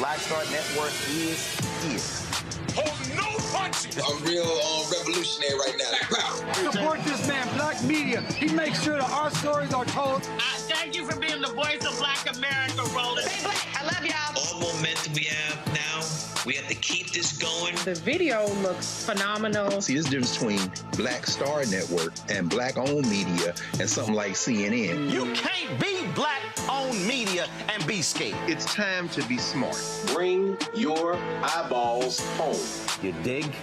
Black Star Network is. Hold no punches! I'm real revolutionary right now. Support this man, Black Media. He makes sure that our stories are told. Thank you for being the voice of Black America, Roland. Stay black. I love y'all. All momentum we have now, we have to keep this going. The video looks phenomenal. See, this difference between Black Star Network and Black-owned media and something like CNN. You can't be Black-owned media and be scared. It's time to be smart. Bring your eyeballs home. You dig?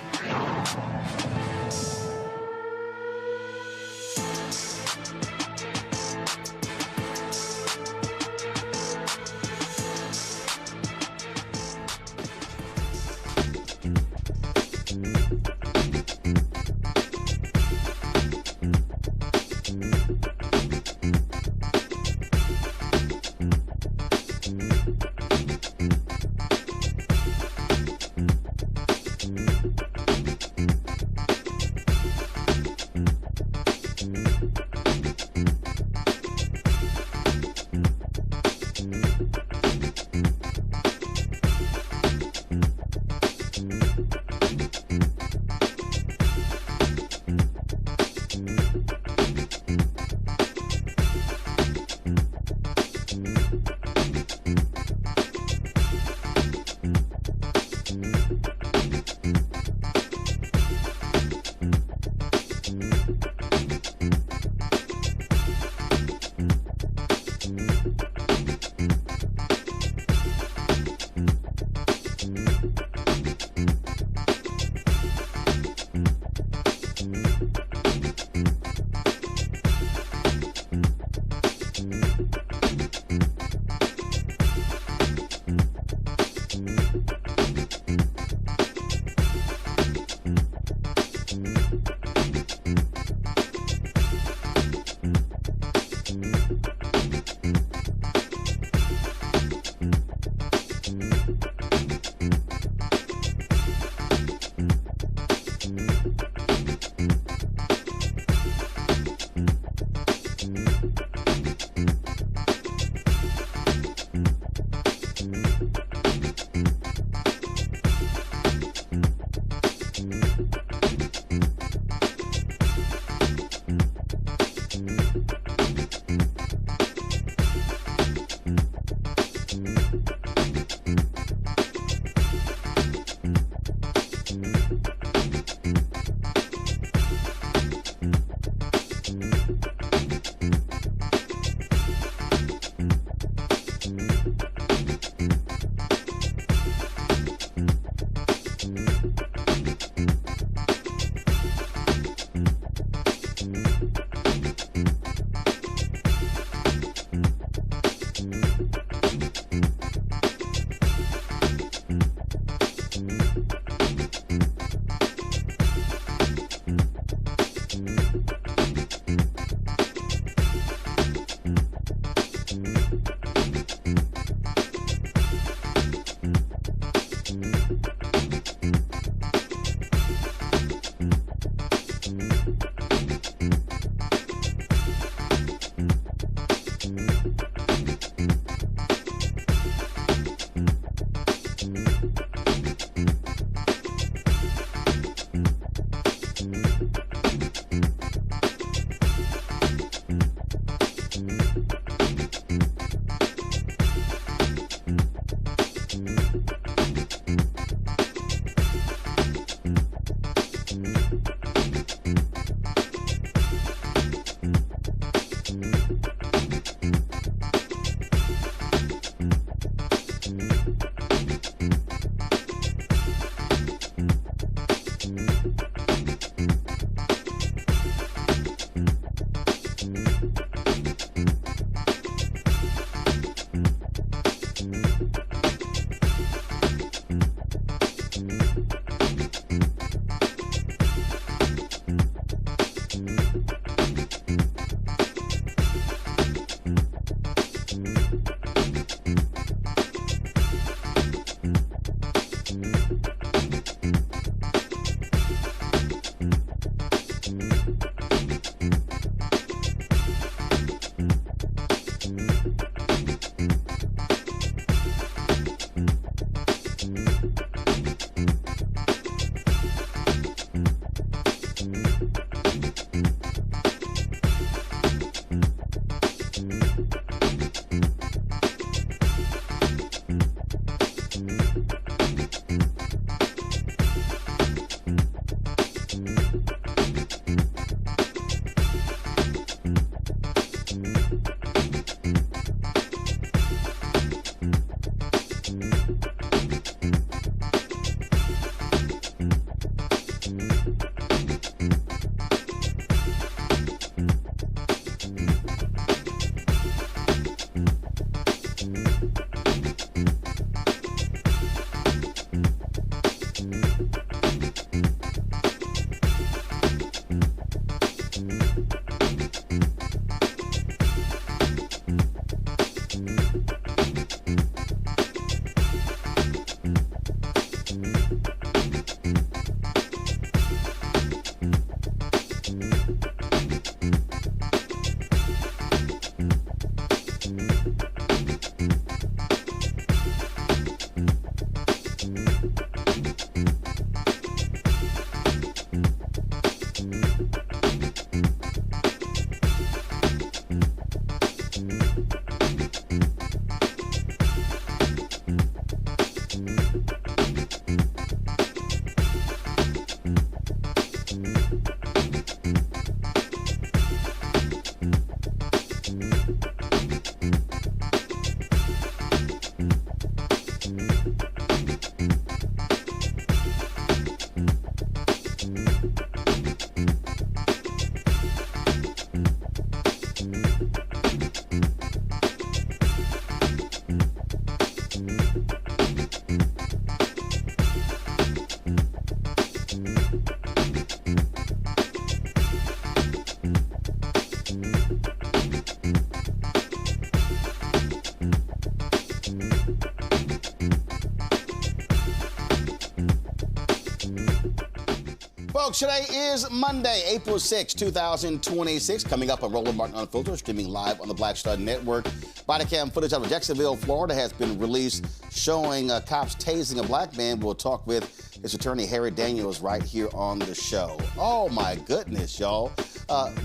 Folks, today is Monday, April 6, 2026. Coming up on Roland Martin Unfiltered, streaming live on the Black Star Network. Bodycam footage out of Jacksonville, Florida has been released showing cops tasing a black man. We'll talk with his attorney, Harry Daniels, right here on the show. Oh, my goodness, y'all.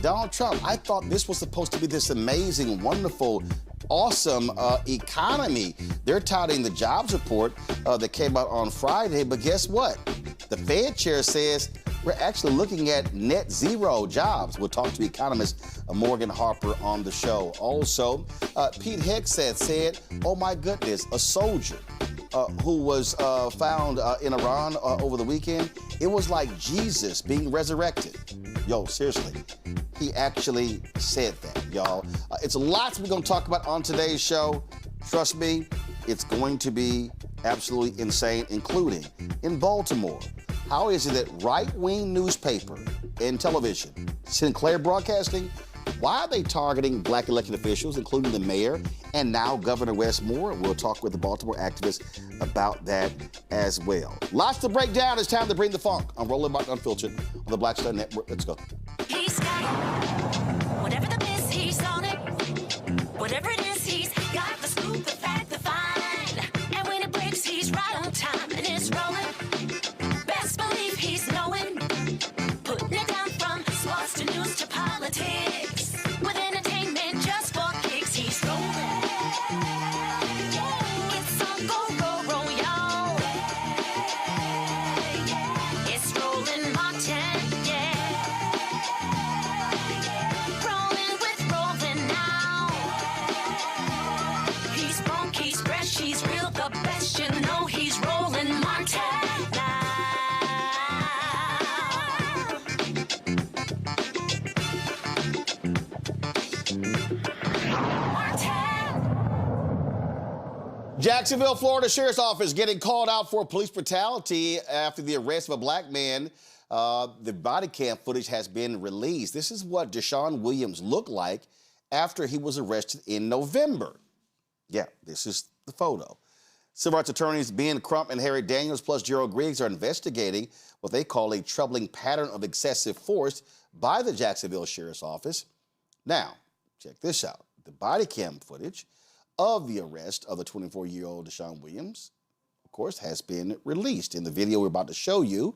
Donald Trump, I thought this was supposed to be this amazing, wonderful, awesome economy. They're touting the jobs report that came out on Friday, but guess what? The Fed chair says we're actually looking at net zero jobs. We'll talk to economist Morgan Harper on the show. Also, Pete Hegseth said, oh my goodness, a soldier who was found in Iran over the weekend, it was like Jesus being resurrected. Yo, seriously, he actually said that, y'all. It's lots we're gonna talk about on today's show. Trust me, it's going to be absolutely insane, including in Baltimore. How is it that right-wing newspaper and television, Sinclair Broadcasting, why are they targeting black elected officials, including the mayor and now Governor Wes Moore? We'll talk with the Baltimore activists about that as well. Lots to break down. It's time to bring the funk. I'm Roland Martin Unfiltered on the Black Star Network. Let's go. He's got it. Whatever the miss, he's on it. Whatever it is, he's got the scoop, the fact, the find. And when it breaks, he's right on time and it's rolling. Best believe he's knowing. Putting it down from sports to news to politics. With entertainment just for kicks, he's rolling. It's on go, y'all. It's Roland Martin, yeah. Rolling with Roland now. He's funk, he's fresh, he's real, the best, you know he's Roland Martin now. Jacksonville, Florida Sheriff's Office getting called out for police brutality after the arrest of a black man. The body cam footage has been released. This is what Dashaun Williams looked like after he was arrested in November. Yeah, this is the photo. Civil rights attorneys Ben Crump and Harry Daniels plus Gerald Griggs are investigating what they call a troubling pattern of excessive force by the Jacksonville Sheriff's Office. Now, check this out. The body cam footage of the arrest of the 24-year-old Dashaun Williams, of course, has been released. In the video we're about to show you,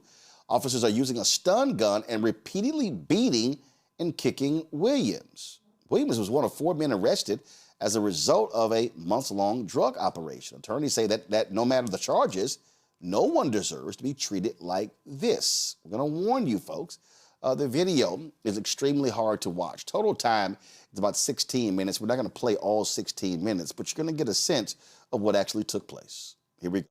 officers are using a stun gun and repeatedly beating and kicking Williams. Williams was one of 4 men arrested as a result of a months-long drug operation. Attorneys say that no matter the charges, no one deserves to be treated like this. We're going to warn you, folks. The video is extremely hard to watch. Total time is about 16 minutes. We're not going to play all 16 minutes, but you're going to get a sense of what actually took place. Here we go.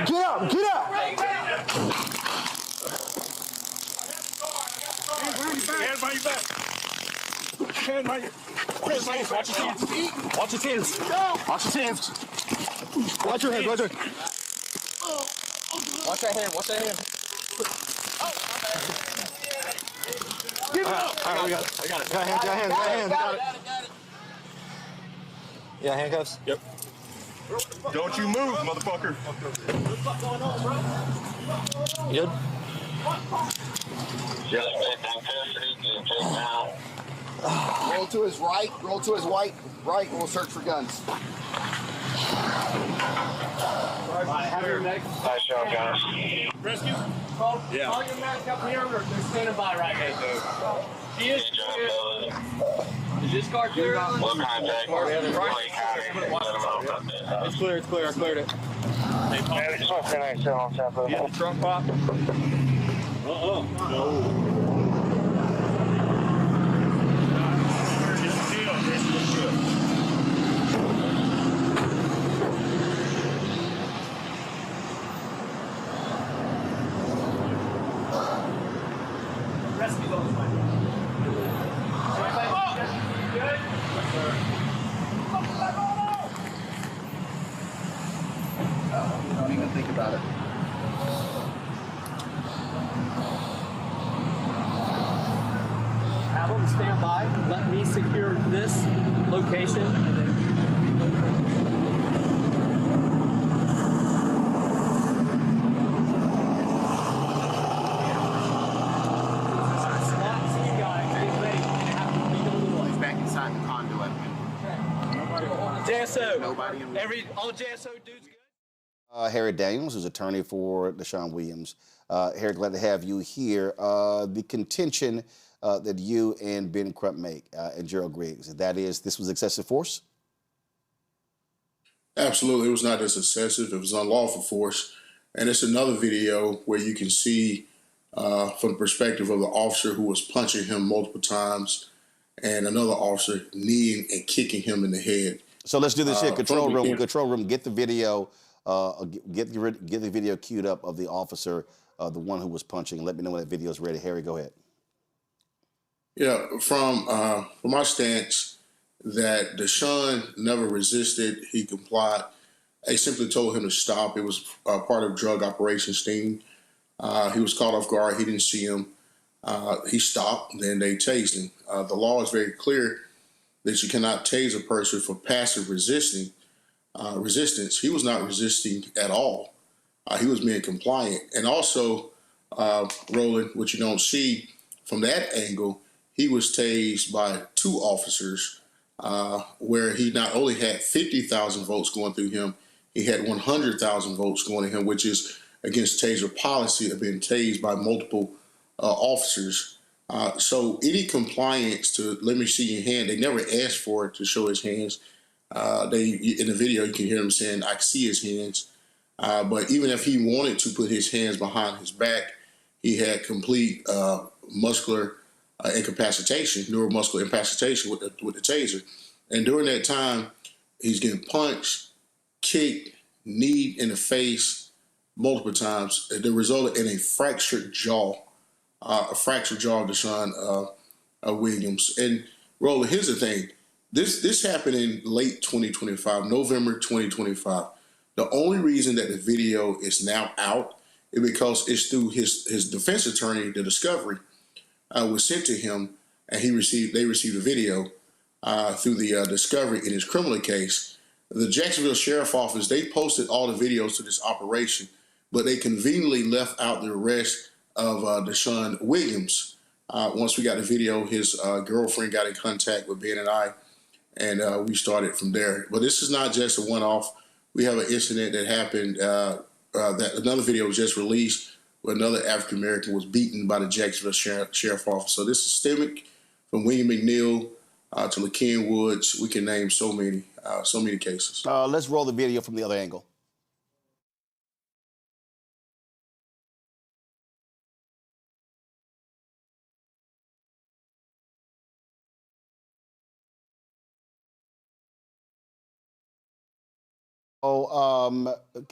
Get up, get up! Hands by your back. Hands by your back. Watch your hands. Watch your hands. Watch your hands. Watch your hands. Watch your hands. Watch that hand. Watch that hand. Give it up. All right, we got it. I got it. Got hands. Got it. Yeah, handcuffs? Yep. Don't you move, motherfucker. You good? Roll to his right, roll to his right, and we'll search for guns. Have your neck. Nice job, guys. Rescue? Yeah. Call your medic up here, or they're standing by right now. He is clear. Is this car clear? What contact? It's clear, it's clear. I cleared it. Man, just want to say nice on top of You have the trunk pop? No. Rescue those, man. Good? Don't even think about it. Have them stand by. Let me secure this location. And then He's back inside the conduit. JSO. Nobody in All JSO dudes good? Harry Daniels, who's attorney for Dashaun Williams. Harry, glad to have you here. The contention that you and Ben Crump make, and Gerald Griggs, that is, this was excessive force? Absolutely. It was not just excessive. It was unlawful force. And it's another video where you can see from the perspective of the officer who was punching him multiple times and another officer kneeing and kicking him in the head. So let's do this here. Control room, get the video, get the video queued up of the officer, the one who was punching. Let me know when that video is ready. Harry, go ahead. Yeah, from my stance, that Dashaun never resisted. He complied. They simply told him to stop. It was part of drug operation sting. He was caught off guard. He didn't see him. He stopped. Then they tased him. The law is very clear that you cannot tase a person for passive resistance. He was not resisting at all. He was being compliant. And also, Roland, what you don't see from that angle, he was tased by two officers, where he not only had 50,000 votes going through him, he had 100,000 votes going to him, which is against taser policy of being tased by multiple officers. So any compliance to let me see your hand, they never asked for it to show his hands. In the video, you can hear him saying, I see his hands. But even if he wanted to put his hands behind his back, he had complete muscular incapacitation, neuromuscular incapacitation with the taser. And during that time, he's getting punched, kicked, kneed in the face multiple times. That resulted in a fractured jaw of Dashaun Williams. And Roland, here's the thing. This happened in late 2025, November 2025. The only reason that the video is now out is because it's through his defense attorney, the discovery was sent to him, and they received a video through the discovery in his criminal case. The Jacksonville Sheriff Office, they posted all the videos to this operation, but they conveniently left out the arrest of Dashaun Williams. Once we got the video, his girlfriend got in contact with Ben and I, and we started from there. But this is not just a one-off. We have an incident that happened, that another video was just released, where another African-American was beaten by the Jacksonville Sheriff Office. So this is systemic, from William McNeil to LaKen Woods. We can name so many cases. Let's roll the video from the other angle.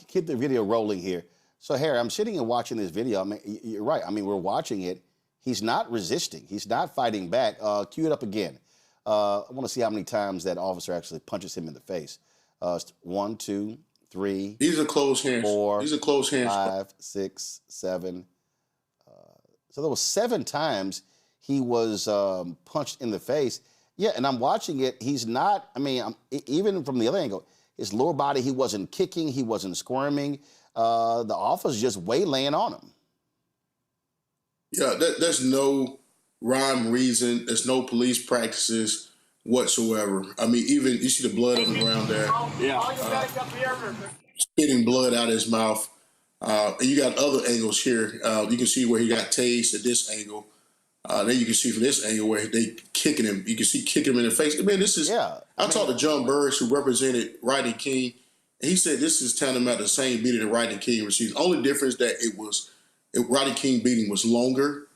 Keep the video rolling here. So, Harry, I'm sitting and watching this video. I mean, you're right. I mean, we're watching it. He's not resisting. He's not fighting back. Cue it up again. I want to see how many times that officer actually punches him in the face. 1, 2, 3. These are close hands. 4. These are close hands. 5, 6, 7. So there was 7 times he was punched in the face. Yeah, and I'm watching it. He's not. I mean, even from the other angle, his lower body, he wasn't kicking, he wasn't squirming. The officer's just waylaying on him. Yeah, there's no rhyme, reason. There's no police practices whatsoever. I mean, even you see the blood on the ground there. Yeah. Spitting blood out of his mouth. And you got other angles here. You can see where he got tased at this angle. Then you can see from this angle where they kicking him. You can see kicking him in the face. I mean, this is. Yeah. I talked to John Burris, who represented Rodney King. And he said this is tantamount to the same beating that Rodney King received. The only difference that Rodney King beating was longer.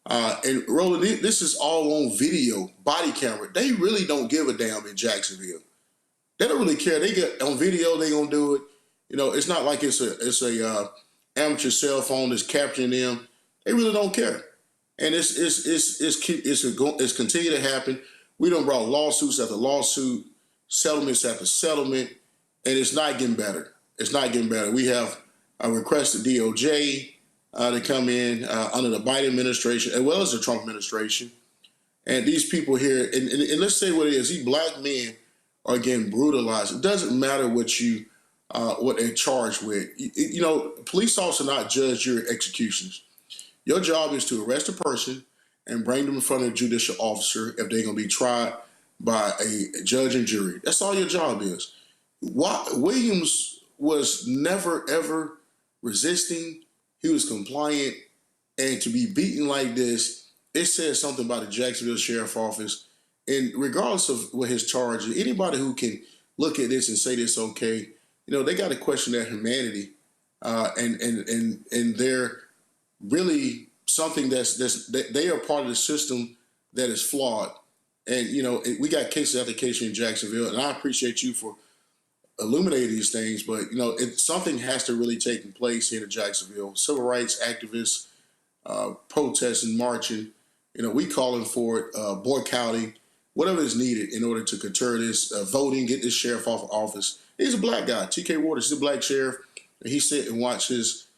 And Roland, this is all on video, body camera. They really don't give a damn in Jacksonville. They don't really care. They get on video, they gonna do it. You know, it's not like it's a amateur cell phone that's capturing them. They really don't care. And it's continue to happen. We done brought lawsuits after lawsuit, settlements after settlement, and it's not getting better. It's not getting better. We have requested DOJ to come in under the Biden administration as well as the Trump administration. And these people here, and let's say what it is, these black men are getting brutalized. It doesn't matter what they're charged with. You know, police officers not judge your executions. Your job is to arrest a person and bring them in front of a judicial officer if they're going to be tried by a judge and jury. That's all your job is. Williams was never, ever resisting. He was compliant. And to be beaten like this, it says something about the Jacksonville Sheriff's Office. And regardless of what his charge is, anybody who can look at this and say this okay, you know, they got to question their humanity. And they're really something that they are part of the system that is flawed. And, you know, we got cases after case in Jacksonville, and I appreciate you for illuminating these things, but, you know, something has to really take place here in Jacksonville. Civil rights activists, protesting, marching, you know, we calling for it, boycotting, whatever is needed in order to deter this, voting, get this sheriff off of office. He's a black guy. T.K. Waters, he's a black sheriff, and he sit and watch his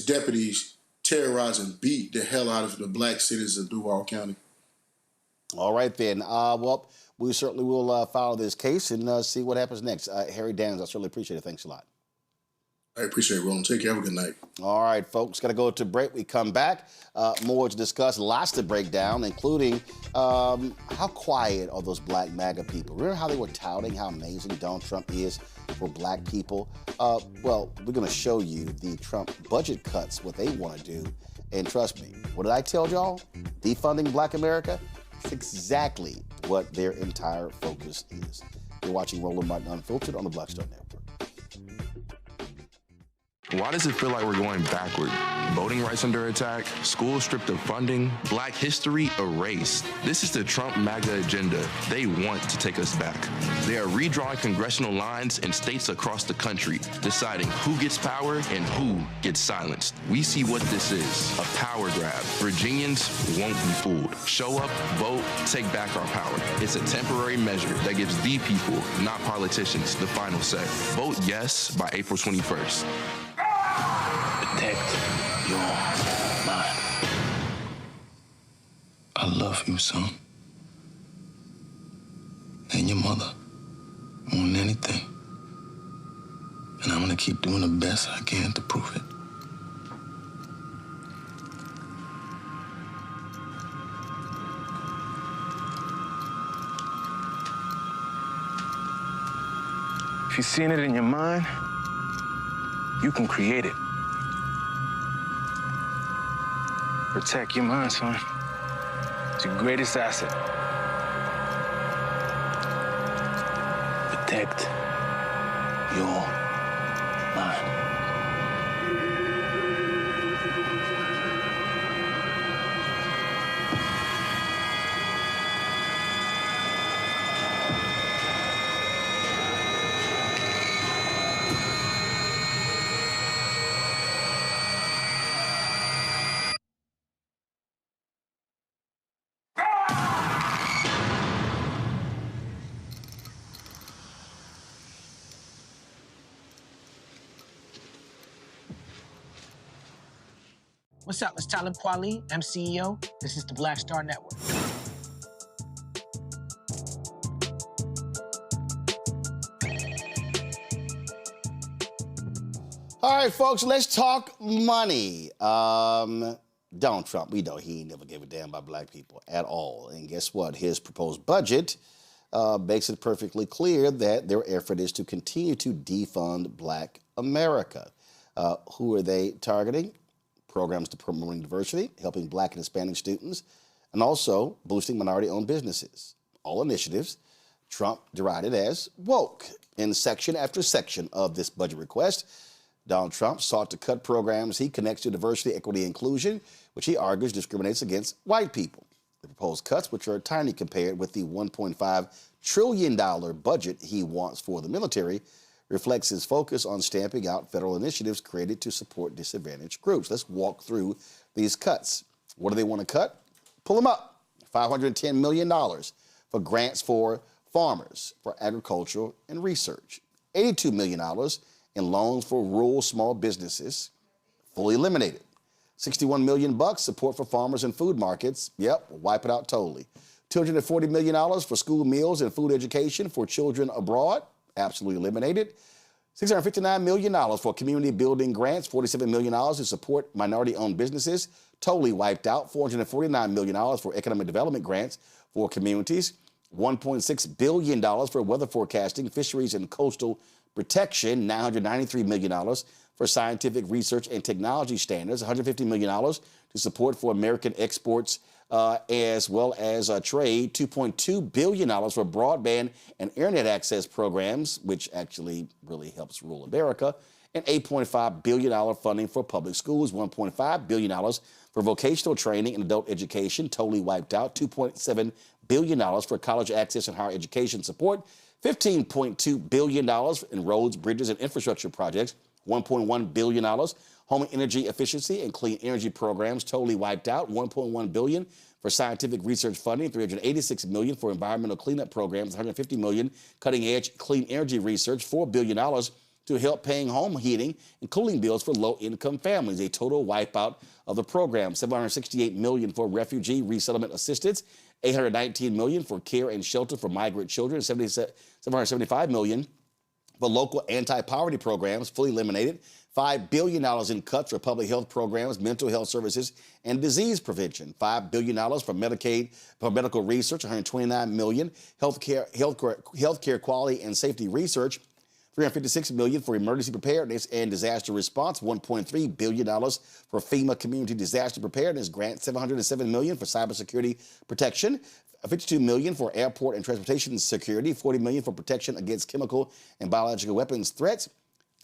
deputies terrorize and beat the hell out of the black citizens of Duval County. All right, then. Well, we certainly will follow this case and see what happens next. Harry Daniels, I certainly appreciate it. Thanks a lot. I appreciate it, Roland. Take care. Have a good night. All right, folks. Got to go to break. We come back. More to discuss. Lots to break down, including how quiet are those black MAGA people? Remember how they were touting how amazing Donald Trump is for black people? Well, we're going to show you the Trump budget cuts, what they want to do. And trust me, what did I tell y'all? Defunding Black America? It's exactly what their entire focus is. You're watching Roland Martin Unfiltered on the Black Star Network. Why does it feel like we're going backward? Voting rights under attack, schools stripped of funding, black history erased. This is the Trump MAGA agenda. They want to take us back. They are redrawing congressional lines in states across the country, deciding who gets power and who gets silenced. We see what this is, a power grab. Virginians won't be fooled. Show up, vote, take back our power. It's a temporary measure that gives the people, not politicians, the final say. Vote yes by April 21st. Protect your mind. I love you, son. And your mother. More than anything. And I'm gonna keep doing the best I can to prove it. If you've seen it in your mind, you can create it. Protect your mind, son. It's your greatest asset. Protect your mind. What's up? It's Talib Kweli. I'm CEO. This is the Black Star Network. All right, folks, let's talk money. Donald Trump, we know he ain't never gave a damn about black people at all. And guess what? His proposed budget makes it perfectly clear that their effort is to continue to defund Black America. Who are they targeting? Programs to promote diversity, helping Black and Hispanic students, and also boosting minority-owned businesses. All initiatives Trump derided as woke. In section after section of this budget request, Donald Trump sought to cut programs he connects to diversity, equity, and inclusion, which he argues discriminates against white people. The proposed cuts, which are tiny compared with the $1.5 trillion budget he wants for the military, reflects his focus on stamping out federal initiatives created to support disadvantaged groups. Let's walk through these cuts. What do they want to cut? Pull them up. $510 million for grants for farmers, for agricultural and research. $82 million in loans for rural small businesses, fully eliminated. $61 million support for farmers and food markets. Yep, wipe it out totally. $240 million for school meals and food education for children abroad. Absolutely eliminated. $659 million for community building grants. $47 million to support minority-owned businesses. Totally wiped out. $449 million for economic development grants for communities. $1.6 billion for weather forecasting, fisheries, and coastal protection. $993 million for scientific research and technology standards. $150 million to support for American exports as well as trade. $2.2 billion for broadband and internet access programs, which actually really helps rural America. And $8.5 billion funding for public schools. $1.5 billion for vocational training and adult education, totally wiped out. $2.7 billion for college access and higher education support. $15.2 billion in roads, bridges, and infrastructure projects. $1.1 billion home energy efficiency and clean energy programs, totally wiped out. $1.1 billion for scientific research funding. $386 million for environmental cleanup programs. $150 million cutting-edge clean energy research. $4 billion to help paying home heating and cooling bills for low-income families. A total wipeout of the program. $768 million for refugee resettlement assistance. $819 million for care and shelter for migrant children. $775 million for local anti-poverty programs, fully eliminated. $5 billion in cuts for public health programs, mental health services, and disease prevention. $5 billion for Medicaid, for medical research. $129 million. Healthcare quality and safety research. $356 million for emergency preparedness and disaster response. $1.3 billion for FEMA community disaster preparedness grant. $707 million for cybersecurity protection. $52 million for airport and transportation security. $40 million for protection against chemical and biological weapons threats.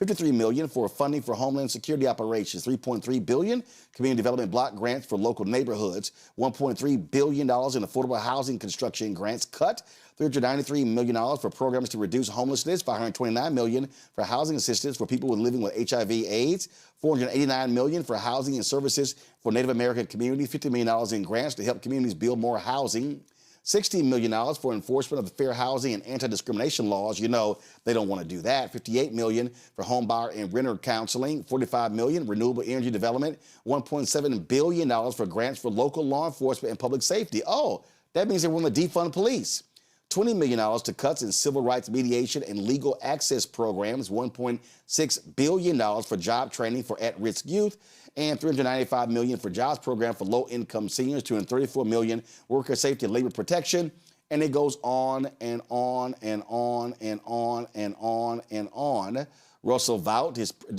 $53 million for funding for homeland security operations. $3.3 billion community development block grants for local neighborhoods. $1.3 billion in affordable housing construction grants cut. $393 million for programs to reduce homelessness. $529 million for housing assistance for people living with HIV/AIDS. $489 million for housing and services for Native American communities. $50 million in grants to help communities build more housing. $16 million for enforcement of the fair housing and anti-discrimination laws. You know, they don't want to do that. $58 million for home buyer and renter counseling. $45 million renewable energy development. $1.7 billion for grants for local law enforcement and public safety. Oh, that means they want to defund police. $20 million to cuts in civil rights mediation and legal access programs. $1.6 billion for job training for at-risk youth. And $395 million for jobs program for low-income seniors. $234 million worker safety and labor protection. And it goes on and on and on and on and on and on. Russell Vought,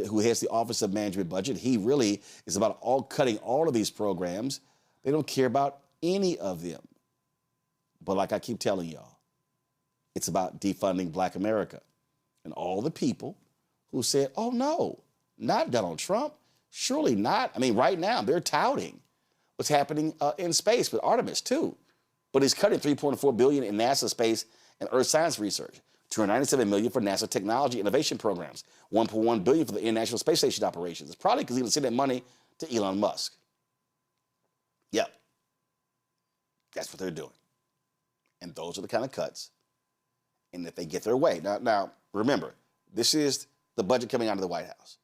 who heads the Office of Management Budget, he really is about cutting all of these programs. They don't care about any of them. But like I keep telling y'all, it's about defunding Black America. And all the people who said, oh, no, not Donald Trump. Surely not. I mean, right now, they're touting what's happening in space with Artemis, too. But he's cutting $3.4 billion in NASA space and earth science research, $297 million for NASA technology innovation programs, $1.1 billion for the International Space Station operations. It's probably because he was sending that money to Elon Musk. Yep. That's what they're doing. And those are the kind of cuts. And if they get their way. Now, remember, this is the budget coming out of the White House.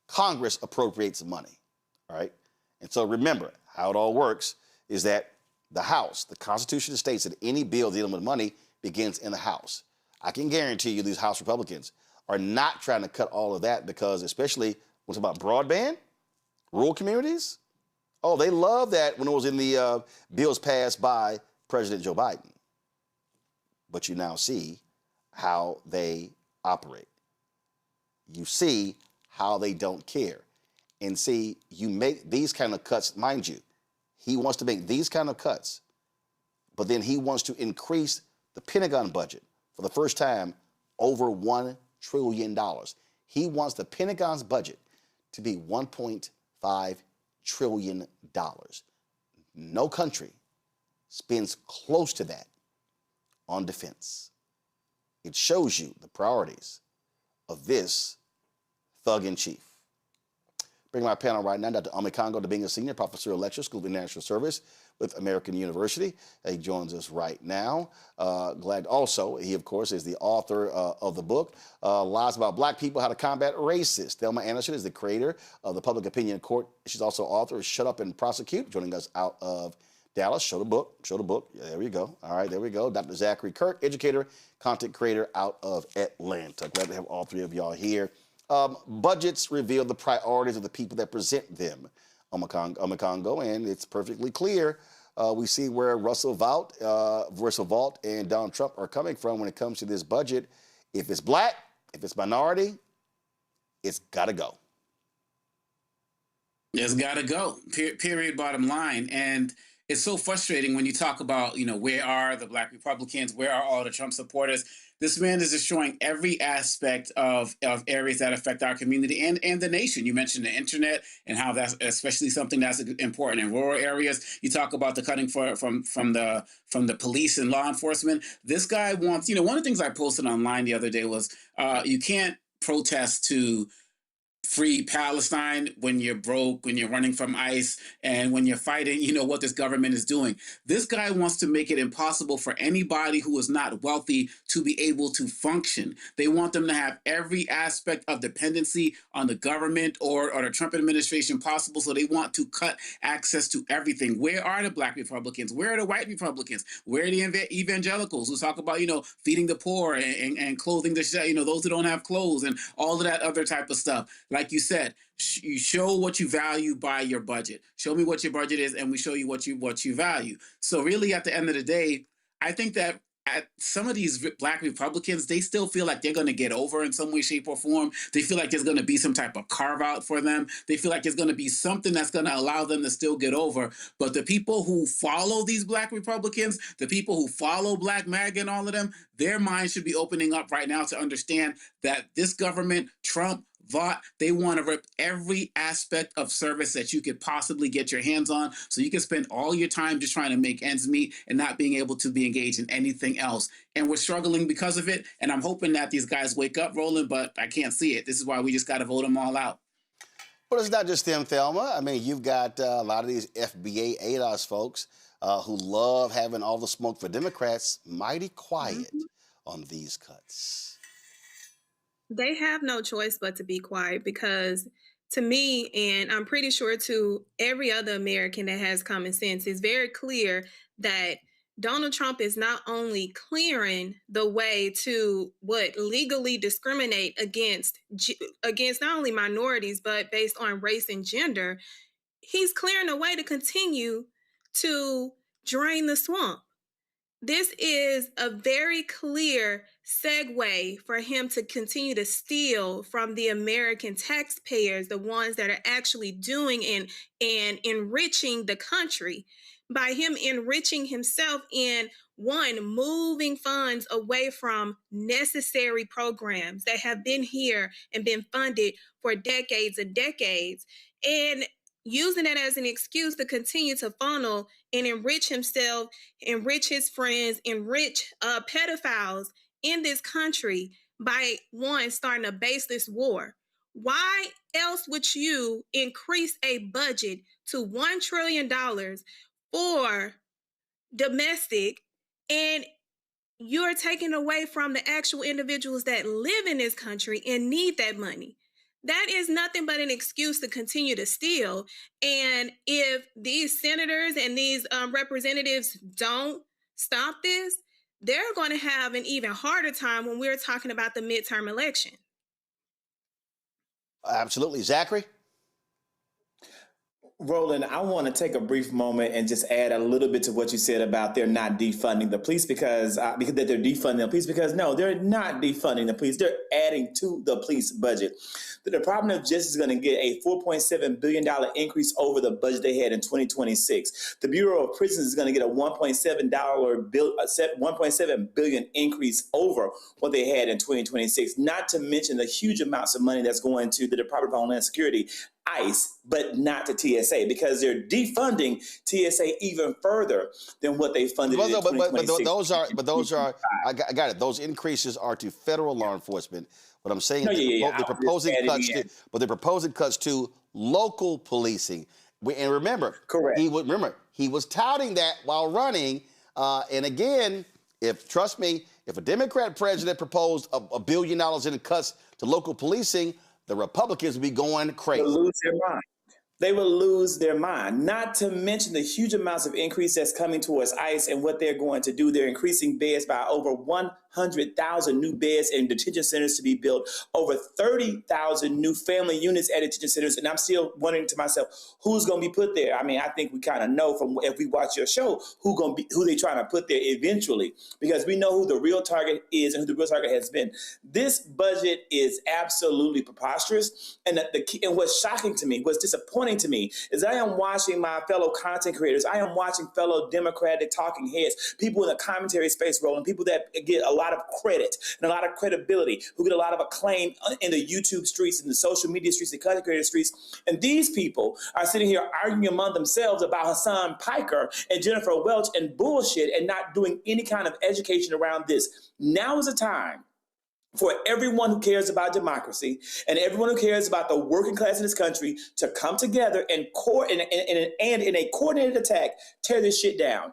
Congress appropriates money, all right? And so remember, how it all works is that the House, the Constitution states that any bill dealing with money begins in the House. I can guarantee you these House Republicans are not trying to cut all of that because especially when it's about broadband, rural communities, oh, they love that when it was in the bills passed by President Joe Biden. But you now see how they operate. You see how they don't care. And see, you make these kind of cuts, mind you, he wants to make these kind of cuts, but then he wants to increase the Pentagon budget for the first time over $1 trillion. He wants the Pentagon's budget to be $1.5 trillion. No country spends close to that on defense. It shows you the priorities of this thug in chief. Bring my panel right now, Dr. Omekongo Dibinga Sr., Professor of Lecture, School of International Service with American University. He joins us right now. Glad also, he of course is the author of the book, Lies About Black People, How to Combat Racist. Thelma Anderson is the creator of the Public Opinion Court. She's also author of Shut Up and Prosecute, joining us out of Dallas. Show the book. Yeah, there we go. All right, there we go. Dr. Zachary Kirk, educator, content creator out of Atlanta. Glad to have all three of y'all here. Budgets reveal the priorities of the people that present them, Omekongo, and it's perfectly clear. We see where Russell Vought and Donald Trump are coming from when it comes to this budget. If it's black, if it's minority, it's got to go. It's got to go, period, bottom line. And it's so frustrating when you talk about, where are the black Republicans? Where are all the Trump supporters? This man is destroying every aspect of areas that affect our community and the nation. You mentioned the internet and how that's especially something that's important in rural areas. You talk about the cutting from the police and law enforcement. This guy wants, one of the things I posted online the other day was you can't protest to free Palestine when you're broke, when you're running from ICE, and when you're fighting, what this government is doing. This guy wants to make it impossible for anybody who is not wealthy to be able to function. They want them to have every aspect of dependency on the government or the Trump administration possible, so they want to cut access to everything. Where are the black Republicans? Where are the white Republicans? Where are the evangelicals who talk about, feeding the poor and clothing the, those who don't have clothes and all of that other type of stuff? Like you said, you show what you value by your budget. Show me what your budget is, and we show you what you value. So really, at the end of the day, I think that some of these black Republicans, they still feel like they're going to get over in some way, shape, or form. They feel like there's going to be some type of carve out for them. They feel like there's going to be something that's going to allow them to still get over. But the people who follow these black Republicans, the people who follow Black MAGA and all of them, their minds should be opening up right now to understand that this government, Trump, Vought, they want to rip every aspect of service that you could possibly get your hands on, so you can spend all your time just trying to make ends meet and not being able to be engaged in anything else. And we're struggling because of it, and I'm hoping that these guys wake up, Roland, but I can't see it. This is why we just got to vote them all out. But it's not just them, Thelma. I mean, you've got a lot of these FBA ADOS folks who love having all the smoke for Democrats, mighty quiet on these cuts. They have no choice but to be quiet, because to me, and I'm pretty sure to every other American that has common sense, it's very clear that Donald Trump is not only clearing the way to legally discriminate against not only minorities, but based on race and gender. He's clearing a way to continue to drain the swamp. This is a very clear segue for him to continue to steal from the American taxpayers, the ones that are actually doing and enriching the country, by him enriching himself in moving funds away from necessary programs that have been here and been funded for decades and decades, and using it as an excuse to continue to funnel and enrich himself, enrich his friends, enrich pedophiles in this country by starting a baseless war. Why else would you increase a budget to $1 trillion for domestic, and you're taking away from the actual individuals that live in this country and need that money? That is nothing but an excuse to continue to steal. And if these senators and these representatives don't stop this, they're going to have an even harder time when we're talking about the midterm election. Absolutely. Zachary? Roland, I want to take a brief moment and just add a little bit to what you said about they're not defunding the police because that they're defunding the police, because no, they're not defunding the police. They're adding to the police budget. The Department of Justice is going to get a $4.7 billion increase over the budget they had in 2026. The Bureau of Prisons is going to get a $1.7 billion increase over what they had in 2026, not to mention the huge amounts of money that's going to the Department of Homeland Security, ICE, but not to TSA, because they're defunding TSA even further than what they funded in 2026. But those are, I got it. Those increases are to federal law enforcement. But I'm saying No, yeah. they're proposing cuts to local policing. And remember, correct. He was touting that while running. And again, trust me, if a Democrat president proposed $1 billion in cuts to local policing, the Republicans would be going crazy. They'll lose their mind. They will lose their mind, not to mention the huge amounts of increase that's coming towards ICE and what they're going to do. They're increasing beds by over 100,000 new beds in detention centers to be built, over 30,000 new family units at detention centers. And I'm still wondering to myself, who's going to be put there? I mean, I think we kind of know from if we watch your show who they trying to put there eventually, because we know who the real target is and who the real target has been. This budget is absolutely preposterous. And and what's shocking to me, what's disappointing to me, is I am watching my fellow content creators. I am watching fellow Democratic talking heads, people in the commentary space rolling, people that get a lot of credit and a lot of credibility, who get a lot of acclaim in the YouTube streets and the social media streets, the content creator streets. And these people are sitting here arguing among themselves about Hassan Piker and Jennifer Welch and bullshit and not doing any kind of education around this. Now is the time for everyone who cares about democracy and everyone who cares about the working class in this country to come together and in a coordinated attack, tear this shit down.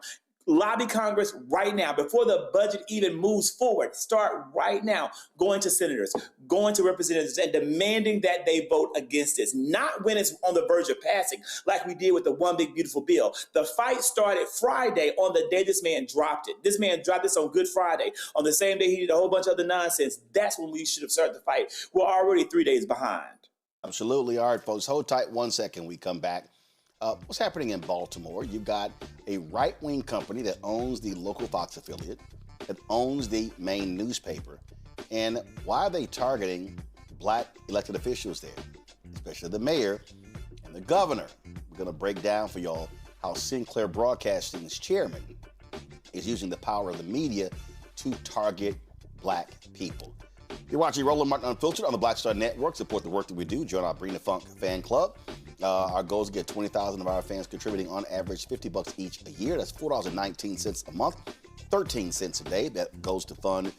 Lobby Congress right now, before the budget even moves forward. Start right now going to senators, going to representatives, and demanding that they vote against this. Not when it's on the verge of passing, like we did with the One Big Beautiful Bill. The fight started Friday on the day this man dropped it. This man dropped this on Good Friday. On the same day he did a whole bunch of other nonsense. That's when we should have started the fight. We're already 3 days behind. Absolutely. All right, folks, hold tight 1 second. We come back. What's happening in Baltimore? You've got a right-wing company that owns the local Fox affiliate, that owns the main newspaper. And why are they targeting black elected officials there, especially the mayor and the governor? We're going to break down for y'all how Sinclair Broadcasting's chairman is using the power of the media to target black people. You're watching Roland Martin Unfiltered on the Black Star Network. Support the work that we do. Join our Bring the Funk fan club. Our goal is to get 20,000 of our fans contributing on average $50 each a year. That's $4.19 a month, 13 cents a day. That goes to fund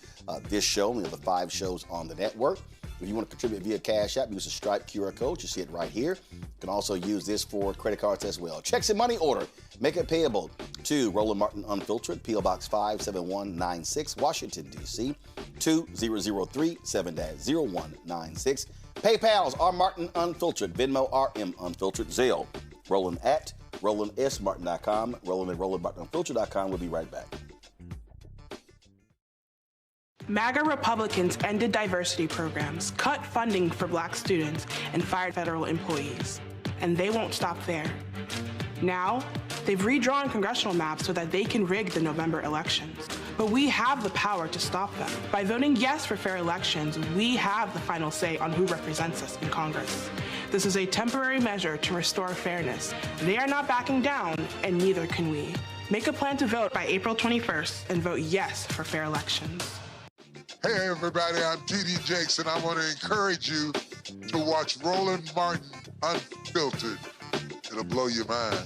this show and the other 5 shows on the network. If you want to contribute via Cash App, use the Stripe QR code. You see it right here. You can also use this for credit cards as well. Checks and money order. Make it payable to Roland Martin Unfiltered, P.O. Box 57196, Washington, D.C. 2003 7-0196. PayPal's R Martin Unfiltered, Venmo RM Unfiltered, Zelle, Roland at RolandSMartin.com, Roland at RolandMartinUnfiltered.com. We'll be right back. MAGA Republicans ended diversity programs, cut funding for black students, and fired federal employees. And they won't stop there. Now, they've redrawn congressional maps so that they can rig the November elections. But we have the power to stop them. By voting yes for fair elections, we have the final say on who represents us in Congress. This is a temporary measure to restore fairness. They are not backing down, and neither can we. Make a plan to vote by April 21st and vote yes for fair elections. Hey everybody, I'm T.D. Jakes, and I want to encourage you to watch Roland Martin Unfiltered. It'll blow your mind.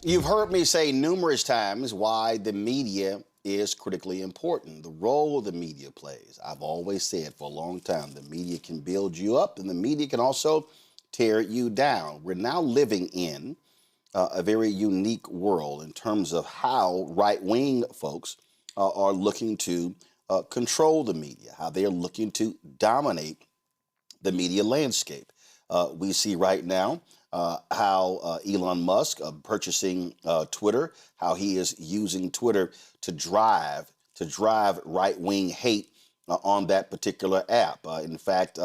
You've heard me say numerous times why the media is critically important, the role the media plays. I've always said for a long time, the media can build you up and the media can also tear you down. We're now living in a very unique world in terms of how right-wing folks are looking to control the media, how they're looking to dominate the media landscape. We see right now how Elon Musk purchasing Twitter, how he is using Twitter to drive right-wing hate on that particular app. In fact,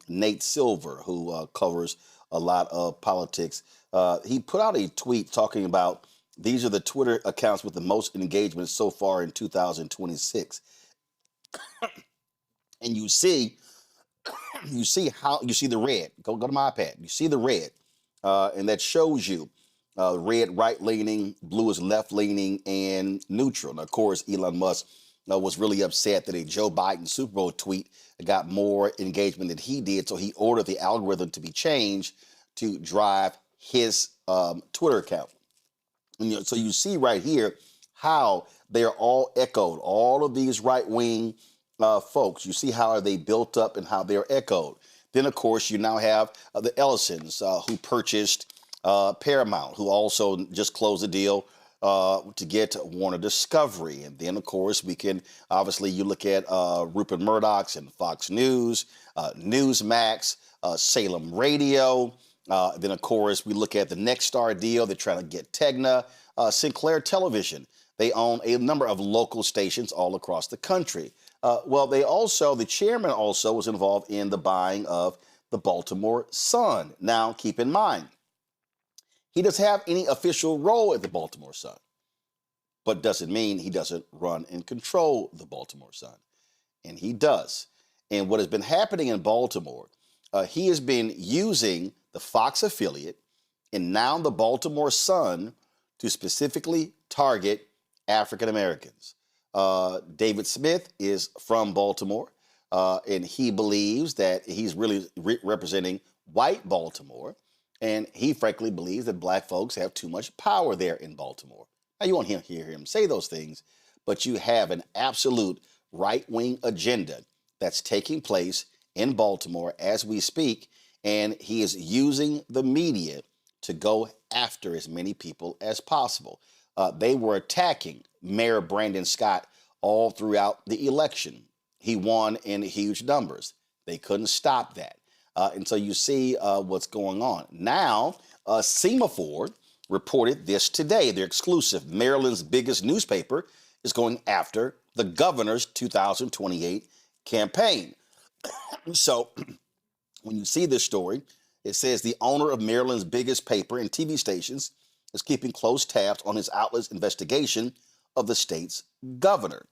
Nate Silver, who covers a lot of politics, he put out a tweet talking about these are the Twitter accounts with the most engagement so far in 2026. And you see the red. Go to my iPad. You see the red, and that shows you red right leaning, blue is left leaning, and neutral. And of course, Elon Musk was really upset that a Joe Biden Super Bowl tweet got more engagement than he did, so he ordered the algorithm to be changed to drive his Twitter account. And, so you see right here how they are all echoed. All of these right-wing folks, you see how they built up and how they're echoed. Then, of course, you now have the Ellisons who purchased Paramount, who also just closed a deal to get Warner Discovery. And then, of course, we can, obviously, you look at Rupert Murdoch's and Fox News, Newsmax, Salem Radio. Then, of course, we look at the Nexstar deal. They're trying to get Tegna, Sinclair Television. They own a number of local stations all across the country. The chairman also was involved in the buying of the Baltimore Sun. Now, keep in mind, he doesn't have any official role at the Baltimore Sun, but doesn't mean he doesn't run and control the Baltimore Sun. And he does. And what has been happening in Baltimore, he has been using the Fox affiliate and now the Baltimore Sun to specifically target African Americans. David Smith is from Baltimore, and he believes that he's really representing white Baltimore, and he frankly believes that black folks have too much power there in Baltimore. Now, you won't hear him say those things, but you have an absolute right-wing agenda that's taking place in Baltimore as we speak, and he is using the media to go after as many people as possible. They were attacking Mayor Brandon Scott all throughout the election. He won in huge numbers. They couldn't stop that. And so you see what's going on. Now, Semaphore reported this today. They're exclusive. Maryland's biggest newspaper is going after the governor's 2028 campaign. So when you see this story, it says the owner of Maryland's biggest paper and TV stations is keeping close tabs on his outlet's investigation of the state's governor.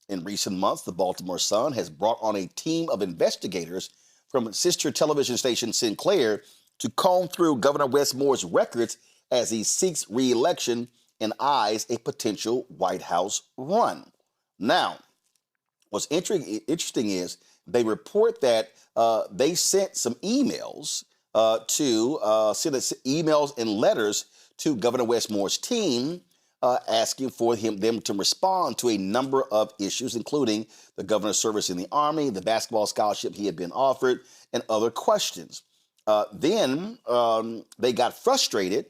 In recent months, the Baltimore Sun has brought on a team of investigators from its sister television station Sinclair to comb through Governor Wes Moore's records as he seeks re-election and eyes a potential White House run. Now, what's interesting is they report that they sent some emails emails and letters to Governor Wes Moore's team asking for them to respond to a number of issues, including the governor's service in the Army, the basketball scholarship he had been offered, and other questions. Then they got frustrated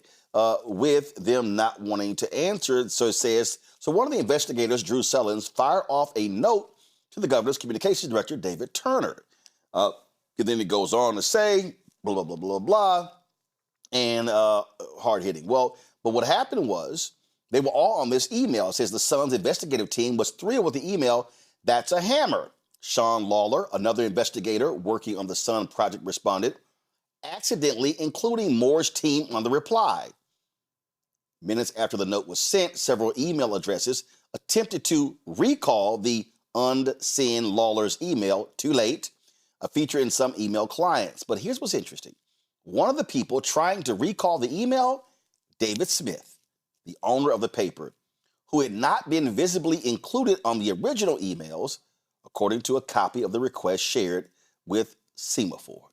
with them not wanting to answer. So it says, one of the investigators, Drew Sellens, fired off a note to the governor's communications director, David Turner. And then it goes on to say, blah, blah, blah, blah, blah, and hard-hitting. Well, but what happened was they were all on this email. It says the Sun's investigative team was thrilled with the email. That's a hammer. Sean Lawler, another investigator working on the Sun project, responded, accidentally including Moore's team on the reply. Minutes after the note was sent, several email addresses attempted to recall the unseen Lawler's email. Too late. A feature in some email clients. But here's what's interesting. One of the people trying to recall the email, David Smith, the owner of the paper, who had not been visibly included on the original emails, according to a copy of the request shared with Semaphore.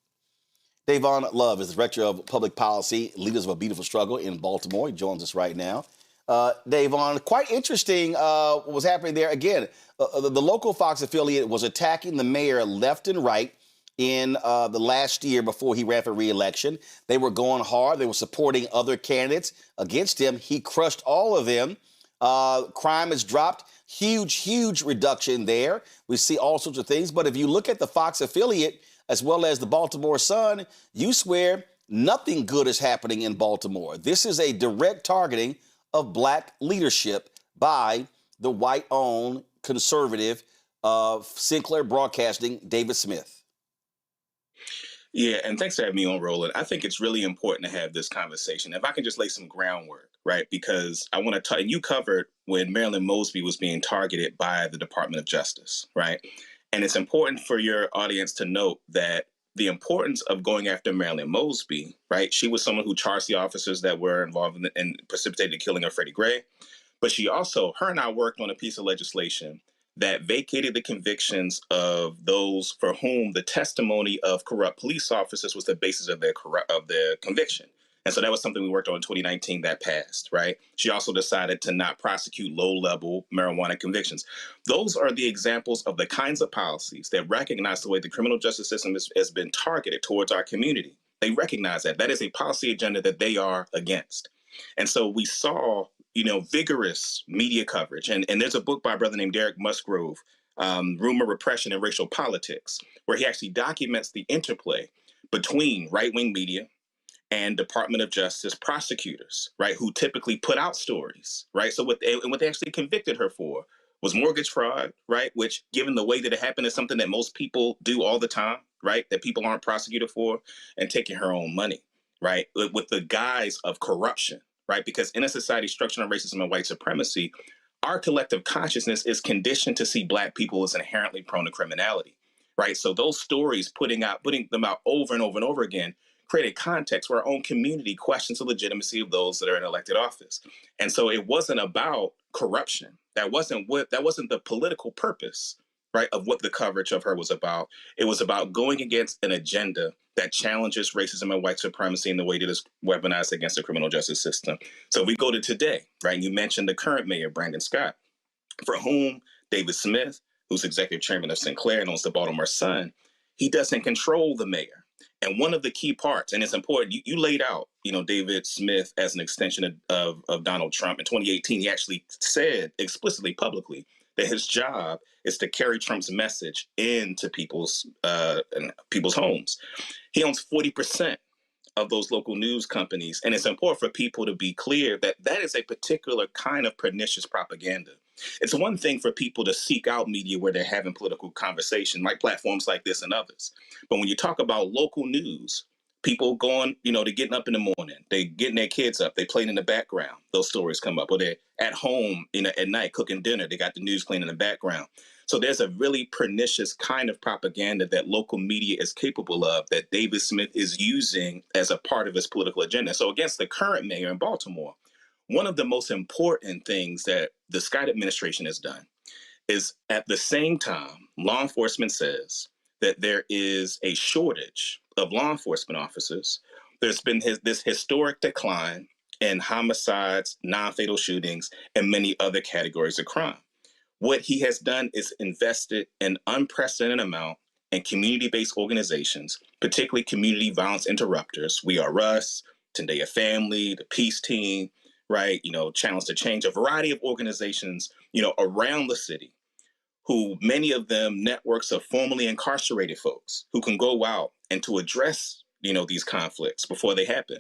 Davon Love is the Director of Public Policy, Leaders of a Beautiful Struggle in Baltimore. He joins us right now. Davon, quite interesting what was happening there. Again, the local Fox affiliate was attacking the mayor left and right in the last year before he ran for re-election. They were going hard. They were supporting other candidates against him. He crushed all of them. Crime has dropped. Huge reduction there. We see all sorts of things. But if you look at the Fox affiliate, as well as the Baltimore Sun, you swear nothing good is happening in Baltimore. This is a direct targeting of black leadership by the white-owned conservative Sinclair Broadcasting, David Smith. Yeah, and thanks for having me on, Roland. I think it's really important to have this conversation. If I can just lay some groundwork, right? Because I want to talk, and you covered when Marilyn Mosby was being targeted by the Department of Justice, right? And it's important for your audience to note that the importance of going after Marilyn Mosby, right? She was someone who charged the officers that were involved in precipitated the killing of Freddie Gray. But she also, her and I worked on a piece of legislation that vacated the convictions of those for whom the testimony of corrupt police officers was the basis of their conviction. And so that was something we worked on in 2019 that passed, right? She also decided to not prosecute low-level marijuana convictions. Those are the examples of the kinds of policies that recognize the way the criminal justice system has been targeted towards our community. They recognize that. That is a policy agenda that they are against. And so we saw, vigorous media coverage. And there's a book by a brother named Derek Musgrove, Rumor, Repression, and Racial Politics, where he actually documents the interplay between right-wing media and Department of Justice prosecutors, right, who typically put out stories, right? So what they actually convicted her for was mortgage fraud, right, which, given the way that it happened, is something that most people do all the time, right, that people aren't prosecuted for, and taking her own money, right, with the guise of corruption, right? Because in a society structured on racism and white supremacy, our collective consciousness is conditioned to see Black people as inherently prone to criminality, right? So those stories, putting them out over and over and over again, create a context where our own community questions the legitimacy of those that are in elected office. And so it wasn't about corruption. That wasn't the political purpose, right, of what the coverage of her was about. It was about going against an agenda that challenges racism and white supremacy in the way that is weaponized against the criminal justice system. So if we go to today, right, and you mentioned the current mayor, Brandon Scott, for whom David Smith, who's executive chairman of Sinclair and owns the Baltimore Sun, he doesn't control the mayor. And one of the key parts, and it's important, you laid out, David Smith as an extension of Donald Trump. In 2018, he actually said explicitly, publicly, that his job is to carry Trump's message into people's homes. He owns 40% of those local news companies. And it's important for people to be clear that that is a particular kind of pernicious propaganda. It's one thing for people to seek out media where they're having political conversation, like platforms like this and others. But when you talk about local news, people going, they're getting up in the morning, they getting their kids up, they playing in the background, those stories come up. Or they're at home, at night cooking dinner, they got the news playing in the background. So there's a really pernicious kind of propaganda that local media is capable of that David Smith is using as a part of his political agenda. So against the current mayor in Baltimore, one of the most important things that the Scott administration has done is, at the same time, law enforcement says that there is a shortage of law enforcement officers. There's been this historic decline in homicides, non-fatal shootings, and many other categories of crime. What he has done is invested an unprecedented amount in community-based organizations, particularly community violence interrupters, We Are Us, Tendaya Family, the Peace Team, right? Challenge to Change, a variety of organizations, around the city, who many of them networks of formerly incarcerated folks who can go out and to address, these conflicts before they happen.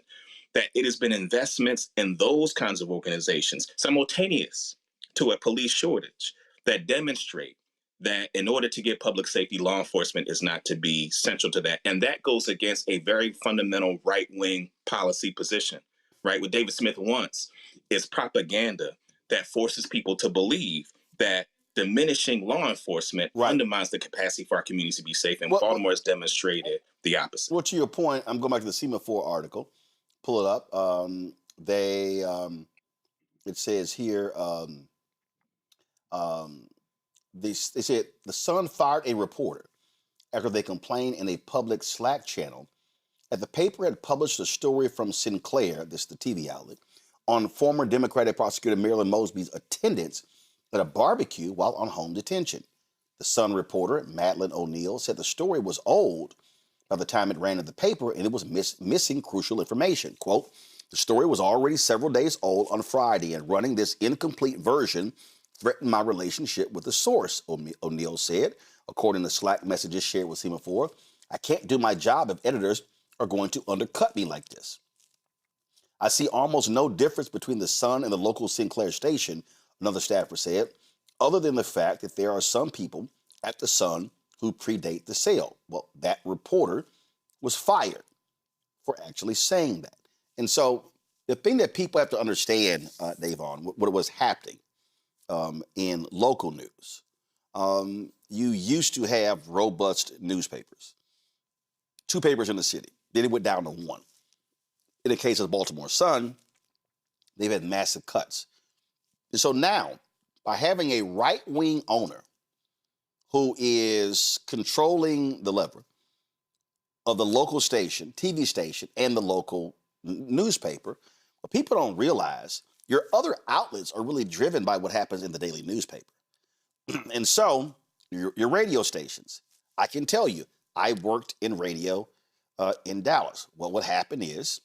That it has been investments in those kinds of organizations simultaneous to a police shortage that demonstrate that in order to get public safety, law enforcement is not to be central to that. And that goes against a very fundamental right-wing policy position, right? What David Smith wants is propaganda that forces people to believe that diminishing law enforcement undermines the capacity for our communities to be safe. And Baltimore has demonstrated the opposite. Well, to your point, I'm going back to the SEMA4 article. Pull it up. It says here, they said the Sun fired a reporter after they complained in a public Slack channel that the paper had published a story from Sinclair, this is the TV outlet, on former Democratic prosecutor Marilyn Mosby's attendance at a barbecue while on home detention. The Sun reporter, Madeline O'Neill, said the story was old by the time it ran in the paper and it was missing crucial information. Quote, the story was already several days old on Friday and running this incomplete version threatened my relationship with the source, O'Neill said, according to Slack messages shared with SEMA4. I can't do my job if editors are going to undercut me like this. I see almost no difference between the Sun and the local Sinclair station, another staffer said, other than the fact that there are some people at the Sun who predate the sale. Well, that reporter was fired for actually saying that. And so the thing that people have to understand, Davon, what was happening in local news, you used to have robust newspapers, 2 papers in the city. Then it went down to 1. In the case of the Baltimore Sun, they've had massive cuts. And so now, by having a right-wing owner who is controlling the lever of the local station, TV station, and the local newspaper, what people don't realize, your other outlets are really driven by what happens in the daily newspaper. And so, your radio stations, I can tell you, I worked in radio in Dallas. Well, what happened is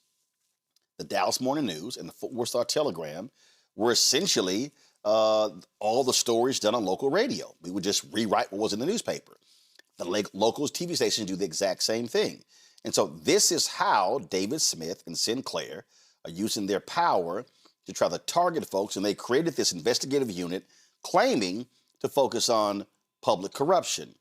the Dallas Morning News and the Fort Worth Star-Telegram were essentially all the stories done on local radio. We would just rewrite what was in the newspaper. The local TV stations do the exact same thing. And so this is how David Smith and Sinclair are using their power to try to target folks. And they created this investigative unit claiming to focus on public corruption.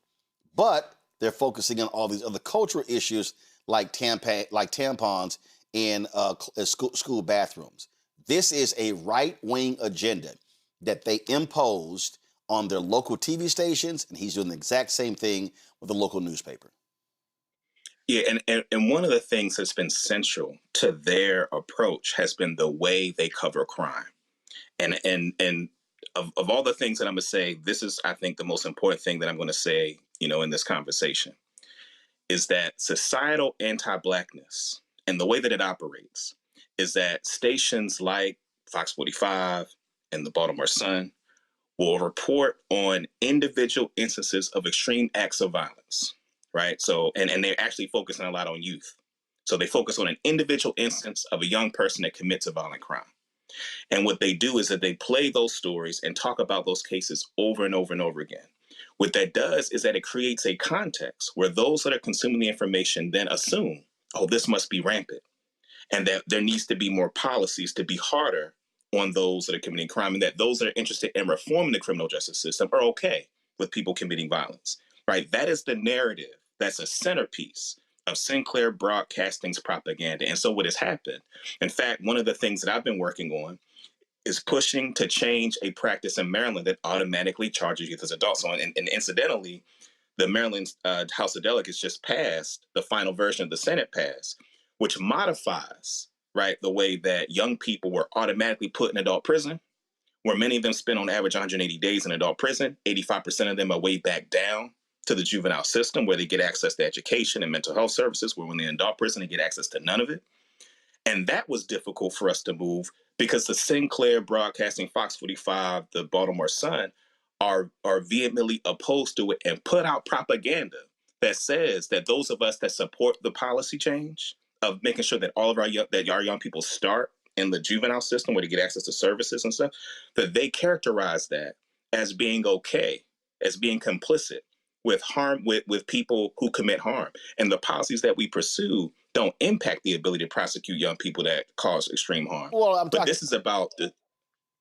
But they're focusing on all these other cultural issues like tampons in school bathrooms. This is a right-wing agenda that they imposed on their local TV stations, and he's doing the exact same thing with the local newspaper. Yeah, and one of the things that's been central to their approach has been the way they cover crime. And of all the things that I'm going to say, this is, I think, the most important thing that I'm going to say, in this conversation, is that societal anti-Blackness and the way that it operates is that stations like Fox 45 and the Baltimore Sun will report on individual instances of extreme acts of violence, right? So, and they're actually focusing a lot on youth. So they focus on an individual instance of a young person that commits a violent crime. And what they do is that they play those stories and talk about those cases over and over and over again. What that does is that it creates a context where those that are consuming the information then assume, oh, this must be rampant, and that there needs to be more policies to be harder on those that are committing crime, and that those that are interested in reforming the criminal justice system are okay with people committing violence, right? That is the narrative. That's a centerpiece of Sinclair Broadcasting's propaganda. And so what has happened, in fact, one of the things that I've been working on is pushing to change a practice in Maryland that automatically charges youth as adults. So, and incidentally, the Maryland House of Delegates just passed the final version of the Senate pass, which modifies, right, the way that young people were automatically put in adult prison, where many of them spend on average 180 days in adult prison. 85% of them are way back down to the juvenile system, where they get access to education and mental health services, where when they're in adult prison, they get access to none of it. And that was difficult for us to move because the Sinclair Broadcasting, Fox 45, the Baltimore Sun are vehemently opposed to it and put out propaganda that says that those of us that support the policy change of making sure that all of our young people start in the juvenile system where they get access to services and stuff, that they characterize that as being okay, as being complicit with harm, with people who commit harm. And the policies that we pursue don't impact the ability to prosecute young people that cause extreme harm. Well, this is about the...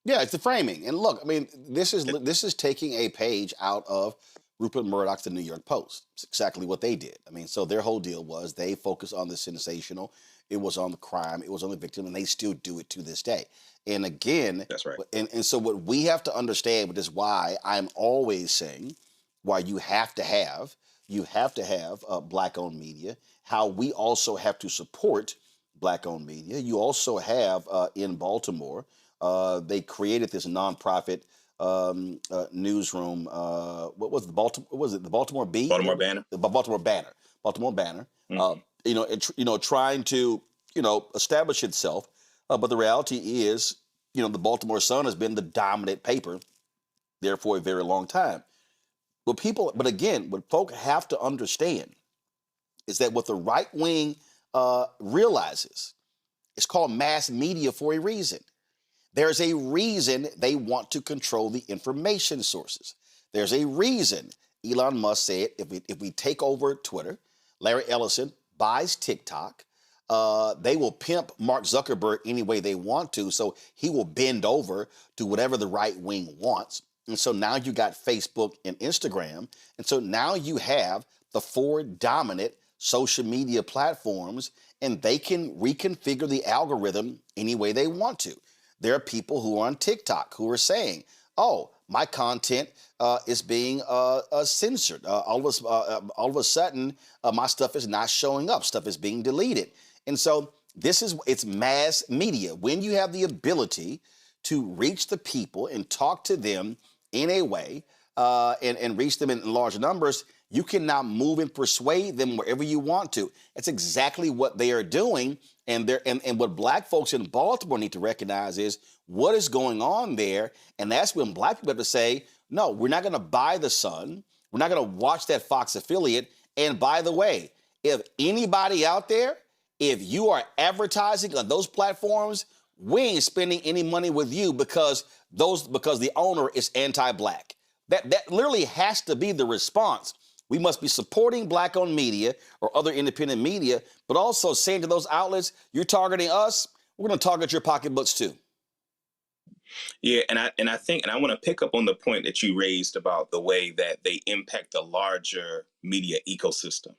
Yeah, it's the framing. And look, I mean, this is taking a page out of Rupert Murdoch's The New York Post. It's exactly what they did. I mean, so their whole deal was they focused on the sensational, it was on the crime, it was on the victim, and they still do it to this day. And again, that's right. And so what we have to understand, which is why I'm always saying, why you have to have Black-owned media, how we also have to support Black-owned media. You also have in Baltimore, they created this nonprofit newsroom. What was the Baltimore? Was it the Baltimore Bee? Baltimore Banner. The Baltimore Banner. Baltimore Banner. Mm-hmm. Trying to establish itself. But the reality is, the Baltimore Sun has been the dominant paper there for a very long time. But again, what folk have to understand is that what the right wing realizes, it's called mass media for a reason. There's a reason they want to control the information sources. There's a reason Elon Musk said, if we take over Twitter, Larry Ellison buys TikTok. They will pimp Mark Zuckerberg any way they want to, so he will bend over to whatever the right wing wants. And so now you got Facebook and Instagram. And so now you have the 4 dominant social media platforms, and they can reconfigure the algorithm any way they want to. There are people who are on TikTok who are saying, oh, my content is being censored. All of a sudden, my stuff is not showing up. Stuff is being deleted. And so it's mass media. When you have the ability to reach the people and talk to them in a way and reach them in large numbers, you can now move and persuade them wherever you want to. That's exactly what they are doing. And what black folks in Baltimore need to recognize is what is going on there. And that's when black people have to say, no, we're not going to buy the Sun. We're not going to watch that Fox affiliate. And by the way, if anybody out there, if you are advertising on those platforms, we ain't spending any money with you because the owner is anti-black. That literally has to be the response. We must be supporting black-owned media or other independent media, but also saying to those outlets, you're targeting us, we're going to target your pocketbooks too. Yeah, and I want to pick up on the point that you raised about the way that they impact the larger media ecosystem,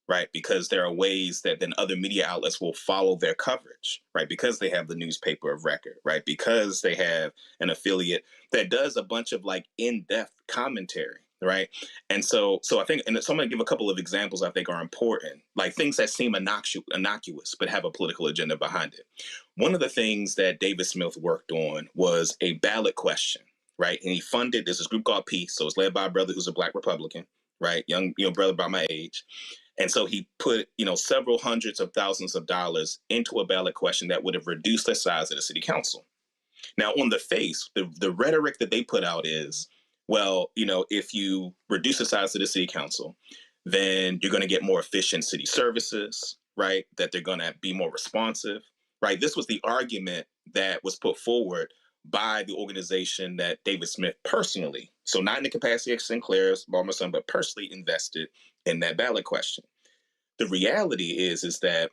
right? Because there are ways that then other media outlets will follow their coverage, right? Because they have the newspaper of record, right? Because they have an affiliate that does a bunch of like in-depth commentary, right? And so I think, and so I'm going to give a couple of examples I think are important, like things that seem innocuous, but have a political agenda behind it. One of the things that David Smith worked on was a ballot question, right? And he funded, there's this group called Peace. So it's led by a brother who's a black Republican, right? Young, brother about my age. And so he put, several hundreds of thousands of dollars into a ballot question that would have reduced the size of the city council. Now, on the face, the rhetoric that they put out is, well, if you reduce the size of the city council, then you're going to get more efficient city services, right? That they're going to be more responsive, right? This was the argument that was put forward by the organization that David Smith personally, so not in the capacity of Sinclair's Baltimore Sun, but personally invested in that ballot question. The reality is that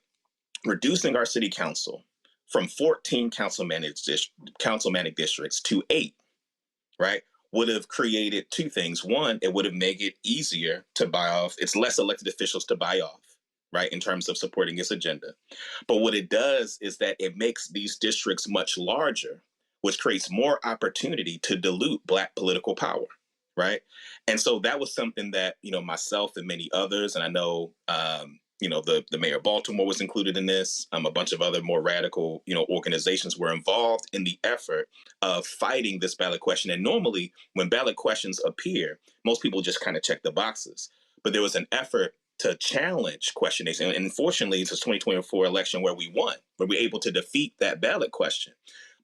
reducing our city council from 14 councilmanic districts to 8, right, would have created two things. One, it would have made it easier to buy off. It's less elected officials to buy off, right, in terms of supporting its agenda. But what it does is that it makes these districts much larger, which creates more opportunity to dilute black political power, right? And so that was something that, myself and many others, and I know, the mayor of Baltimore was included in this. A bunch of other more radical, organizations were involved in the effort of fighting this ballot question. And normally when ballot questions appear, most people just kind of check the boxes. But there was an effort to challenge questioning. And unfortunately, it's a 2024 election where we won, where we were able to defeat that ballot question.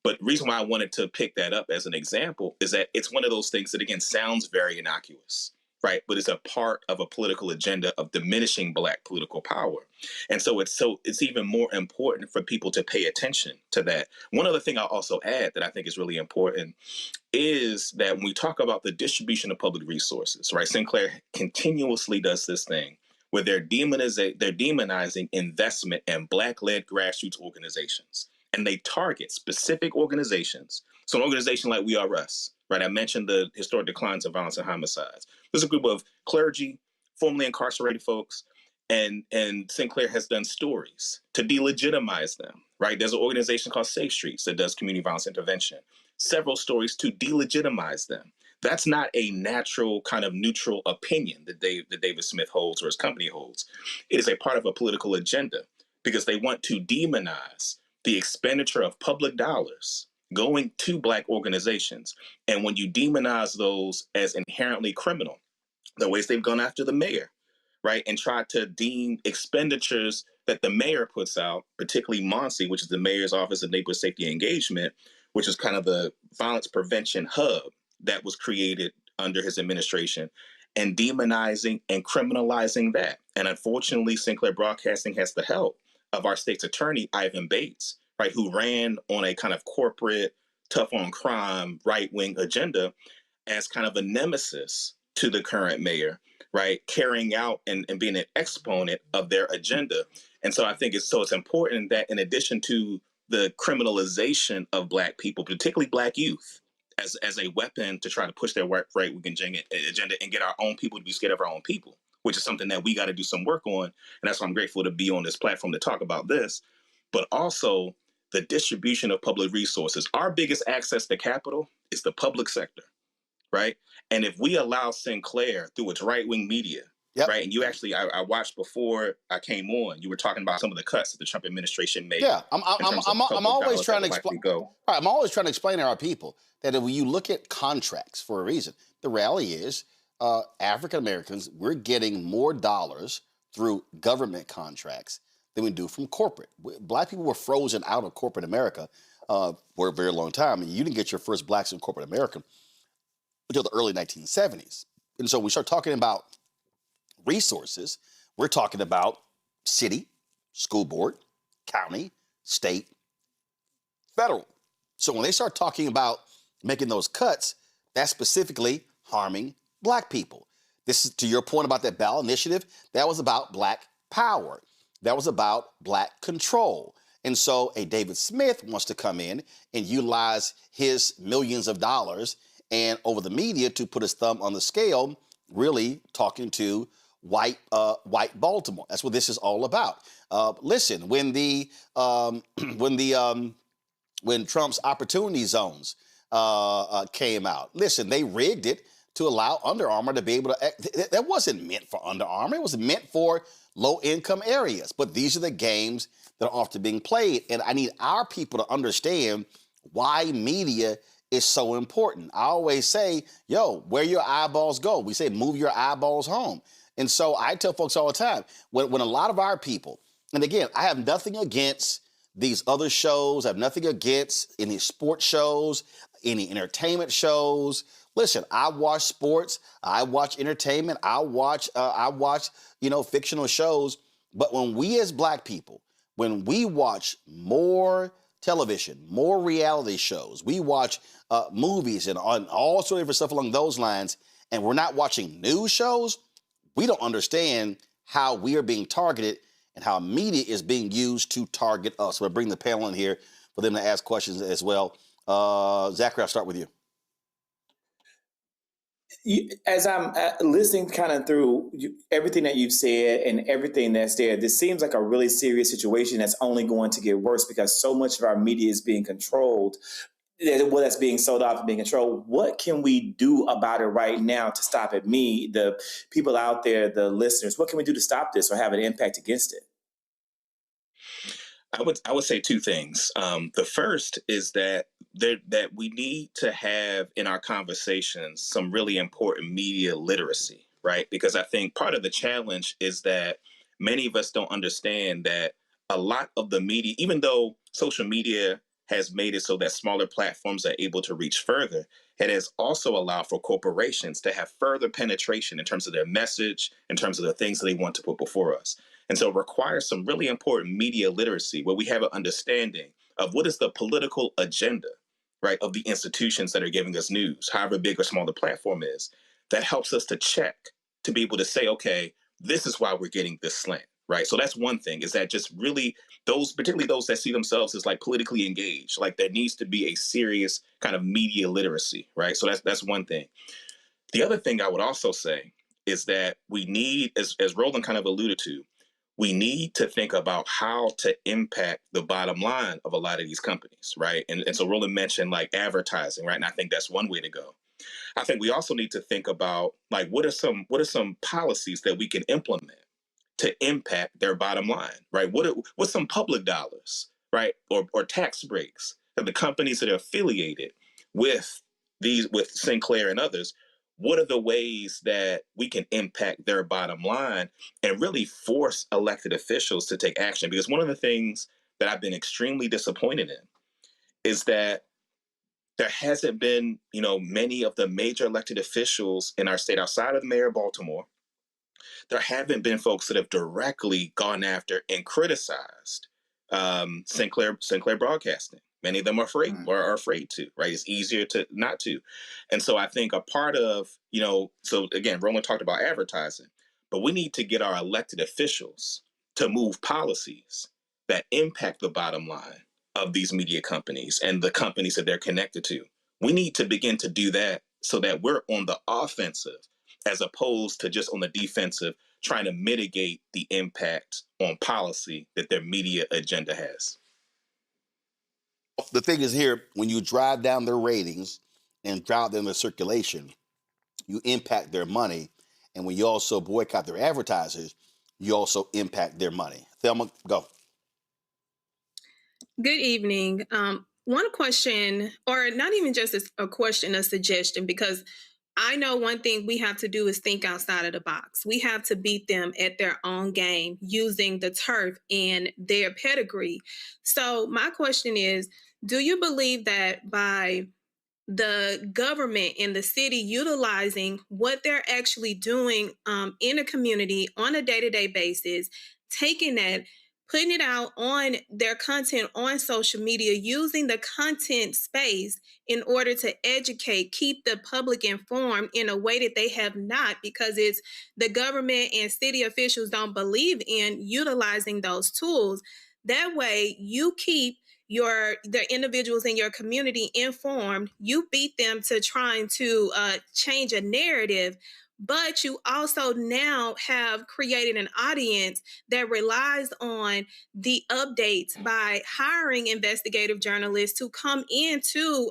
But the reason why I wanted to pick that up as an example is that it's one of those things that, again, sounds very innocuous, right? But it's a part of a political agenda of diminishing black political power. And so it's even more important for people to pay attention to that. One other thing I'll also add that I think is really important is that when we talk about the distribution of public resources, right? Sinclair continuously does this thing where they're demonizing investment in black-led grassroots organizations. And they target specific organizations. So an organization like We Are Us, right? I mentioned the historic declines of violence and homicides. There's a group of clergy, formerly incarcerated folks, and Sinclair has done stories to delegitimize them, right? There's an organization called Safe Streets that does community violence intervention. Several stories to delegitimize them. That's not a natural kind of neutral opinion that David Smith holds or his company holds. It is a part of a political agenda because they want to demonize the expenditure of public dollars going to black organizations. And when you demonize those as inherently criminal, the ways they've gone after the mayor, right, and tried to deem expenditures that the mayor puts out, particularly MONSE, which is the Mayor's Office of Neighborhood Safety and Engagement, which is kind of the violence prevention hub that was created under his administration, and demonizing and criminalizing that. And unfortunately, Sinclair Broadcasting has the help of our state's attorney, Ivan Bates, right, who ran on a kind of corporate, tough on crime, right-wing agenda as kind of a nemesis to the current mayor, right, carrying out and being an exponent of their agenda. And so I think it's important that in addition to the criminalization of Black people, particularly Black youth, as a weapon to try to push their right-wing agenda and get our own people to be scared of our own people, which is something that we got to do some work on. And that's why I'm grateful to be on this platform to talk about this. But also the distribution of public resources. Our biggest access to capital is the public sector, right? And if we allow Sinclair through its right-wing media, right? And you actually, I watched before I came on, you were talking about some of the cuts that the Trump administration made. Yeah, I'm always trying to explain. I'm always trying to explain to our people that if you look at contracts for a reason, the reality is African Americans, we're getting more dollars through government contracts than we do from corporate. Black people were frozen out of corporate America for a very long time. And you didn't get your first blacks in corporate America until the early 1970s. And so we start talking about resources, we're talking about city, school board, county, state, federal. So when they start talking about making those cuts, that's specifically harming Black people. This is to your point about that ballot initiative. That was about Black power. That was about Black control. And so a David Smith wants to come in and utilize his millions of dollars and over the media to put his thumb on the scale, really talking to white Baltimore. That's what this is all about. Listen, when Trump's opportunity zones came out, listen, they rigged it to allow Under Armour to be able to. That wasn't meant for Under Armour. It was meant for low-income areas. But these are the games that are often being played, and I need our people to understand why media is so important. I always say, where your eyeballs go. We say, move your eyeballs home. And so I tell folks all the time, when a lot of our people, and again, I have nothing against these other shows. I have nothing against any sports shows, any entertainment shows. Listen, I watch sports. I watch entertainment. I watch fictional shows. But when we as Black people, when we watch more television, more reality shows, we watch movies and all sorts of different stuff along those lines, and we're not watching news shows, we don't understand how we are being targeted and how media is being used to target us. So I bring the panel in here for them to ask questions as well. Zachary, I'll start with you. As I'm listening kind of through everything that you've said and everything that's there, this seems like a really serious situation that's only going to get worse because so much of our media is being controlled. That's being sold off and being controlled. What can we do about it right now to stop it? Me, the people out there, the listeners, what can we do to stop this or have an impact against it? I would say two things. The first is that we need to have in our conversations some really important media literacy, right? Because I think part of the challenge is that many of us don't understand that a lot of the media, even though social media has made it so that smaller platforms are able to reach further, it has also allowed for corporations to have further penetration in terms of their message, in terms of the things that they want to put before us. And so it requires some really important media literacy where we have an understanding of what is the political agenda, right, of the institutions that are giving us news, however big or small the platform is. That helps us to check, to be able to say, okay, this is why we're getting this slant, right? So that's one thing, is that just really particularly those that see themselves as like politically engaged, like there needs to be a serious kind of media literacy, right? So that's one thing. The other thing I would also say is that we need, as Roland kind of alluded to, we need to think about how to impact the bottom line of a lot of these companies, right? And so Roland mentioned like advertising, right? And I think that's one way to go. I think we also need to think about like what are some policies that we can implement to impact their bottom line, right? What's some public dollars, right? Or tax breaks that the companies that are affiliated with Sinclair and others, what are the ways that we can impact their bottom line and really force elected officials to take action? Because one of the things that I've been extremely disappointed in is that there hasn't been, many of the major elected officials in our state outside of the mayor of Baltimore. There haven't been folks that have directly gone after and criticized Sinclair Broadcasting, Many of them are afraid or are afraid to, right? It's easier to not to. And so I think a part of, so again, Roland talked about advertising, but we need to get our elected officials to move policies that impact the bottom line of these media companies and the companies that they're connected to. We need to begin to do that so that we're on the offensive as opposed to just on the defensive, trying to mitigate the impact on policy that their media agenda has. The thing is here, when you drive down their ratings and drive down their circulation, you impact their money. And when you also boycott their advertisers, you also impact their money. Thelma, go. Good evening. One question, or not even just a question, a suggestion, because I know one thing we have to do is think outside of the box. We have to beat them at their own game using the turf and their pedigree. So my question is, do you believe that by the government and the city utilizing what they're actually doing in a community on a day-to-day basis, taking that, putting it out on their content on social media, using the content space in order to educate, keep the public informed in a way that they have not, because it's the government and city officials don't believe in utilizing those tools. That way you keep the individuals in your community informed. You beat them to trying to change a narrative, but you also now have created an audience that relies on the updates by hiring investigative journalists to come in to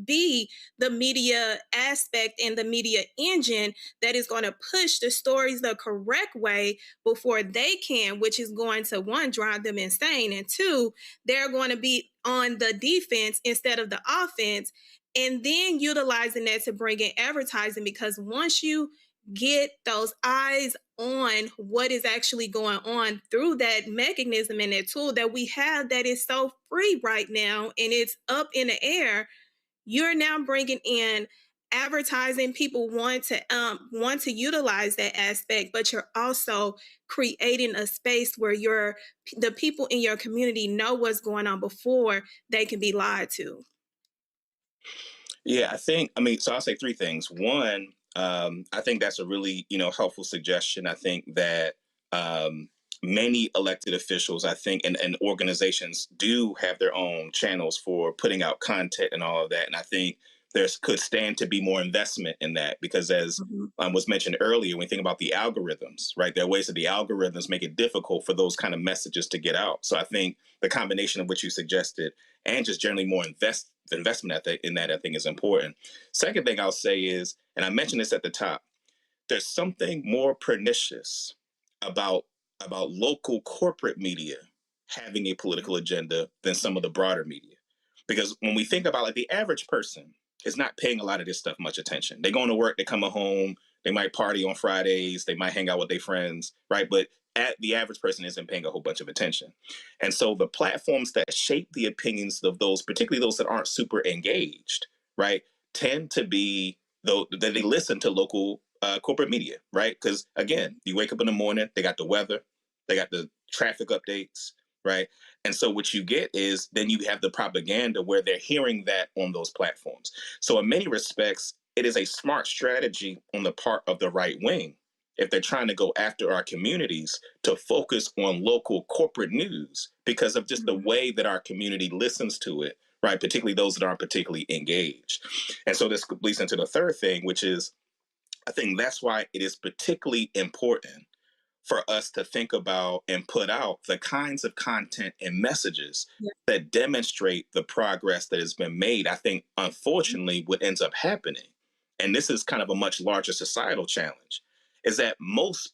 be the media aspect and the media engine that is going to push the stories the correct way before they can, which is going to, one, drive them insane, and two, they're going to be on the defense instead of the offense, and then utilizing that to bring in advertising, because once you get those eyes on what is actually going on through that mechanism and that tool that we have that is so free right now and it's up in the air, you're now bringing in advertising. People want to utilize that aspect, but you're also creating a space where the people in your community know what's going on before they can be lied to. Yeah, so I'll say three things. One, I think that's a really, helpful suggestion. I think that many elected officials, I think, and organizations do have their own channels for putting out content and all of that. And I think there could stand to be more investment in that because as was mentioned earlier, when you think about the algorithms, right, there are ways that the algorithms make it difficult for those kind of messages to get out. So I think the combination of what you suggested and just generally more investment in that, I think is important. Second thing I'll say is, and I mentioned this at the top, there's something more pernicious about local corporate media having a political agenda than some of the broader media. Because when we think about the average person is not paying a lot of this stuff much attention. They're going to work, they're coming home, they might party on Fridays, they might hang out with their friends, right? But the average person isn't paying a whole bunch of attention. And so the platforms that shape the opinions of those, particularly those that aren't super engaged, right, tend to be that they listen to local corporate media, right? Because again, you wake up in the morning, they got the weather, they got the traffic updates, right? And so what you get is then you have the propaganda where they're hearing that on those platforms. So in many respects, it is a smart strategy on the part of the right wing, if they're trying to go after our communities, to focus on local corporate news because of just the way that our community listens to it, right? Particularly those that aren't particularly engaged. And so this leads into the third thing, which is, I think that's why it is particularly important for us to think about and put out the kinds of content and messages that demonstrate the progress that has been made. I think, unfortunately, what ends up happening, and this is kind of a much larger societal challenge, is that most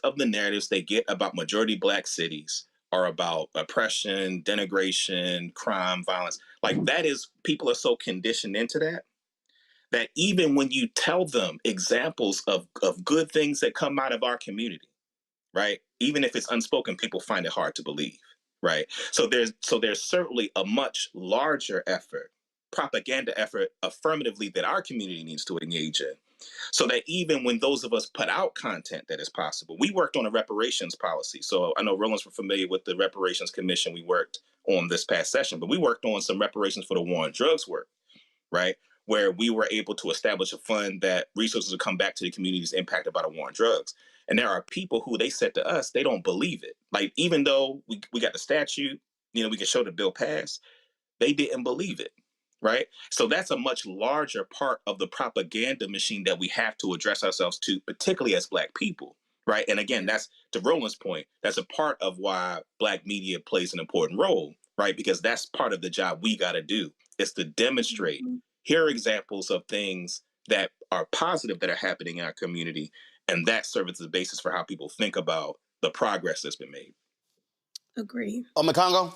of the narratives they get about majority Black cities are about oppression, denigration, crime, violence. That is, people are so conditioned into that even when you tell them examples of good things that come out of our community, right, even if it's unspoken, people find it hard to believe, right? So there's certainly a much larger effort, propaganda effort, affirmatively, that our community needs to engage in, So that even when those of us put out content that is possible, we worked on a reparations policy. So I know Roland's familiar with the Reparations Commission we worked on this past session, but we worked on some reparations for the war on drugs work, right? Where we were able to establish a fund that resources would come back to the communities impacted by the war on drugs. And there are people who they said to us, they don't believe it. Like, even though we got the statute, we can show the bill passed, they didn't believe it, right? So that's a much larger part of the propaganda machine that we have to address ourselves to, particularly as Black people, right? And again, that's to Roland's point, that's a part of why Black media plays an important role, right? Because that's part of the job we got to do, is to demonstrate, here are examples of things that are positive that are happening in our community, and that serves as the basis for how people think about the progress that's been made. Agree. Makongo?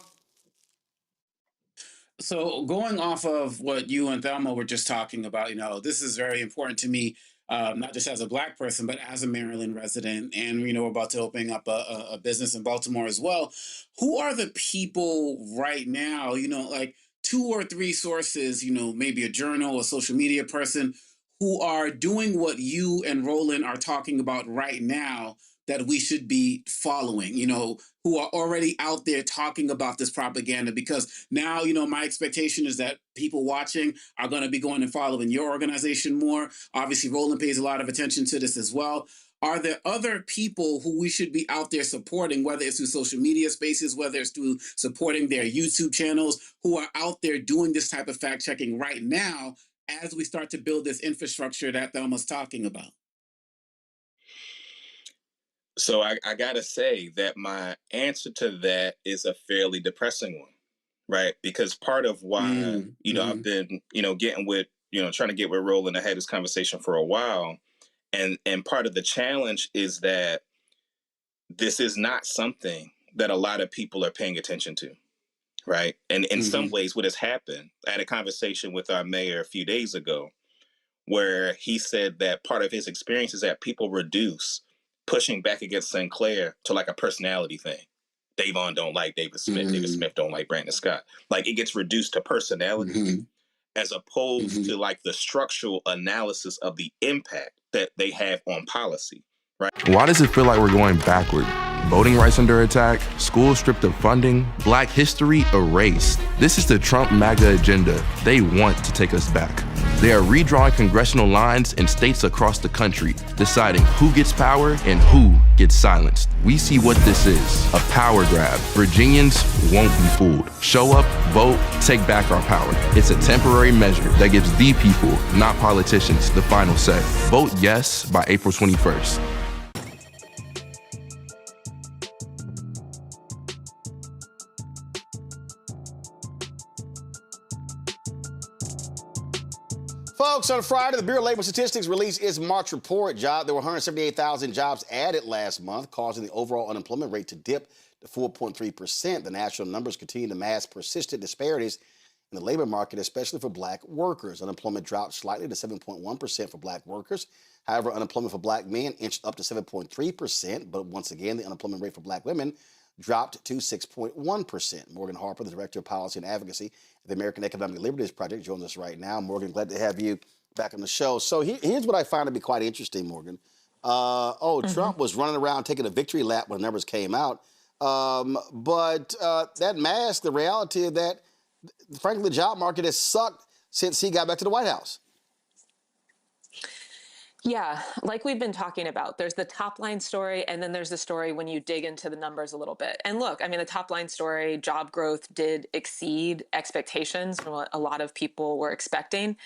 So going off of what you and Thelma were just talking about, this is very important to me, not just as a Black person, but as a Maryland resident. And, we're about to open up a business in Baltimore as well. Who are the people right now, like 2 or 3 sources, maybe a journal, a social media person, who are doing what you and Roland are talking about right now that we should be following, who are already out there talking about this propaganda? Because now, my expectation is that people watching are going to be going and following your organization more. Obviously, Roland pays a lot of attention to this as well. Are there other people who we should be out there supporting, whether it's through social media spaces, whether it's through supporting their YouTube channels, who are out there doing this type of fact checking right now as we start to build this infrastructure that Thelma's talking about? So I got to say that my answer to that is a fairly depressing one, right? Because part of why, I've been, getting with, trying to get with Roland, I had this conversation for a while. And part of the challenge is that this is not something that a lot of people are paying attention to, right? And in some ways, what has happened, I had a conversation with our mayor a few days ago where he said that part of his experience is that people reduce pushing back against Sinclair to like a personality thing. Davon don't like David Smith. David Smith don't like Brandon Scott. Like, it gets reduced to personality as opposed to like the structural analysis of the impact that they have on policy, right? Why does it feel like we're going backward? Voting rights under attack, schools stripped of funding, Black history erased. This is the Trump MAGA agenda. They want to take us back. They are redrawing congressional lines in states across the country, deciding who gets power and who gets silenced. We see what this is, a power grab. Virginians won't be fooled. Show up, vote, take back our power. It's a temporary measure that gives the people, not politicians, the final say. Vote yes by April 21st. Folks, on Friday, the Bureau of Labor Statistics released its March report. There were 178,000 jobs added last month, causing the overall unemployment rate to dip to 4.3%. The national numbers continue to mask persistent disparities in the labor market, especially for Black workers. Unemployment dropped slightly to 7.1% for Black workers. However, unemployment for Black men inched up to 7.3%. But once again, the unemployment rate for Black women dropped to 6.1%. Morgan Harper, the Director of Policy and Advocacy at the American Economic Liberties Project, joins us right now. Morgan, glad to have you back on the show. So here's what I found to be quite interesting, Morgan. Trump was running around taking a victory lap when the numbers came out. But that masked the reality that, frankly, the job market has sucked since he got back to the White House. Yeah, like we've been talking about, there's the top line story, and then there's the story when you dig into the numbers a little bit. And look, I mean, the top line story, job growth did exceed expectations from what a lot of people were expecting.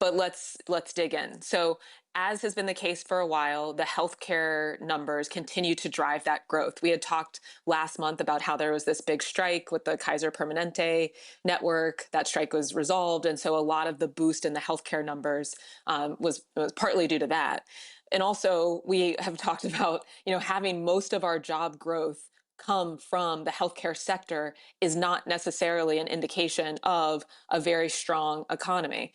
But let's dig in. So, as has been the case for a while, the healthcare numbers continue to drive that growth. We had talked last month about how there was this big strike with the Kaiser Permanente network. That strike was resolved, and so a lot of the boost in the healthcare numbers was partly due to that. And also, we have talked about having most of our job growth come from the healthcare sector is not necessarily an indication of a very strong economy,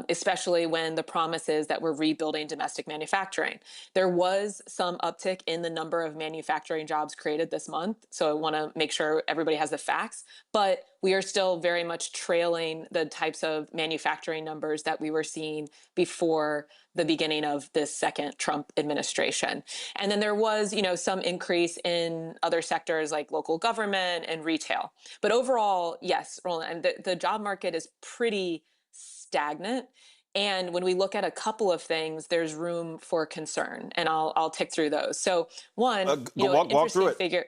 especially when the promise is that we're rebuilding domestic manufacturing. There was some uptick in the number of manufacturing jobs created this month, so I want to make sure everybody has the facts. But we are still very much trailing the types of manufacturing numbers that we were seeing before the beginning of this second Trump administration. And then there was, some increase in other sectors like local government and retail. But overall, yes, Roland, the job market is pretty stagnant. And when we look at a couple of things, there's room for concern, and I'll tick through those. So one, walk through it. Figure.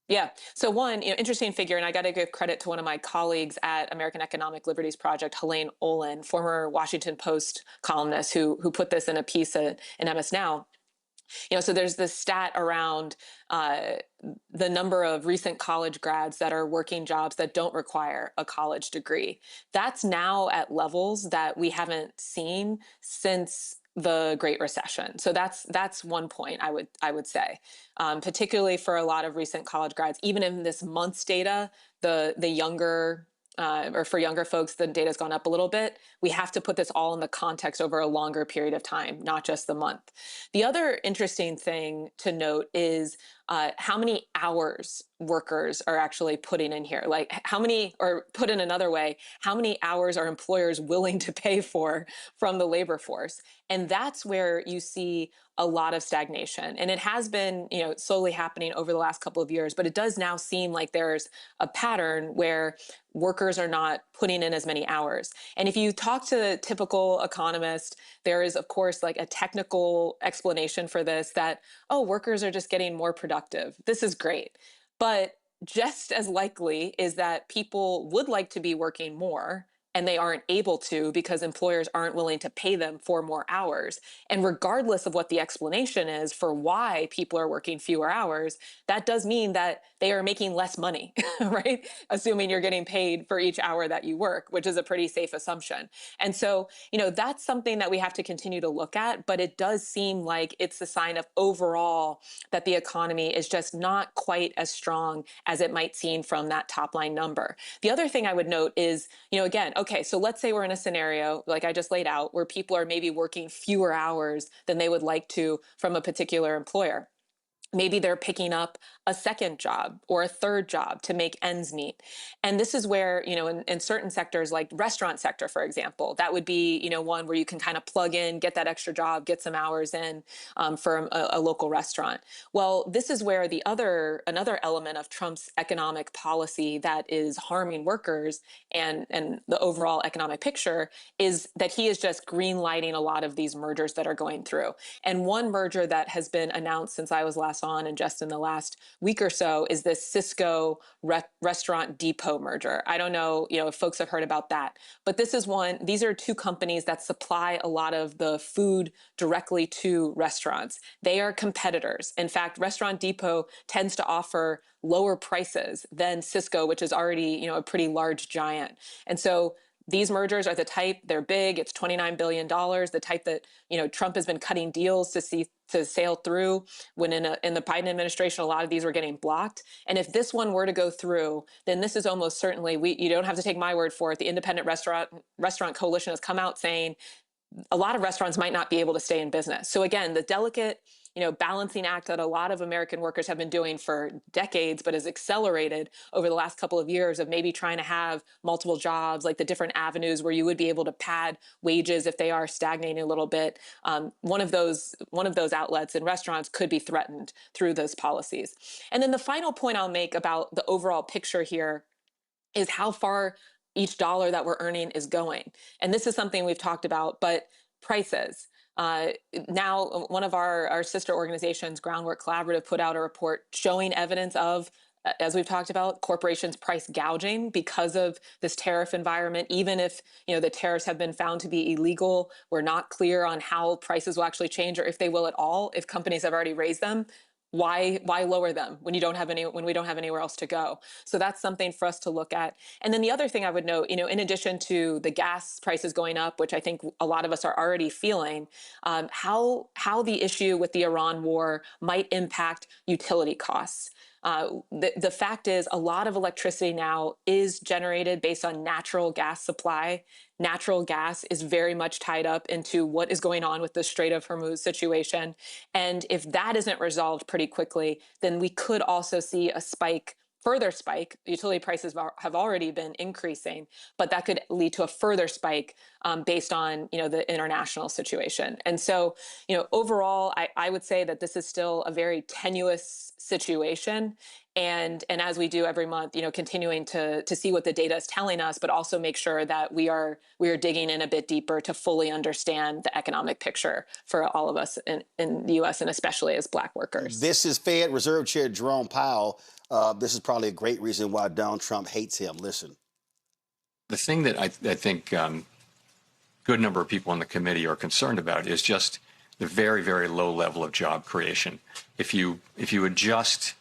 Yeah. So one, interesting figure, and I got to give credit to one of my colleagues at American Economic Liberties Project, Helene Olin, former Washington Post columnist, who put this in a piece in MS Now. So there's this stat around the number of recent college grads that are working jobs that don't require a college degree. That's now at levels that we haven't seen since the Great Recession. So that's one point I would say, particularly for a lot of recent college grads. Even in this month's data, the younger or for younger folks, the data's gone up a little bit. We have to put this all in the context over a longer period of time, not just the month. The other interesting thing to note is how many hours workers are actually putting in here. Like how many, or put in another way, how many hours are employers willing to pay for from the labor force? And that's where you see a lot of stagnation. And it has been, slowly happening over the last couple of years, but it does now seem like there's a pattern where workers are not putting in as many hours. And if you talk to the typical economist, there is, of course, like a technical explanation for this that, workers are just getting more productive. This is great. But just as likely is that people would like to be working more and they aren't able to because employers aren't willing to pay them for more hours. And regardless of what the explanation is for why people are working fewer hours, that does mean that they are making less money, right? Assuming you're getting paid for each hour that you work, which is a pretty safe assumption. And so, that's something that we have to continue to look at, but it does seem like it's a sign of overall that the economy is just not quite as strong as it might seem from that top line number. The other thing I would note is, again, okay, so let's say we're in a scenario like I just laid out where people are maybe working fewer hours than they would like to from a particular employer. Maybe they're picking up a second job or a third job to make ends meet. And this is where, in certain sectors like restaurant sector, for example, that would be, one where you can kind of plug in, get that extra job, get some hours in for a local restaurant. Well, this is where another element of Trump's economic policy that is harming workers and the overall economic picture is that he is just green lighting a lot of these mergers that are going through. And one merger that has been announced since I was last on and just in the last week or so is this Cisco Restaurant Depot merger. I don't know, if folks have heard about that, but these are two companies that supply a lot of the food directly to restaurants. They are competitors. In fact, Restaurant Depot tends to offer lower prices than Cisco, which is already, a pretty large giant. And so these mergers are the type, they're big, it's $29 billion, the type that, Trump has been cutting deals to sail through when in the Biden administration, a lot of these were getting blocked. And if this one were to go through, then this is almost certainly, you don't have to take my word for it. The Independent Restaurant Coalition has come out saying a lot of restaurants might not be able to stay in business. So again, the delicate, balancing act that a lot of American workers have been doing for decades, but has accelerated over the last couple of years of maybe trying to have multiple jobs, like the different avenues where you would be able to pad wages if they are stagnating a little bit. One of those outlets in restaurants could be threatened through those policies. And then the final point I'll make about the overall picture here is how far each dollar that we're earning is going. And this is something we've talked about, but prices. Now, one of our sister organizations, Groundwork Collaborative, put out a report showing evidence of, as we've talked about, corporations price gouging because of this tariff environment. Even if, the tariffs have been found to be illegal, we're not clear on how prices will actually change or if they will at all, if companies have already raised them. Why lower them when we don't have anywhere else to go? So that's something for us to look at. And then the other thing I would note, in addition to the gas prices going up, which I think a lot of us are already feeling, how the issue with the Iran war might impact utility costs. The fact is a lot of electricity now is generated based on natural gas supply. Natural gas is very much tied up into what is going on with the Strait of Hormuz situation. And if that isn't resolved pretty quickly, then we could also see a spike further spike. Utility prices have already been increasing, but that could lead to a further spike based on, the international situation. And so, overall, I would say that this is still a very tenuous situation. And as we do every month, continuing to see what the data is telling us, but also make sure that we are digging in a bit deeper to fully understand the economic picture for all of us in the U.S. and especially as Black workers. This is Fed Reserve Chair Jerome Powell. This is probably a great reason why Donald Trump hates him. Listen. The thing that I think good number of people on the committee are concerned about is just the very, very low level of job creation. If you adjust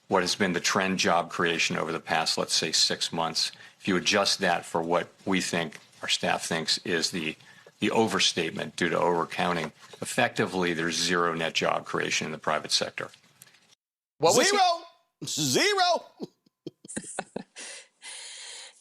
what has been the trend job creation over the past, let's say, 6 months, if you adjust that for what we think, our staff thinks, is the overstatement due to overcounting, effectively there's zero net job creation in the private sector. Zero.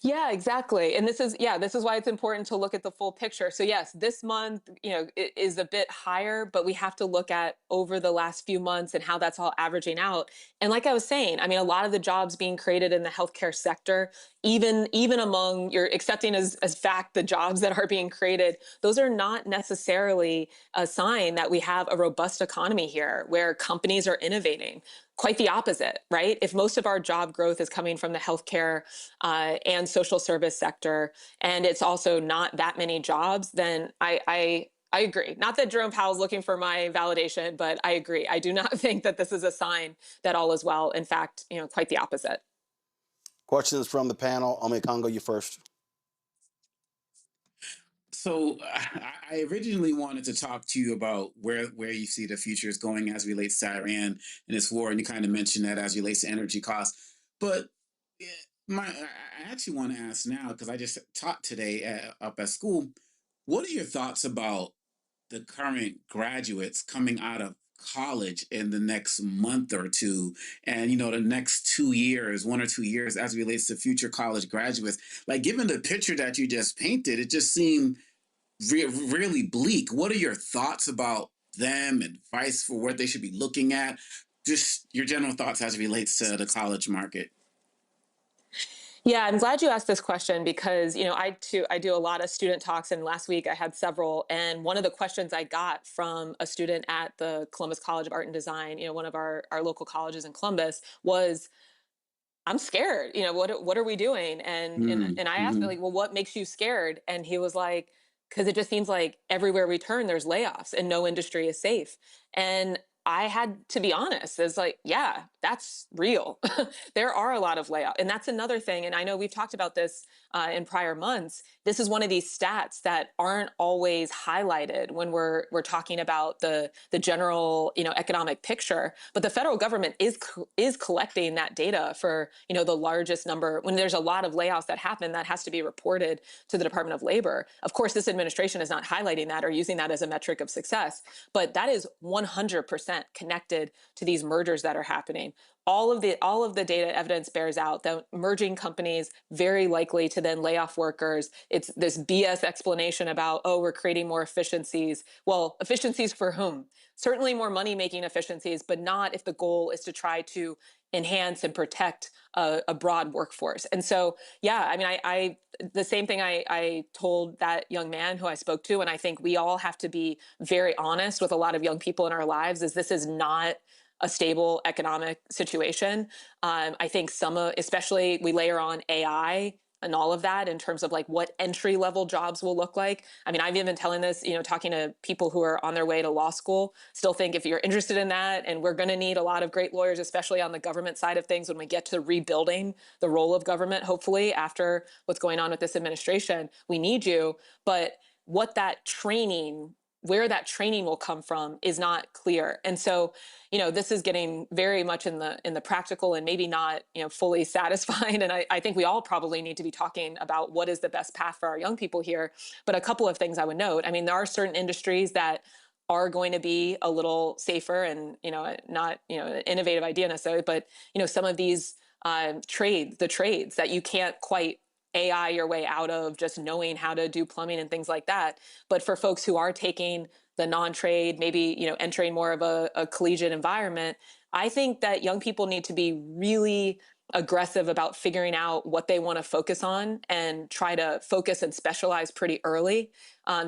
Yeah, exactly. And this is why it's important to look at the full picture. So yes, this month, it is a bit higher, but we have to look at over the last few months and how that's all averaging out. And like I was saying, I mean, a lot of the jobs being created in the healthcare sector, even among you're accepting as fact the jobs that are being created, those are not necessarily a sign that we have a robust economy here where companies are innovating. Quite the opposite, right? If most of our job growth is coming from the healthcare and social service sector, and it's also not that many jobs, then I agree. Not that Jerome Powell's looking for my validation, but I agree. I do not think that this is a sign that all is well. In fact, quite the opposite. Questions from the panel. Ome Congo, you first. So I originally wanted to talk to you about where you see the future is going as relates to Iran and this war, and you kind of mentioned that as relates to energy costs. But I actually want to ask now, because I just taught today up at school, what are your thoughts about the current graduates coming out of college in the next month or two, and the next 2 years, 1 or 2 years, as it relates to future college graduates? Like, given the picture that you just painted, it just seemed really bleak. What are your thoughts about them, advice for what they should be looking at? Just your general thoughts as it relates to the college market. Yeah, I'm glad you asked this question because, I do a lot of student talks, and last week I had several. And one of the questions I got from a student at the Columbus College of Art and Design, one of our local colleges in Columbus, was, I'm scared. What are we doing? And I asked him, like, well, what makes you scared? And he was like, because it just seems like everywhere we turn, there's layoffs and no industry is safe. And I had to be honest. It's like, yeah, that's real. There are a lot of layoffs. And that's another thing. And I know we've talked about this in prior months. This is one of these stats that aren't always highlighted when we're talking about the general, economic picture. But the federal government is collecting that data for, the largest number. When there's a lot of layoffs that happen, that has to be reported to the Department of Labor. Of course, this administration is not highlighting that or using that as a metric of success, but that is 100% connected to these mergers that are happening. All of the data evidence bears out that merging companies very likely to then lay off workers. It's this BS explanation about, we're creating more efficiencies. Well, efficiencies for whom? Certainly more money-making efficiencies, but not if the goal is to try to enhance and protect a broad workforce. And so, yeah, I mean, I the same thing I told that young man who I spoke to, and I think we all have to be very honest with a lot of young people in our lives, is this is not a stable economic situation. I think especially we layer on AI and all of that in terms of like what entry level jobs will look like. I mean, I've even been telling this, talking to people who are on their way to law school, still think if you're interested in that, and we're going to need a lot of great lawyers, especially on the government side of things when we get to rebuilding the role of government, hopefully after what's going on with this administration, we need you. But where that training will come from is not clear. And so, this is getting very much in the practical and maybe not, fully satisfied. And I think we all probably need to be talking about what is the best path for our young people here. But a couple of things I would note. I mean, there are certain industries that are going to be a little safer and, not, an innovative idea necessarily, but, some of these trades that you can't quite AI your way out of just knowing how to do plumbing and things like that. But for folks who are taking the non-trade, maybe, entering more of a collegiate environment, I think that young people need to be really aggressive about figuring out what they want to focus on and try to focus and specialize pretty early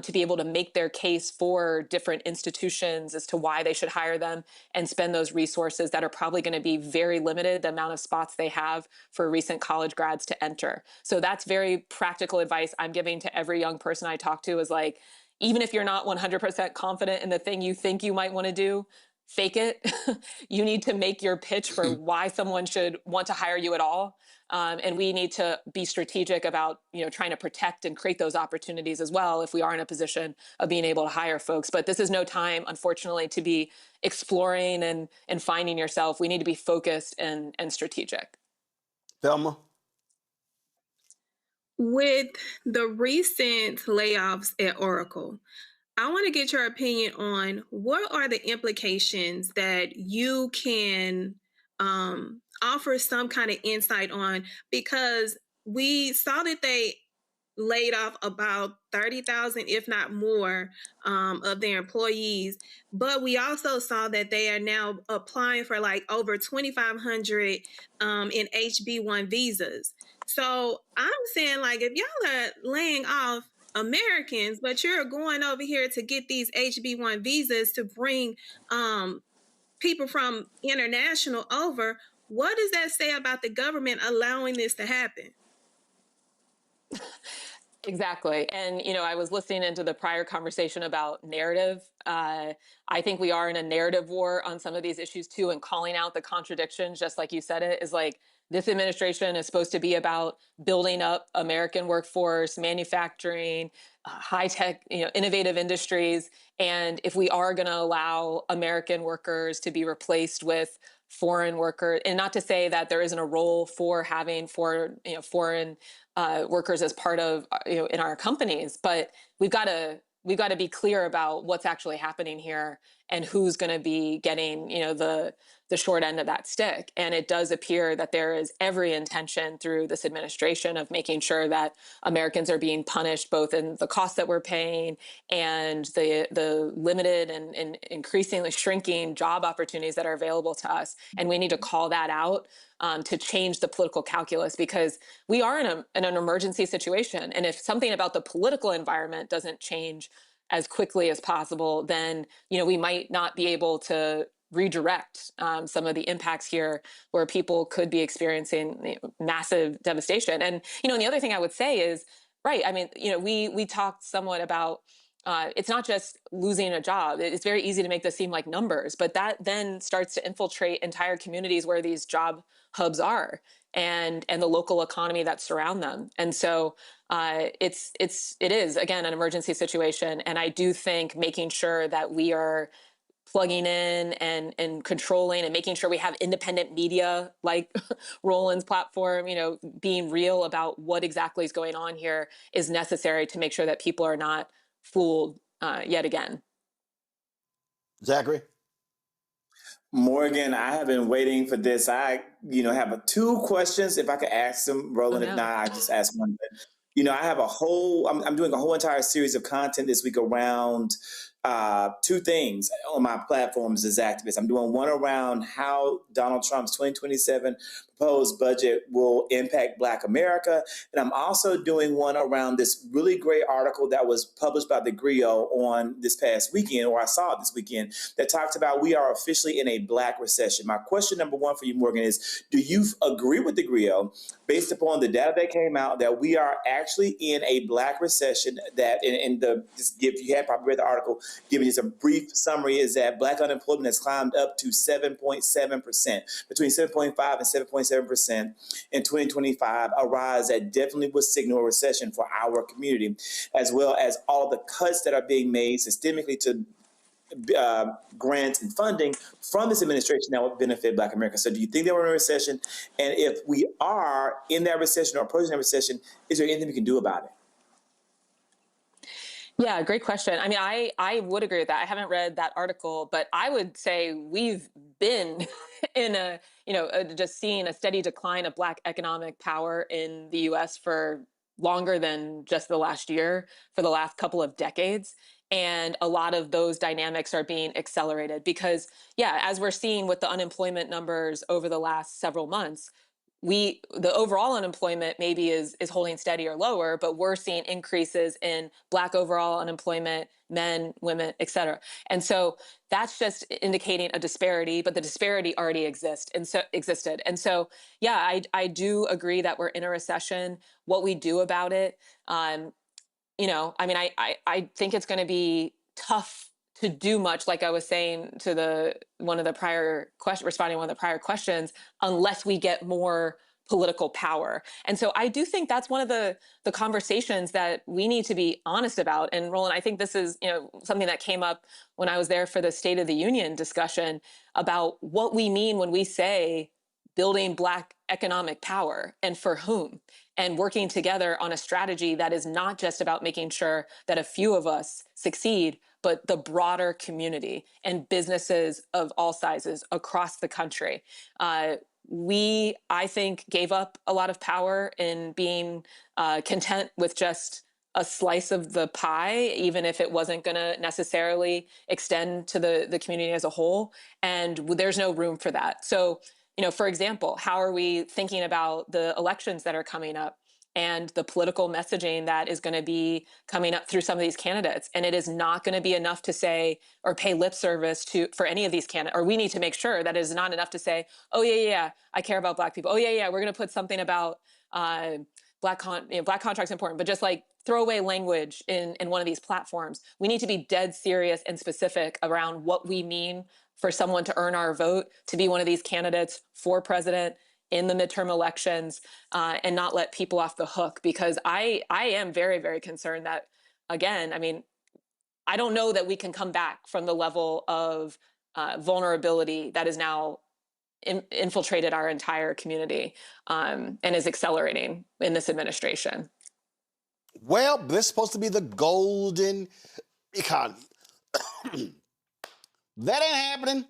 to be able to make their case for different institutions as to why they should hire them and spend those resources that are probably going to be very limited, the amount of spots they have for recent college grads to enter. So that's very practical advice I'm giving to every young person I talk to is like, even if you're not 100% confident in the thing you think you might want to do, fake it. You need to make your pitch for why someone should want to hire you at all. And we need to be strategic about, trying to protect and create those opportunities as well if we are in a position of being able to hire folks. But this is no time, unfortunately, to be exploring and finding yourself. We need to be focused and strategic. Thelma? With the recent layoffs at Oracle, I want to get your opinion on what are the implications that you can offer some kind of insight on, because we saw that they laid off about 30,000, if not more, of their employees. But we also saw that they are now applying for like over 2,500 in HB1 visas. So I'm saying, like, if y'all are laying off Americans, but you're going over here to get these HB1 visas to bring people from international over, what does that say about the government allowing this to happen? Exactly. And, I was listening into the prior conversation about narrative. I think we are in a narrative war on some of these issues too, and calling out the contradictions, just like you said it, is like, this administration is supposed to be about building up American workforce, manufacturing, high-tech, innovative industries. And if we are going to allow American workers to be replaced with foreign workers, and not to say that there isn't a role for having foreign workers as part of, in our companies, but we've got to be clear about what's actually happening here and who's going to be getting, the short end of that stick. And it does appear that there is every intention through this administration of making sure that Americans are being punished both in the cost that we're paying and the limited and increasingly shrinking job opportunities that are available to us. And we need to call that out to change the political calculus, because we are in an emergency situation. And if something about the political environment doesn't change as quickly as possible, then, we might not be able to redirect some of the impacts here where people could be experiencing massive devastation. And, and the other thing I would say is, right, I mean, we talked somewhat about it's not just losing a job. It's very easy to make this seem like numbers, but that then starts to infiltrate entire communities where these job hubs are and the local economy that surround them. And so it is, again, an emergency situation. And I do think making sure that we are plugging in and controlling and making sure we have independent media like Roland's platform, being real about what exactly is going on here is necessary to make sure that people are not fooled yet again. Zachary? Morgan, I have been waiting for this. I, have 2 questions. If I could ask them, Roland, if not, I just ask one. But, I have I'm doing a whole entire series of content this week around 2 things on my platforms as activists. I'm doing one around how Donald Trump's 2027 proposed budget will impact Black America. And I'm also doing one around this really great article that was published by the Griot on this past weekend, or I saw it this weekend, that talks about we are officially in a Black recession. My question number 1 for you, Morgan, is do you agree with the Griot based upon the data that came out that we are actually in a Black recession, that if you had probably read the article, giving you some brief summary, is that Black unemployment has climbed up to 7.7%, between 7.5 and 7.7% in 2025, a rise that definitely would signal a recession for our community, as well as all the cuts that are being made systemically to grants and funding from this administration that would benefit Black America. So do you think that we're in a recession? And if we are in that recession or approaching that recession, is there anything we can do about it? Yeah, great question. I mean, I would agree with that. I haven't read that article, but I would say we've been in just seeing a steady decline of Black economic power in the U.S. for longer than just the last year, for the last couple of decades. And a lot of those dynamics are being accelerated because, as we're seeing with the unemployment numbers over the last several months, the overall unemployment maybe is holding steady or lower, but we're seeing increases in Black overall unemployment, men, women, et cetera. And so that's just indicating a disparity, but the disparity already existed. And so, yeah, I do agree that we're in a recession. What we do about it, you know, I mean, I think it's going to be tough to do much, like I was saying to responding to one of the prior questions, unless we get more political power. And so I do think that's one of the conversations that we need to be honest about. And Roland, I think this is, you know, something that came up when I was there for the State of the Union discussion about what we mean when we say building Black economic power and for whom, and working together on a strategy that is not just about making sure that a few of us succeed, but the broader community and businesses of all sizes across the country. We, I think, gave up a lot of power in being content with just a slice of the pie, even if it wasn't going to necessarily extend to the community as a whole. And there's no room for that. So, you know, for example, how are we thinking about the elections that are coming up and the political messaging that is going to be coming up through some of these candidates? And it is not going to be enough to say or pay lip service for any of these candidates, or we need to make sure that it is not enough to say, oh, yeah, I care about Black people. Oh, yeah, we're going to put something about Black contracts important, but just like throwaway language in one of these platforms. We need to be dead serious and specific around what we mean for someone to earn our vote, to be one of these candidates for president in the midterm elections, and not let people off the hook. Because I am very, very concerned that, again, I mean, I don't know that we can come back from the level of vulnerability that is now infiltrated our entire community and is accelerating in this administration. Well, this is supposed to be the golden economy. That ain't happening.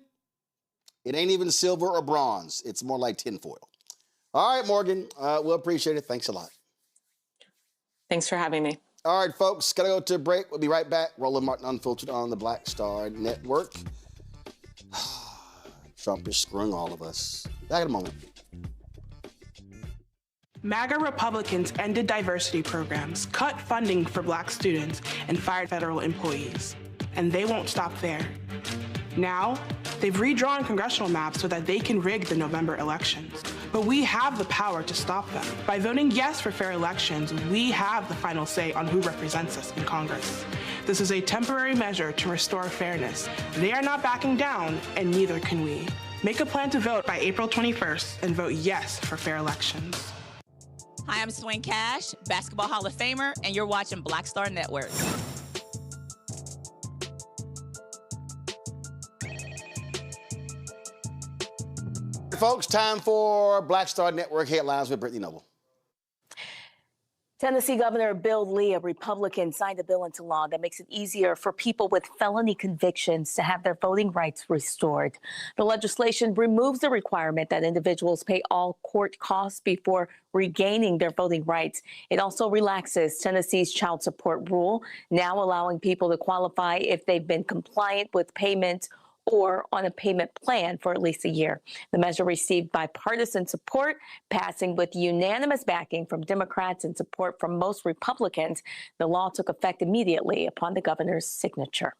It ain't even silver or bronze. It's more like tinfoil. All right, Morgan, we'll appreciate it. Thanks a lot. Thanks for having me. All right, folks, gotta go to a break. We'll be right back. Roland Martin Unfiltered on the Black Star Network. Trump is screwing all of us. Back in a moment. MAGA Republicans ended diversity programs, cut funding for Black students, and fired federal employees. And they won't stop there. Now, they've redrawn congressional maps so that they can rig the November elections. But we have the power to stop them. By voting yes for fair elections, we have the final say on who represents us in Congress. This is a temporary measure to restore fairness. They are not backing down, and neither can we. Make a plan to vote by April 21st and vote yes for fair elections. Hi, I'm Swing Cash, Basketball Hall of Famer, and you're watching Black Star Network. Folks, time for Black Star Network headlines with Brittany Noble. Tennessee Governor Bill Lee, a Republican, signed a bill into law that makes it easier for people with felony convictions to have their voting rights restored. The legislation removes the requirement that individuals pay all court costs before regaining their voting rights. It also relaxes Tennessee's child support rule, now allowing people to qualify if they've been compliant with payment or on a payment plan for at least a year. The measure received bipartisan support, passing with unanimous backing from Democrats and support from most Republicans. The law took effect immediately upon the governor's signature.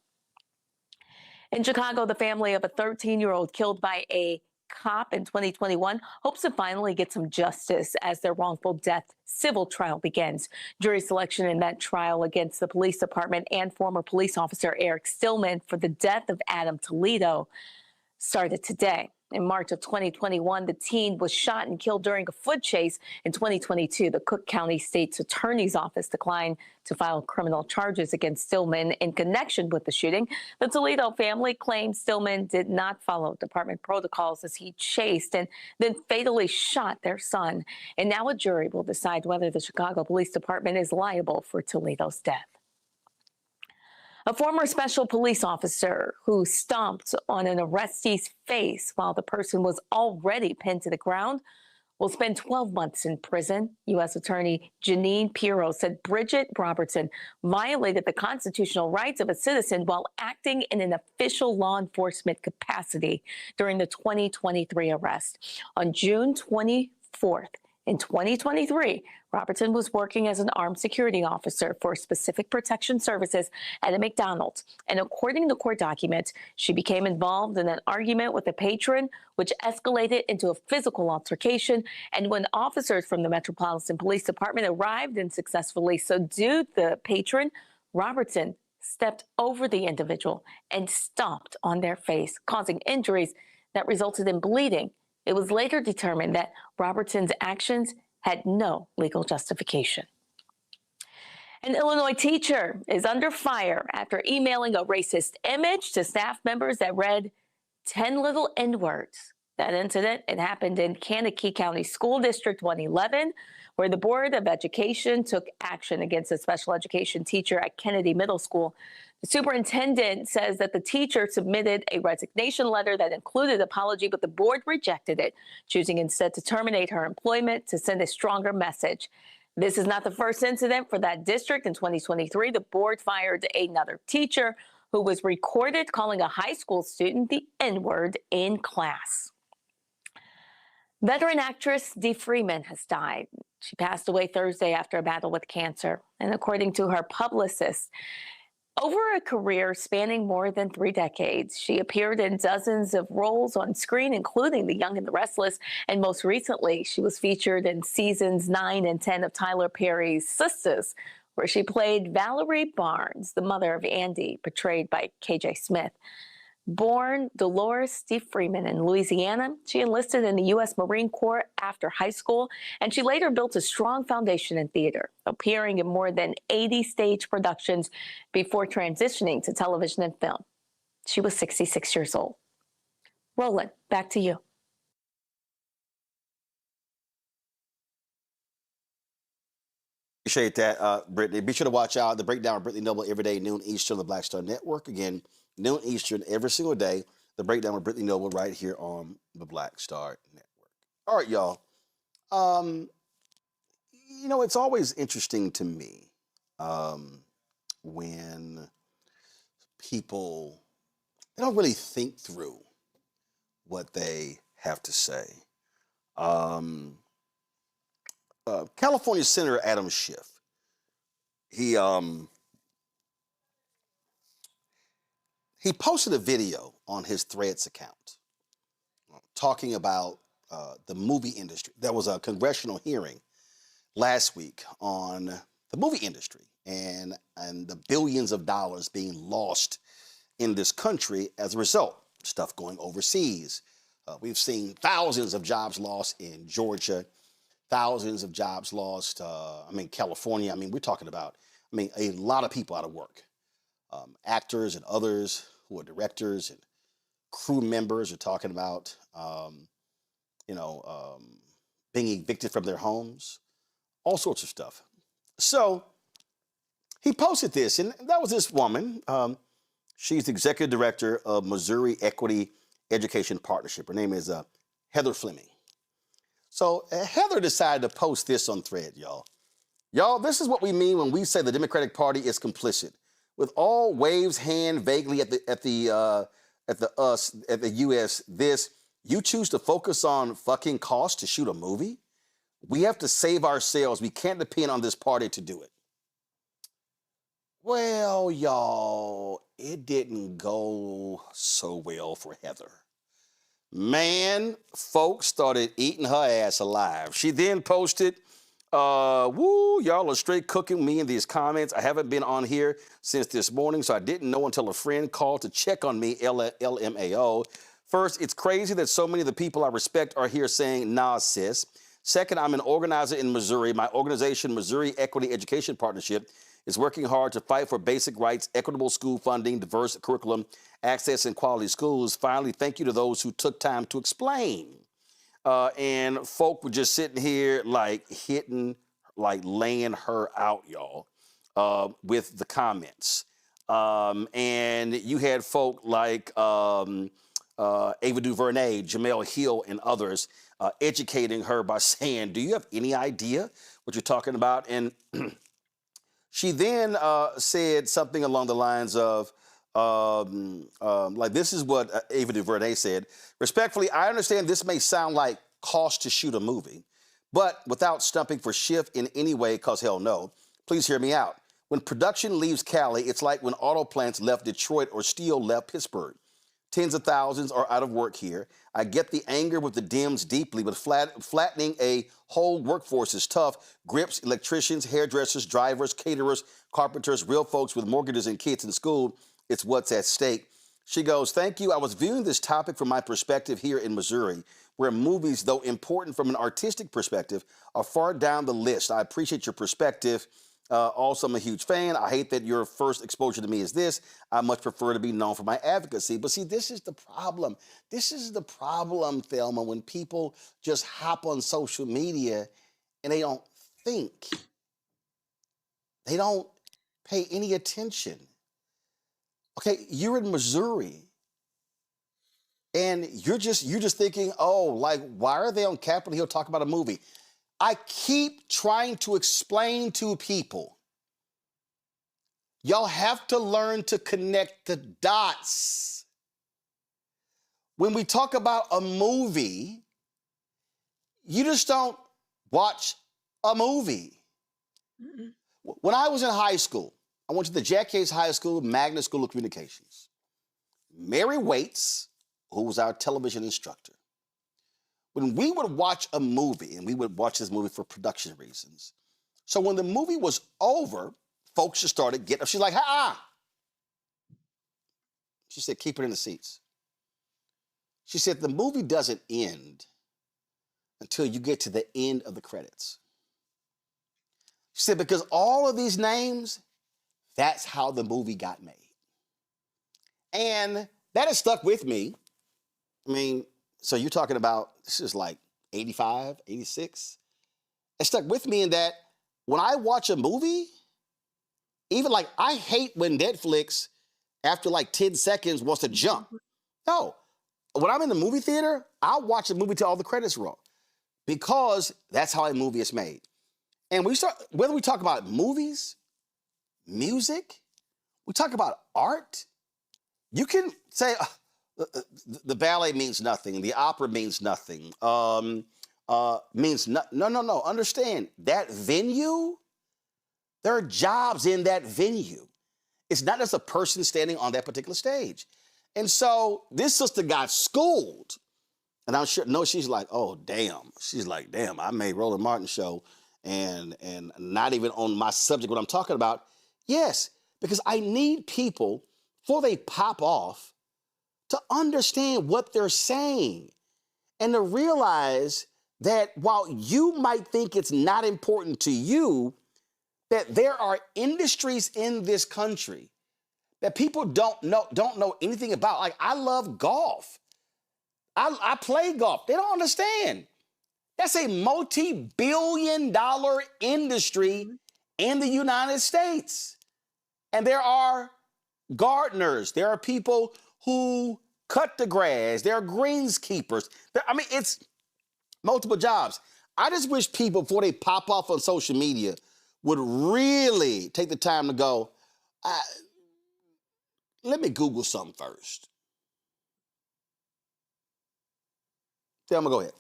In Chicago, the family of a 13-year-old killed by a cop in 2021 hopes to finally get some justice as their wrongful death civil trial begins. Jury selection in that trial against the police department and former police officer Eric Stillman for the death of Adam Toledo started today. In March of 2021, the teen was shot and killed during a foot chase. In 2022, the Cook County State's Attorney's Office declined to file criminal charges against Stillman in connection with the shooting. The Toledo family claims Stillman did not follow department protocols as he chased and then fatally shot their son. And now a jury will decide whether the Chicago Police Department is liable for Toledo's death. A former special police officer who stomped on an arrestee's face while the person was already pinned to the ground will spend 12 months in prison. U.S. Attorney Janine Pirro said Bridget Robertson violated the constitutional rights of a citizen while acting in an official law enforcement capacity during the 2023 arrest. On June 24th, Fourth, in 2023, Robertson was working as an armed security officer for specific protection services at a McDonald's. And according to court documents, she became involved in an argument with a patron, which escalated into a physical altercation. And when officers from the Metropolitan Police Department arrived and successfully subdued the patron, Robertson stepped over the individual and stomped on their face, causing injuries that resulted in bleeding. It was later determined that Robertson's actions had no legal justification. An Illinois teacher is under fire after emailing a racist image to staff members that read 10 little N-words. That incident, it happened in Kankakee County School District 111, where the Board of Education took action against a special education teacher at Kennedy Middle School. The superintendent says that the teacher submitted a resignation letter that included apology, but the board rejected it, choosing instead to terminate her employment to send a stronger message. This is not the first incident for that district. In 2023, the board fired another teacher who was recorded calling a high school student the N-word in class. Veteran actress Dee Freeman has died. She passed away Thursday after a battle with cancer. And according to her publicist, over a career spanning more than 3 decades, she appeared in dozens of roles on screen, including The Young and the Restless. And most recently, she was featured in seasons 9 and 10 of Tyler Perry's Sisters, where she played Valerie Barnes, the mother of Andy, portrayed by KJ Smith. Born Dolores Dee Freeman in Louisiana, she enlisted in the U.S. Marine Corps after high school, and she later built a strong foundation in theater, appearing in more than 80 stage productions before transitioning to television and film. She was 66 years old. Roland, back to you. Appreciate that, Brittany. Be sure to watch out the breakdown of Brittany Noble every day, noon Eastern, on the Black Star Network. Again, noon Eastern every single day. The breakdown with Brittany Noble right here on the Black Star Network. All right, y'all. You know, it's always interesting to me when people, they don't really think through what they have to say. California Senator Adam Schiff, he posted a video on his Threads account talking about the movie industry. There was a congressional hearing last week on the movie industry and the billions of dollars being lost in this country as a result. Stuff going overseas. We've seen thousands of jobs lost in Georgia, thousands of jobs lost, California. We're talking about, a lot of people out of work. Actors and others who are directors and crew members are talking about, being evicted from their homes, all sorts of stuff. So he posted this, and that was this woman. She's the executive director of Missouri Equity Education Partnership. Her name is Heather Fleming. So Heather decided to post this on Thread, y'all. Y'all, this is what we mean when we say the Democratic Party is complicit. With all waves hand vaguely at the U.S. This, you choose to focus on fucking cost to shoot a movie? We have to save ourselves. We can't depend on this party to do it. Well, y'all, it didn't go so well for Heather. Man, folks started eating her ass alive. She then posted, y'all are straight cooking me in these comments. I haven't been on here since this morning, so I didn't know until a friend called to check on me, LMAO. First, it's crazy that so many of the people I respect are here saying, nah, sis. Second, I'm an organizer in Missouri. My organization, Missouri Equity Education Partnership, is working hard to fight for basic rights, equitable school funding, diverse curriculum, access, and quality schools. Finally, thank you to those who took time to explain. And folk were just sitting here laying her out, y'all, with the comments. And you had folk like Ava DuVernay, Jamel Hill, and others educating her by saying, do you have any idea what you're talking about? And she then said something along the lines of, this is what Ava DuVernay said. Respectfully, I understand this may sound like cost to shoot a movie, But without stumping for Schiff in any way, because hell no, please hear me out. When production leaves Cali, it's like when auto plants left Detroit or steel left Pittsburgh. Tens of thousands are out of work here. I get the anger with the Dems deeply, but flattening a whole workforce is tough. Grips, electricians, hairdressers, drivers, caterers, carpenters, real folks with mortgages and kids in school, it's what's at stake. She goes, thank you. I was viewing this topic from my perspective here in Missouri, where movies, though important from an artistic perspective, are far down the list. I appreciate your perspective. Also, I'm a huge fan. I hate that your first exposure to me is this. I much prefer to be known for my advocacy. But see, this is the problem. This is the problem, Thelma, when people just hop on social media and they don't think. They don't pay any attention. Okay, you're in Missouri. And you're just thinking, oh, like, why are they on Capitol Hill talking about a movie? I keep trying to explain to people, y'all have to learn to connect the dots. When we talk about a movie, you just don't watch a movie. Mm-mm. When I was in high school, I went to the Jack Hayes High School Magnet School of Communications. Mary Waits, who was our television instructor, when we would watch a movie, and we would watch this movie for production reasons, so when the movie was over, folks just started getting up. She's like, She said, keep it in the seats. She said, the movie doesn't end until you get to the end of the credits. She said, because all of these names, that's how the movie got made. And that has stuck with me. I mean, so you're talking about, this is like 85, 86. It stuck with me in that when I watch a movie, even like, I hate when Netflix, after like 10 seconds, wants to jump. No. When I'm in the movie theater, I'll watch the movie till all the credits roll because that's how a movie is made. And whether we talk about movies, music, we talk about art, you can say the ballet means nothing, the opera means nothing, means no. Understand, that venue, there are jobs in that venue. It's not just a person standing on that particular stage. And so this sister got schooled. And I'm sure, no, she's like, oh, damn. She's like, damn, I made Roland Martin show and not even on my subject, what I'm talking about. Yes, because I need people, before they pop off, to understand what they're saying and to realize that while you might think it's not important to you, that there are industries in this country that people don't know anything about. Like, I love golf. I play golf. They don't understand. That's a multi-billion-dollar industry in the United States. And there are gardeners. There are people who cut the grass. There are greenskeepers. It's multiple jobs. I just wish people, before they pop off on social media, would really take the time to go, let me Google something first. Thelma, go ahead.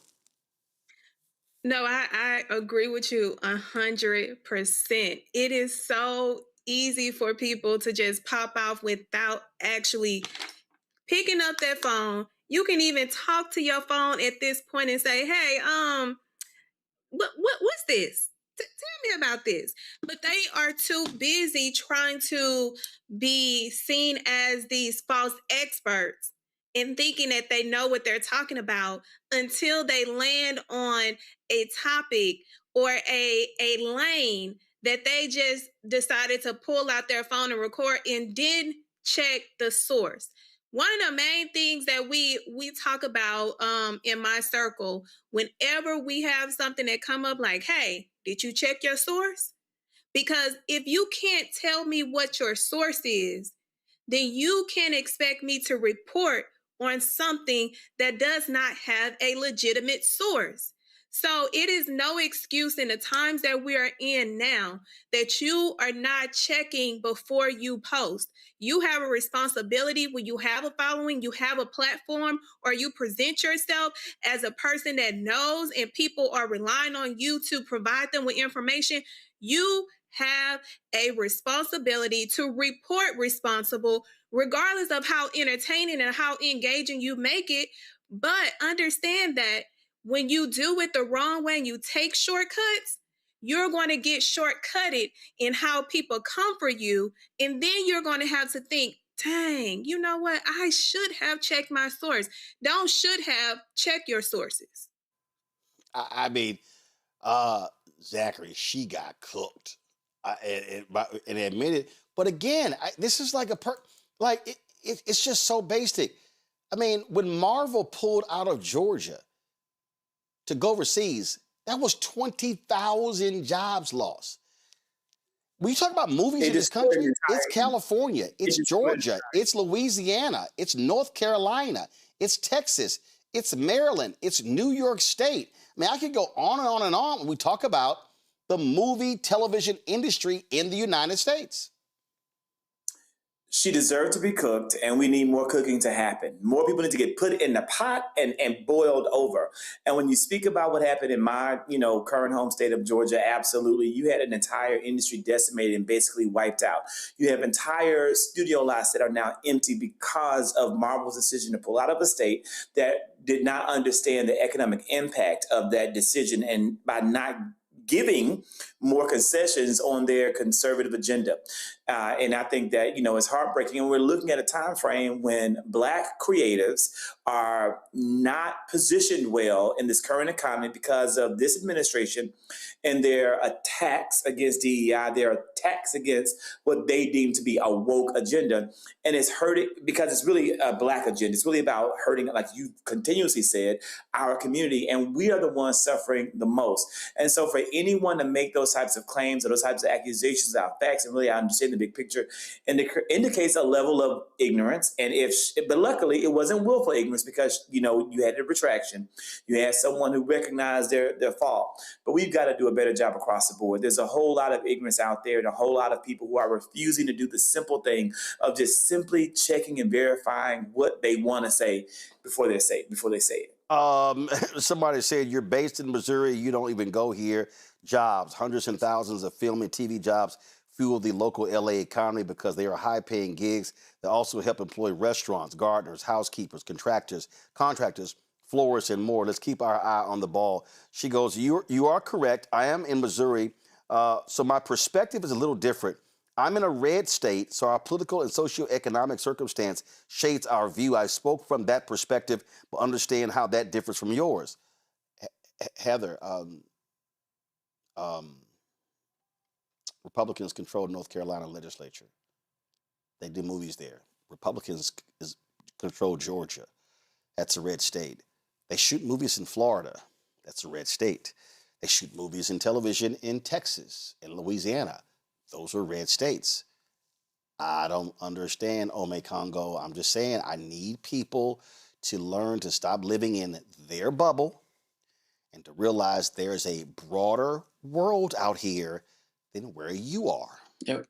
No, I agree with you 100%. It is so easy for people to just pop off without actually picking up their phone. You can even talk to your phone at this point and say, hey, what's this? Tell me about this. But they are too busy trying to be seen as these false experts and thinking that they know what they're talking about until they land on a topic or a lane that they just decided to pull out their phone and record and then check the source. One of the main things that we talk about in my circle, whenever we have something that come up like, hey, did you check your source? Because if you can't tell me what your source is, then you can't expect me to report on something that does not have a legitimate source. So it is no excuse in the times that we are in now that you are not checking before you post. You have a responsibility when you have a following, you have a platform, or you present yourself as a person that knows and people are relying on you to provide them with information. You have a responsibility to report responsible, regardless of how entertaining and how engaging you make it. But understand that when you do it the wrong way and you take shortcuts, you're going to get shortcutted in how people come for you. And then you're going to have to think, dang, you know what? I should have checked my source. Don't should have, check your sources. I mean, Zachary, she got cooked. And admit it. But again, this is like it's just so basic. I mean, when Marvel pulled out of Georgia to go overseas, that was 20,000 jobs lost. When you talk about movies in this country, it's California, it's Georgia, it's Louisiana, it's North Carolina, it's Texas, it's Maryland, it's New York State. I mean, I could go on and on and on when we talk about the movie television industry in the United States. She deserved to be cooked, and we need more cooking to happen. More people need to get put in the pot and boiled over. And when you speak about what happened in my, current home state of Georgia, absolutely, you had an entire industry decimated and basically wiped out. You have entire studio lots that are now empty because of Marvel's decision to pull out of a state that did not understand the economic impact of that decision, and by not giving more concessions on their conservative agenda. And I think that, it's heartbreaking. And we're looking at a time frame when Black creatives are not positioned well in this current economy because of this administration and their attacks against DEI, their attacks against what they deem to be a woke agenda. And it's hurting because it's really a Black agenda. It's really about hurting, like you continuously said, our community. And we are the ones suffering the most. And so for anyone to make those types of claims or those types of accusations about facts and really understand the big picture, and it indicates a level of ignorance. And but luckily it wasn't willful ignorance because, you had a retraction. You had someone who recognized their fault. But we've got to do a better job across the board. There's a whole lot of ignorance out there and a whole lot of people who are refusing to do the simple thing of just simply checking and verifying what they want to say before they say it. Somebody said, you're based in Missouri, you don't even go here. Jobs, hundreds and thousands of film and TV jobs fuel the local LA economy because they are high-paying gigs that also help employ restaurants, gardeners, housekeepers, contractors, florists, and more. Let's keep our eye on the ball. She goes, you are correct. I am in Missouri, so my perspective is a little different. I'm in a red state, so our political and socioeconomic circumstance shades our view. I spoke from that perspective, but understand how that differs from yours. Heather, Republicans control North Carolina legislature. They do movies there. Republicans control Georgia. That's a red state. They shoot movies in Florida. That's a red state. They shoot movies in television in Texas and Louisiana. Those are red states. I don't understand Ome Congo. I'm just saying I need people to learn to stop living in their bubble and to realize there's a broader world out here than where you are. Yep.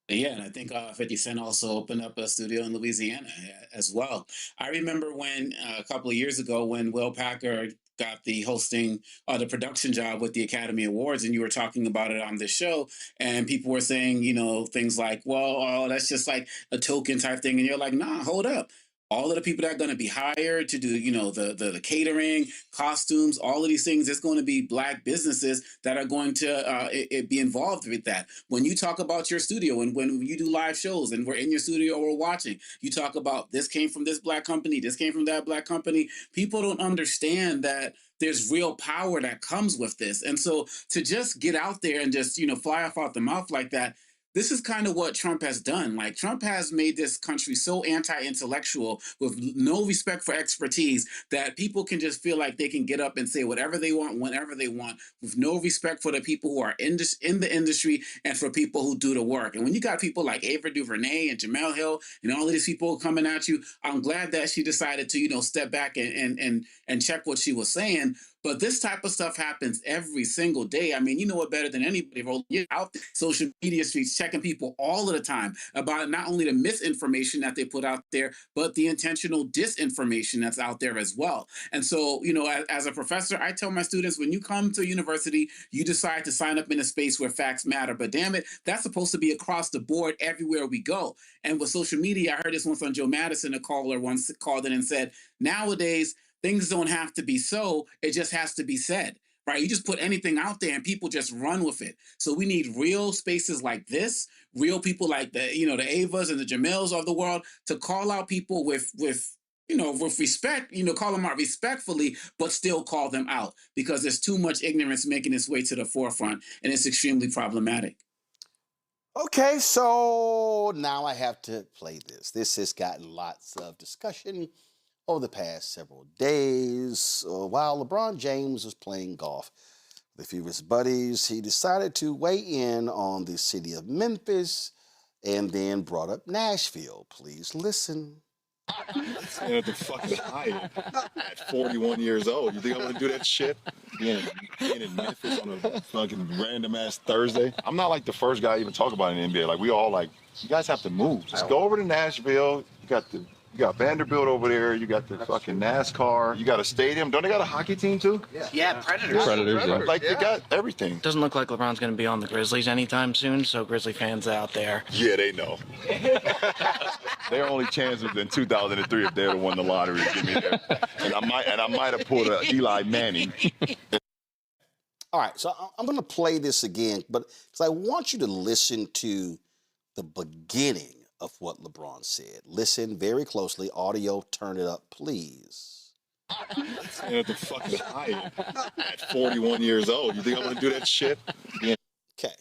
Yeah, and I think 50 Cent also opened up a studio in Louisiana as well. I remember when a couple of years ago when Will Packer got the hosting the production job with the Academy Awards, and you were talking about it on this show, and people were saying, things like, well, that's just like a token type thing. And you're like, nah, hold up. All of the people that are going to be hired to do, the catering, costumes, all of these things, it's going to be Black businesses that are going to be involved with that. When you talk about your studio and when you do live shows and we're in your studio or we're watching, you talk about this came from this Black company, this came from that Black company. People don't understand that there's real power that comes with this. And so to just get out there and just, fly off out the mouth like that, this is kind of what Trump has done. Like, Trump has made this country so anti-intellectual with no respect for expertise that people can just feel like they can get up and say whatever they want, whenever they want, with no respect for the people who are in the industry and for people who do the work. And when you got people like Ava DuVernay and Jamel Hill and all of these people coming at you, I'm glad that she decided to, step back and check what she was saying. But this type of stuff happens every single day. I mean, you know it better than anybody. You're out there, social media streets, checking people all of the time about not only the misinformation that they put out there, but the intentional disinformation that's out there as well. And so, as a professor, I tell my students, when you come to university, you decide to sign up in a space where facts matter. But damn it, that's supposed to be across the board everywhere we go. And with social media, I heard this once on Joe Madison, a caller once called in and said, nowadays, things don't have to be so, it just has to be said, right? You just put anything out there and people just run with it. So we need real spaces like this, real people like the Avas and the Jamels of the world to call out people with respect, call them out respectfully, but still call them out because there's too much ignorance making its way to the forefront and it's extremely problematic. Okay, so now I have to play this. This has gotten lots of discussion over the past several days. While LeBron James was playing golf with a few of his buddies, he decided to weigh in on the city of Memphis and then brought up Nashville. Please listen. At the fucking Hyatt at 41 years old. You think I want to do that shit? Being in Memphis on a fucking random ass Thursday. I'm not like the first guy to even talk about it in the NBA. Like, we all like, you guys have to move. Just go over to Nashville. You got Vanderbilt over there. You got the fucking NASCAR. You got a stadium. Don't they got a hockey team too? Yeah, Predators. Yeah. Like, they got everything. Doesn't look like LeBron's going to be on the Grizzlies anytime soon, so Grizzly fans out there. Yeah, they know. Their only chance was in 2003 if they would have won the lottery to get me there. And I might have pulled a Eli Manning. All right, so I'm going to play this again, but because I want you to listen to the beginning of what LeBron said. Listen very closely. Audio, turn it up, please. At the fucking Hyatt at 41 years old. You think I want to do that shit? Yeah. Okay.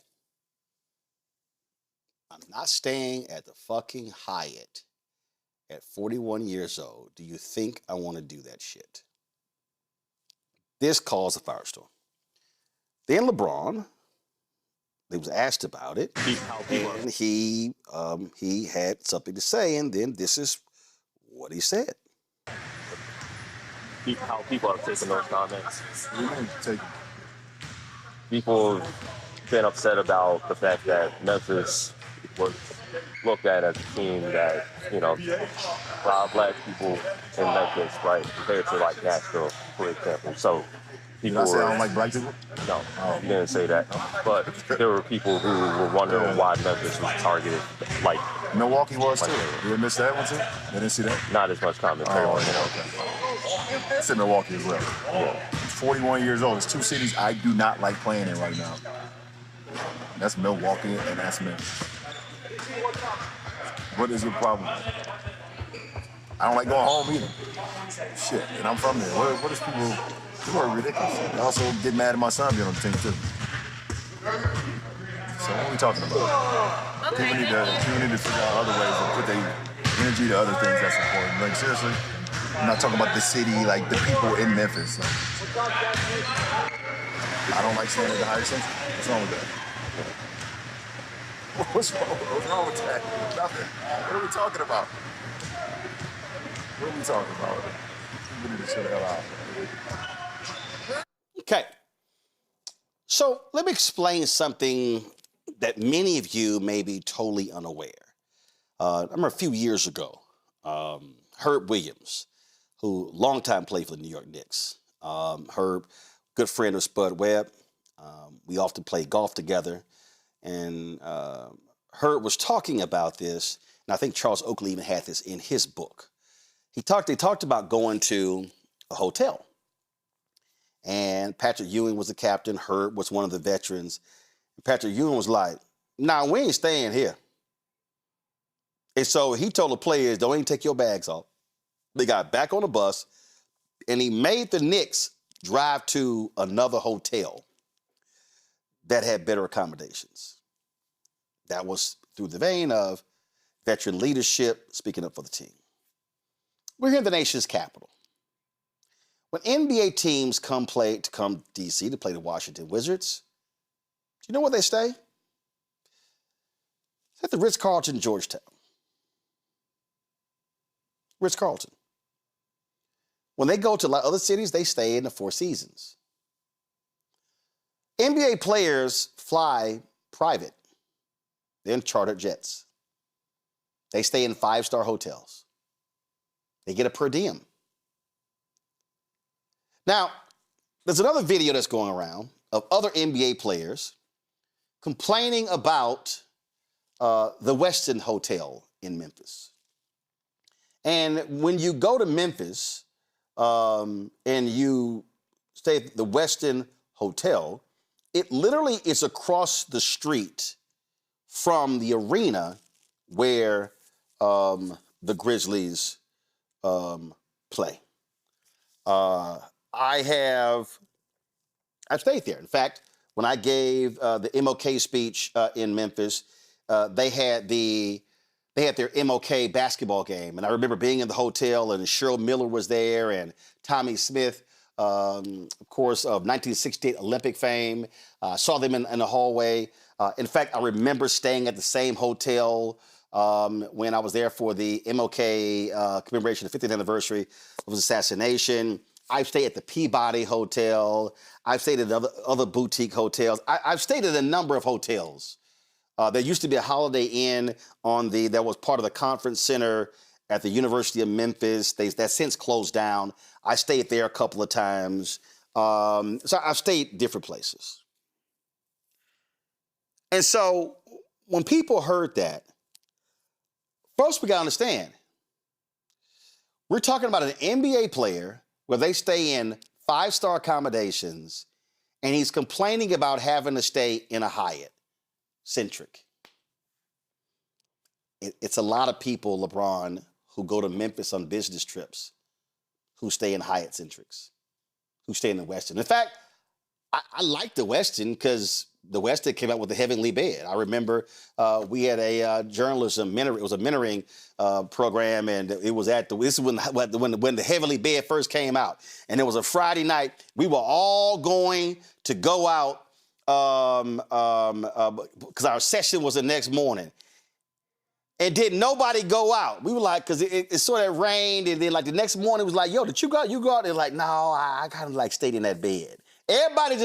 I'm not staying at the fucking Hyatt at 41 years old. Do you think I want to do that shit? This caused a firestorm. Then LeBron, he was asked about it, and he had something to say, and then this is what he said. How people have taken those comments. People have been upset about the fact that Memphis was looked at as a team that, robbed black people in Memphis, right, compared to like Nashville, for example. So people Did I say I don't like black people? No, you didn't say that. But there were people who were wondering why Memphis was targeted. Like Milwaukee was too. You didn't miss that one too? They didn't see that? Not as much commentary on it. I said Milwaukee as well. Yeah. 41 years old. There's two cities I do not like playing in right now. That's Milwaukee and that's Memphis. What is your problem? I don't like going home either. Shit, and I'm from there. What is people are ridiculous. They also get mad at my son being on the team too. So what are we talking about? Okay. People need to figure out other ways to put their energy to other things that's important. Like, seriously, I'm not talking about the city, like the people in Memphis. Like, I don't like staying at the Hyatt Central. What's wrong with that? What's wrong with that? Nothing. What are we talking about? What are we talking about? We need to shut the hell out. Okay. So let me explain something that many of you may be totally unaware. I remember a few years ago, Herb Williams, who long time played for the New York Knicks. Herb, good friend of Spud Webb. We often play golf together. And Herb was talking about this, and I think Charles Oakley even had this in his book. They talked about going to a hotel. And Patrick Ewing was the captain. Herb was one of the veterans. And Patrick Ewing was like, nah, we ain't staying here. And so he told the players, don't even take your bags off. They got back on the bus, and he made the Knicks drive to another hotel that had better accommodations. that was through the vein of veteran leadership, speaking up for the team. We're here in the nation's capital. When NBA teams come D.C. to play the Washington Wizards, do you know where they stay? It's at the Ritz-Carlton, Georgetown. Ritz-Carlton. When they go to other cities, they stay in the Four Seasons. NBA players fly private. They're in chartered jets. They stay in 5-star hotels. They get a per diem. Now, there's another video that's going around of other NBA players complaining about the Westin Hotel in Memphis. And when you go to Memphis and you stay at the Westin Hotel, it literally is across the street from the arena where the Grizzlies play. I've stayed there. In fact, when I gave the MLK speech in Memphis, they had their MLK basketball game. And I remember being in the hotel and Cheryl Miller was there and Tommy Smith, of course, of 1968 Olympic fame. Saw them in the hallway. In fact, I remember staying at the same hotel when I was there for the MLK commemoration of the 50th anniversary of his assassination. I've stayed at the Peabody Hotel. I've stayed at other boutique hotels. I've stayed at a number of hotels. There used to be a Holiday Inn that was part of the conference center at the University of Memphis. That's since closed down. I stayed there a couple of times. So I've stayed different places. And so when people heard that, first we got to understand, we're talking about an NBA player where they stay in 5-star accommodations, and he's complaining about having to stay in a Hyatt Centric. It's a lot of people, LeBron, who go to Memphis on business trips, who stay in Hyatt Centrics, who stay in the Westin. In fact, I like the Westin because the Westin came out with the Heavenly Bed. I remember we had a journalism it was a mentoring program, and it was this is when the Heavenly Bed first came out, and it was a Friday night. We were all going to go out because our session was the next morning. And didn't nobody go out? We were like, because it sort of rained, and then like the next morning it was like, yo, did you go out? You go out? They're like, no, I kind of like stayed in that bed. Everybody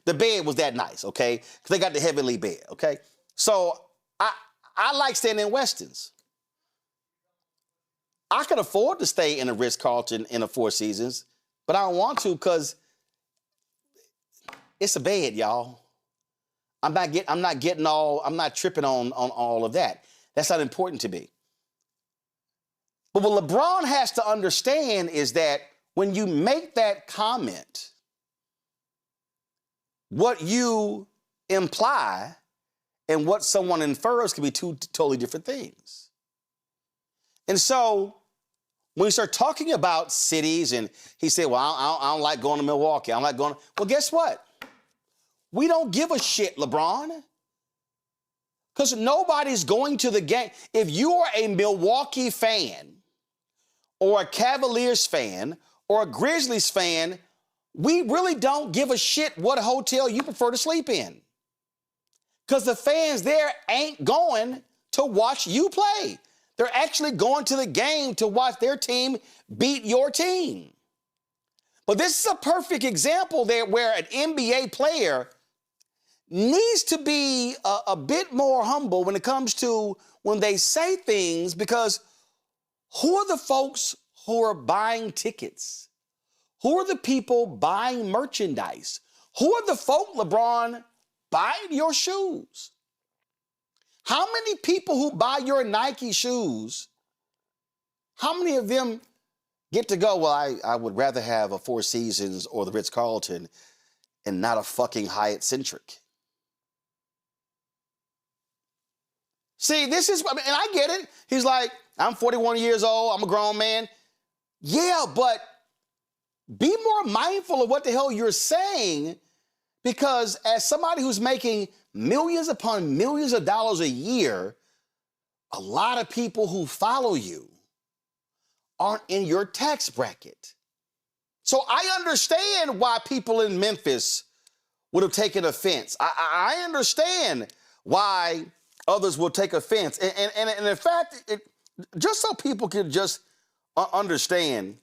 the bed was that nice, okay? Because they got the Heavenly Bed, okay? So I like staying in Westins. I could afford to stay in a Ritz-Carlton in the Four Seasons, but I don't want to because it's a bed, y'all. I'm not tripping on all of that. That's not important to me. But what LeBron has to understand is that when you make that comment, what you imply and what someone infers can be two totally different things. And so when we start talking about cities, and he said, well, I don't like going to Milwaukee. I don't like going to... Well, guess what? We don't give a shit, LeBron. Because nobody's going to the game. If you are a Milwaukee fan or a Cavaliers fan or a Grizzlies fan, we really don't give a shit what hotel you prefer to sleep in. Because the fans there ain't going to watch you play. They're actually going to the game to watch their team beat your team. But this is a perfect example there where an NBA player needs to be a bit more humble when it comes to when they say things, because who are the folks who are buying tickets? Who are the people buying merchandise? Who are the folk, LeBron, buying your shoes? How many people who buy your Nike shoes, how many of them get to go, well, I would rather have a Four Seasons or the Ritz-Carlton and not a fucking Hyatt Centric? See, this is, and I get it. He's like, I'm 41 years old. I'm a grown man. Yeah, but be more mindful of what the hell you're saying, because as somebody who's making millions upon millions of dollars a year, a lot of people who follow you aren't in your tax bracket. So I understand why people in Memphis would have taken offense. I understand why others will take offense. And in fact, just so people can just understand,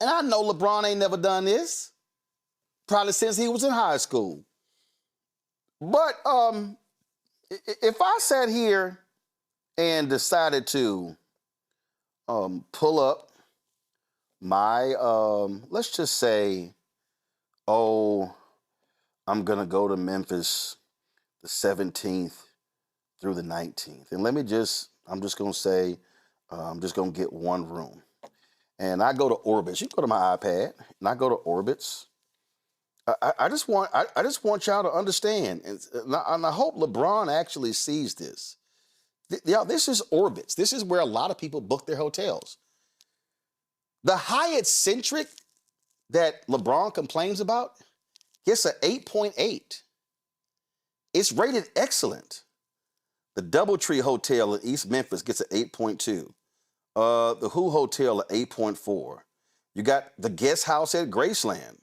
and I know LeBron ain't never done this, probably since he was in high school. But if I sat here and decided to pull up my, let's just say, I'm going to go to Memphis the 17th through the 19th. And I'm just going to say, I'm just going to get one room. And I go to Orbitz. You can go to my iPad, and I go to Orbitz. I just want y'all to understand, and I hope LeBron actually sees this. Y'all, this is Orbitz. This is where a lot of people book their hotels. The Hyatt Centric that LeBron complains about gets an 8.8. It's rated excellent. The Doubletree Hotel in East Memphis gets an 8.2. The Who Hotel at 8.4. You got the Guest House at Graceland.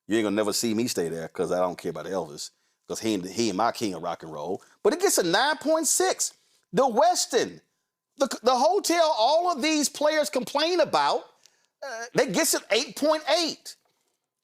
You ain't gonna never see me stay there because I don't care about Elvis, because he ain't my king of rock and roll. But it gets a 9.6. The Westin, the hotel all of these players complain about, that gets an 8.8.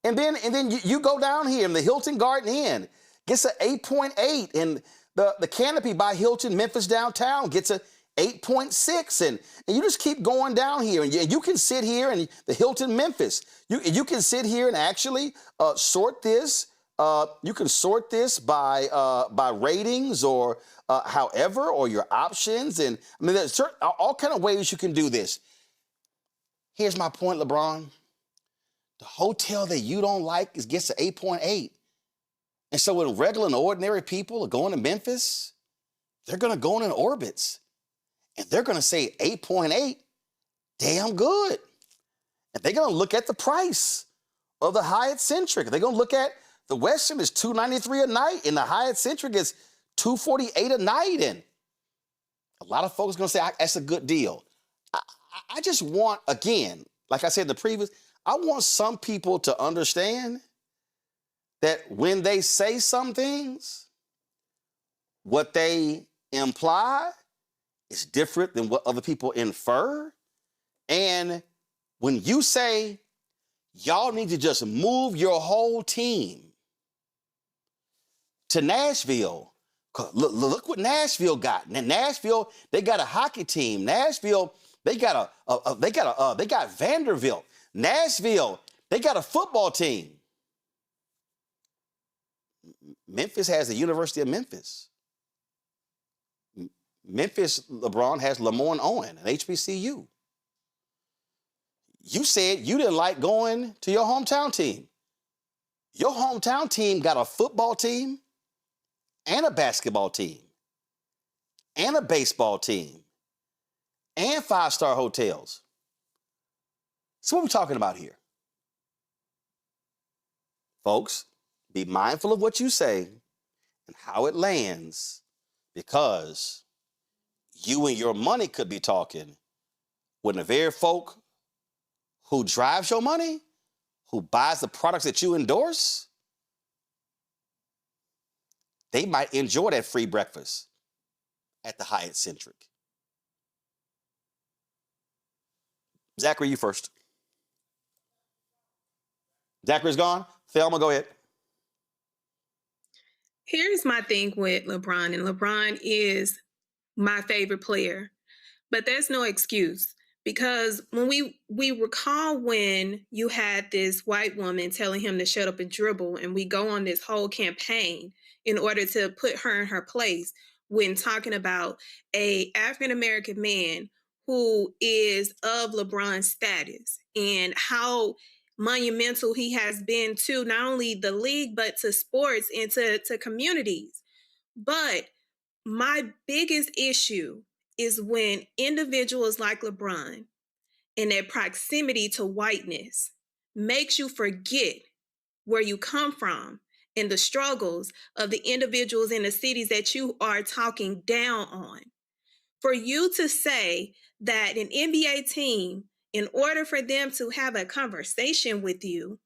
And then you go down here, and the Hilton Garden Inn gets an 8.8. And the Canopy by Hilton Memphis downtown gets a 8.6, and you just keep going down here, and you can sit here in the Hilton Memphis. You can sit here and actually sort this. You can sort this by ratings or however, or your options, and I mean there's all kind of ways you can do this. Here's my point, LeBron. The hotel that you don't like gets an 8.8, and so when regular and ordinary people are going to Memphis, they're going to go in Orbitz. And they're going to say 8.8, damn good. And they're going to look at the price of the Hyatt Centric. They're going to look at the Westin is $293 a night, and the Hyatt Centric is $248 a night. And a lot of folks are going to say, that's a good deal. I just want, again, like I said in the previous, I want some people to understand that when they say some things, what they imply is different than what other people infer. And when you say, y'all need to just move your whole team to Nashville, look what Nashville got. And Nashville, they got a hockey team. Nashville, they got Vanderbilt. Nashville, they got a football team. Memphis has the University of Memphis. Memphis, LeBron, has Lemoyne Owen and HBCU. You said you didn't like going to your hometown team. Your hometown team got a football team and a basketball team and a baseball team and 5-star hotels. So what are we talking about here? Folks, be mindful of what you say and how it lands, because you and your money could be talking when the very folk who drives your money, who buys the products that you endorse, they might enjoy that free breakfast at the Hyatt Centric. Zachary, you first. Zachary's gone. Thelma, go ahead. Here's my thing with LeBron, and LeBron is my favorite player, but there's no excuse, because when we recall when you had this white woman telling him to shut up and dribble, and we go on this whole campaign in order to put her in her place when talking about a African-American man who is of LeBron's status and how monumental he has been to not only the league, but to sports and to communities. But my biggest issue is when individuals like LeBron and their proximity to whiteness makes you forget where you come from and the struggles of the individuals in the cities that you are talking down on. For you to say that an NBA team, in order for them to have a conversation with you,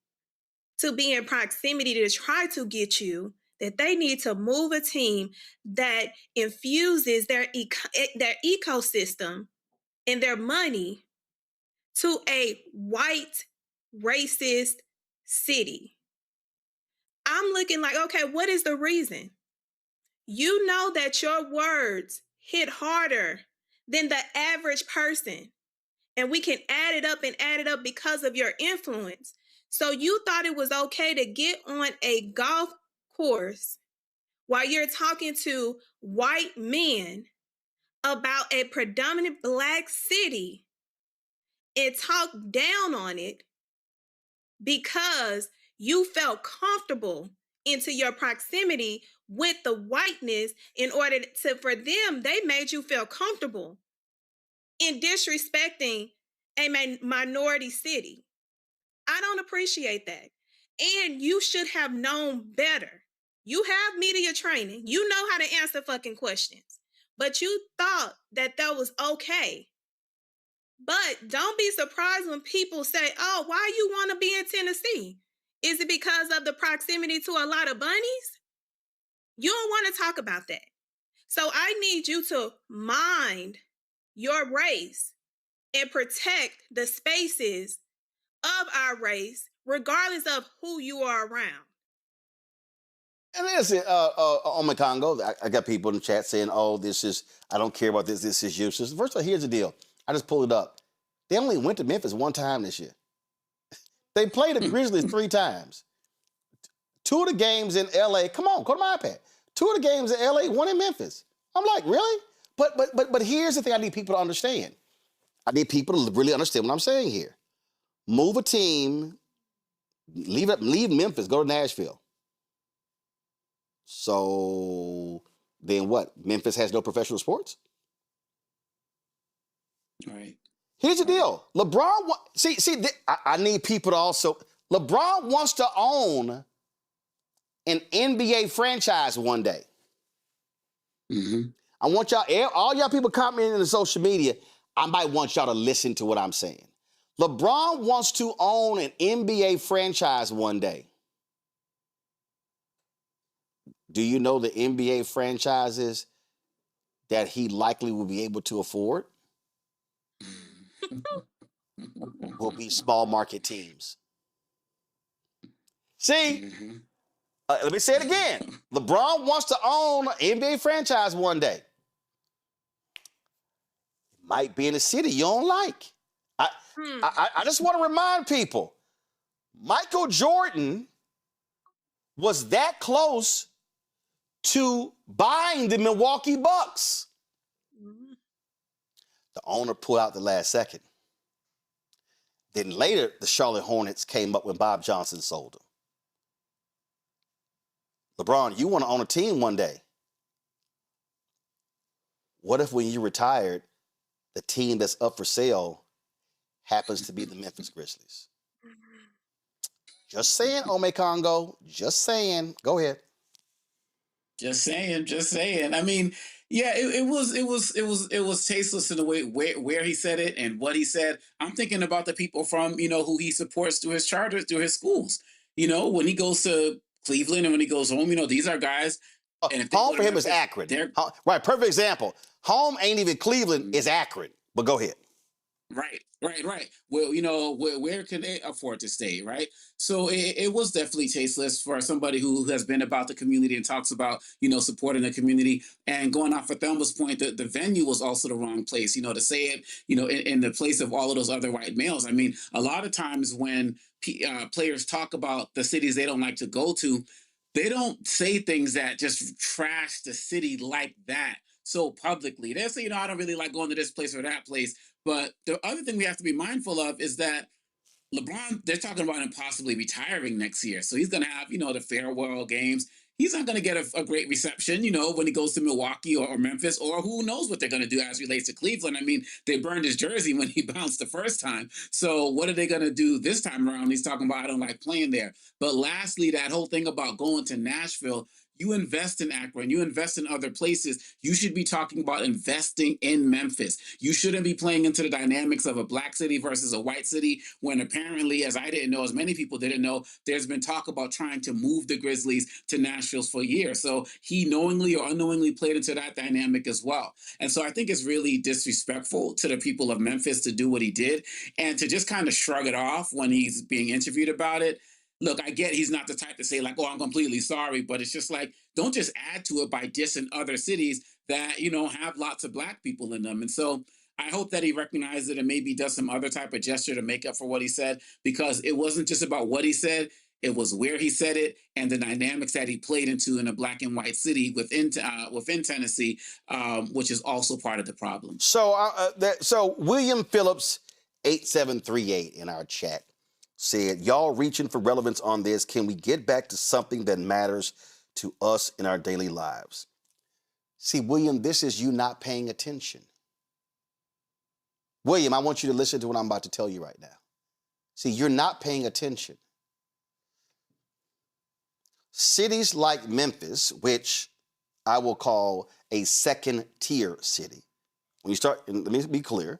to be in proximity to try to get you, that they need to move a team that infuses their ecosystem and their money to a white racist city. I'm looking like, okay, what is the reason? You know that your words hit harder than the average person. And we can add it up and add it up because of your influence. So you thought it was okay to get on a golf course while you're talking to white men about a predominant Black city and talk down on it because you felt comfortable into your proximity with the whiteness in order to, for them, they made you feel comfortable in disrespecting a minority city. I don't appreciate that. And you should have known better. You have media training. You know how to answer fucking questions. But you thought that that was okay. But don't be surprised when people say, oh, why you want to be in Tennessee? Is it because of the proximity to a lot of bunnies? You don't want to talk about that. So I need you to mind your race and protect the spaces of our race, regardless of who you are around. And listen, on my Congo, I got people in the chat saying, oh, I don't care about this is useless. First of all, here's the deal. I just pulled it up. They only went to Memphis one time this year. They played the Grizzlies 3 times. 2 of the games in LA, come on, go to my iPad. 2 of the games in LA, 1 in Memphis. I'm like, really? But here's the thing I need people to understand. I need people to really understand what I'm saying here. Move a team, leave Memphis, go to Nashville. So then what? Memphis has no professional sports? All right. Here's the deal. LeBron, I need people to also, LeBron wants to own an NBA franchise one day. Mm-hmm. I want y'all, all y'all people commenting in the social media, I might want y'all to listen to what I'm saying. LeBron wants to own an NBA franchise one day. Do you know the NBA franchises that he likely will be able to afford? Will be small market teams. See? Let me say it again. LeBron wants to own an NBA franchise one day. Might be in a city you don't like. I just want to remind people, Michael Jordan was that close to buying the Milwaukee Bucks. The owner pulled out the last second. Then later, the Charlotte Hornets came up when Bob Johnson sold them. LeBron, you want to own a team one day. What if when you retired, the team that's up for sale happens to be the Memphis Grizzlies? Just saying, Ome Congo. Just saying. Go ahead. Just saying. I mean, yeah, it was tasteless in the way where he said it and what he said. I'm thinking about the people from, who he supports through his charters, through his schools. When he goes to Cleveland and when he goes home, these are guys. And if home for him is Akron. Right, perfect example. Home ain't even Cleveland, is Akron. But go ahead. Right. Well, where can they afford to stay, right? So it was definitely tasteless for somebody who has been about the community and talks about, supporting the community. And going off of Thelma's point, the venue was also the wrong place, to say it, in the place of all of those other white males. I mean, a lot of times when players talk about the cities they don't like to go to, they don't say things that just trash the city like that so publicly. They'll say, I don't really like going to this place or that place. But the other thing we have to be mindful of is that LeBron, they're talking about him possibly retiring next year. So he's going to have, the farewell games. he's not going to get a great reception, you know, when he goes to Milwaukee or Memphis, or who knows what they're going to do as relates to Cleveland. I mean, they burned his jersey when he bounced the first time. So what are they going to do this time around? He's talking about, I don't like playing there. But lastly, that whole thing about going to Nashville, you invest in Akron, you invest in other places. You should be talking about investing in Memphis. You shouldn't be playing into the dynamics of a black city versus a white city when apparently, as I didn't know, as many people didn't know, there's been talk about trying to move the Grizzlies to Nashville for years. So he knowingly or unknowingly played into that dynamic as well. And so I think it's really disrespectful to the people of Memphis to do what he did and to just kind of shrug it off when he's being interviewed about it. Look, I get he's not the type to say like, oh, I'm completely sorry, but it's just like, don't just add to it by dissing other cities that, you know, have lots of black people in them. And so I hope that he recognizes it and maybe does some other type of gesture to make up for what he said, because it wasn't just about what he said. It was where he said it and the dynamics that he played into in a black and white city within Tennessee, which is also part of the problem. So William Phillips, 8738 in our chat, said, y'all reaching for relevance on this. Can we get back to something that matters to us in our daily lives? See, William, this is you not paying attention. William, I want you to listen to what I'm about to tell you right now. See, you're not paying attention. Cities like Memphis, which I will call a second-tier city. When you start, and let me be clear,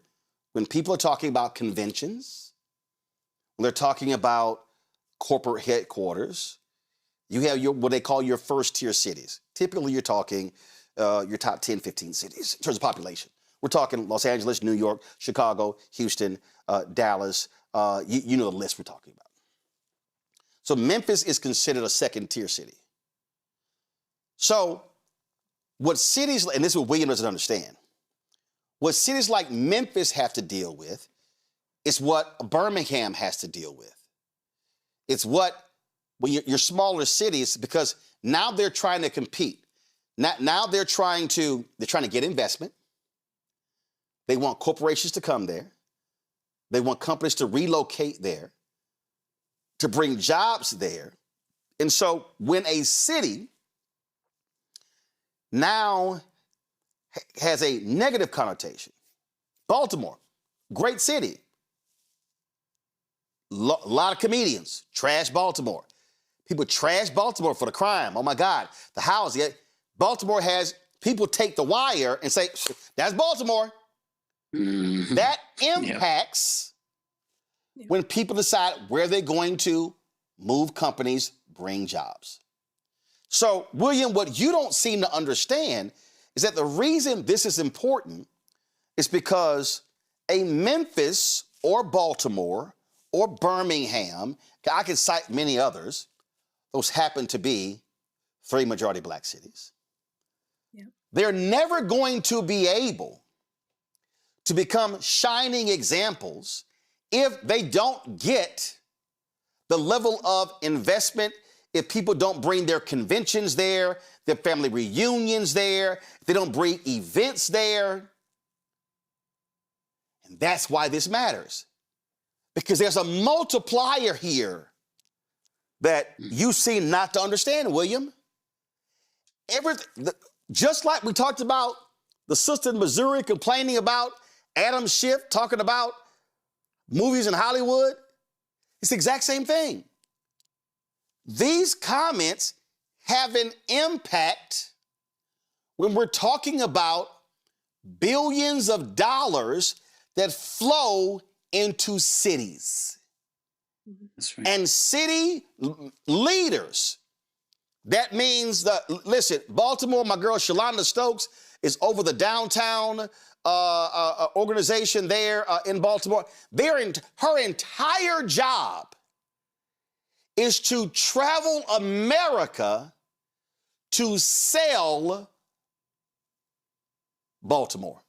when people are talking about conventions, when they're talking about corporate headquarters, you have what they call your first-tier cities. Typically, you're talking your top 10, 15 cities in terms of population. We're talking Los Angeles, New York, Chicago, Houston, Dallas. You know the list we're talking about. So Memphis is considered a second-tier city. So what cities, and this is what William doesn't understand, what cities like Memphis have to deal with is what Birmingham has to deal with. It's what, when your smaller cities, because now they're trying to compete. Now they're trying to get investment. They want corporations to come there. They want companies to relocate there, to bring jobs there. And so when a city now has a negative connotation, Baltimore, great city. A lot of comedians trash Baltimore. People trash Baltimore for the crime. Oh my God, the housing. Baltimore has people take The Wire and say, that's Baltimore. Mm-hmm. That impacts when people decide where they're going to move companies, bring jobs. So, William, what you don't seem to understand is that the reason this is important is because a Memphis or Baltimore or Birmingham, I can cite many others, those happen to be three majority black cities. Yeah. They're never going to be able to become shining examples if they don't get the level of investment, if people don't bring their conventions there, their family reunions there, if they don't bring events there. And that's why this matters. Because there's a multiplier here that you seem not to understand, William. Just like we talked about the sister in Missouri complaining about Adam Schiff talking about movies in Hollywood, it's the exact same thing. These comments have an impact when we're talking about billions of dollars that flow into cities. That's right. And city leaders. That means listen, Baltimore, my girl Shalonda Stokes is over the downtown organization there in Baltimore. Her entire job is to travel America to sell Baltimore.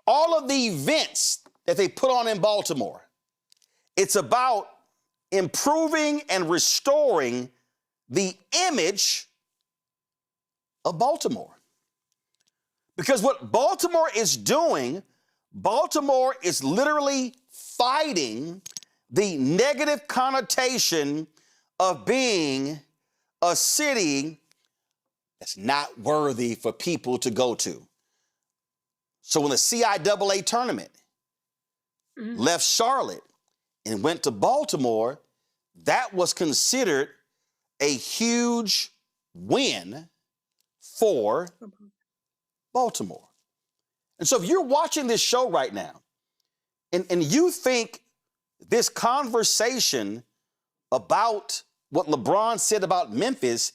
All of the events that they put on in Baltimore, it's about improving and restoring the image of Baltimore. Because what Baltimore is doing, Baltimore is literally fighting the negative connotation of being a city that's not worthy for people to go to. So when the CIAA tournament left Charlotte and went to Baltimore, that was considered a huge win for Baltimore. And so if you're watching this show right now and you think this conversation about what LeBron said about Memphis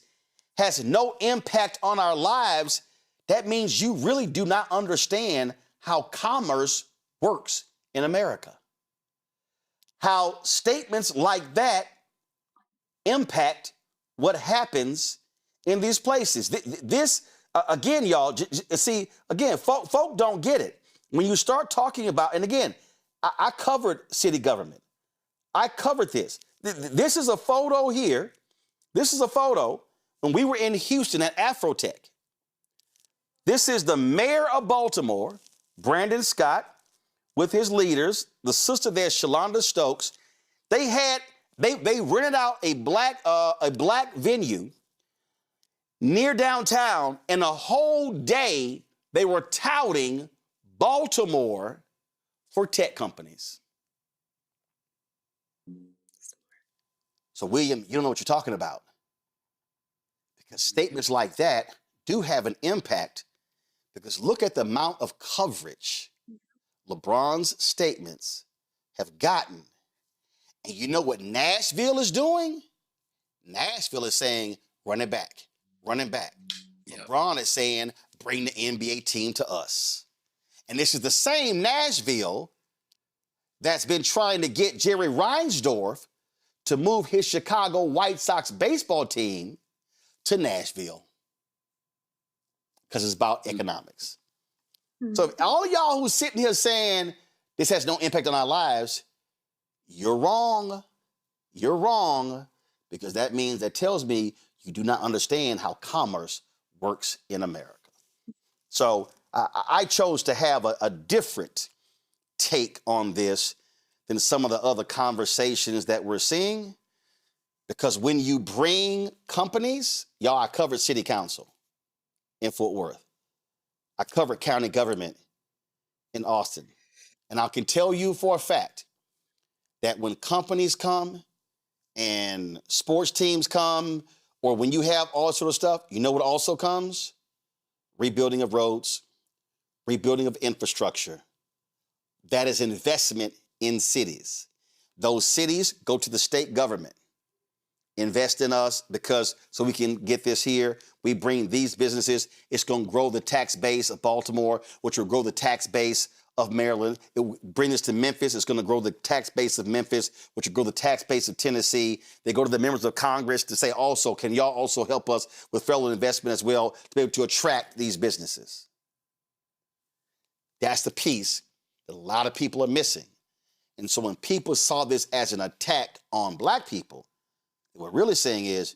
has no impact on our lives, that means you really do not understand how commerce works in America. How statements like that impact what happens in these places. This, again, y'all, see, again, folk don't get it. When you start talking about, and again, I covered city government. I covered this. This is a photo here. This is a photo when we were in Houston at Afrotech. This is the mayor of Baltimore, Brandon Scott, with his leaders, the sister there, Shalonda Stokes. They rented out a black venue near downtown, and the whole day they were touting Baltimore for tech companies. So, William, you don't know what you're talking about. Because statements like that do have an impact, because look at the amount of coverage LeBron's statements have gotten. And you know what Nashville is doing? Nashville is saying, run it back, run it back. Yep. LeBron is saying, bring the NBA team to us. And this is the same Nashville that's been trying to get Jerry Reinsdorf to move his Chicago White Sox baseball team to Nashville. Because it's about economics. So if all of y'all who's sitting here saying this has no impact on our lives, you're wrong. You're wrong, because that tells me you do not understand how commerce works in America. So I chose to have a different take on this than some of the other conversations that we're seeing, because when you bring companies, y'all, I covered city council in Fort Worth. I covered county government in Austin. And I can tell you for a fact that when companies come and sports teams come, or when you have all sort of stuff, you know what also comes? Rebuilding of roads, rebuilding of infrastructure. That is investment in cities. Those cities go to the state government. Invest in us so we can get this here. We bring these businesses. It's going to grow the tax base of Baltimore, which will grow the tax base of Maryland. It will bring this to Memphis. It's going to grow the tax base of Memphis, which will grow the tax base of Tennessee. They go to the members of Congress to say also, can y'all also help us with federal investment as well to be able to attract these businesses? That's the piece that a lot of people are missing. And so when people saw this as an attack on black people, what we're really saying is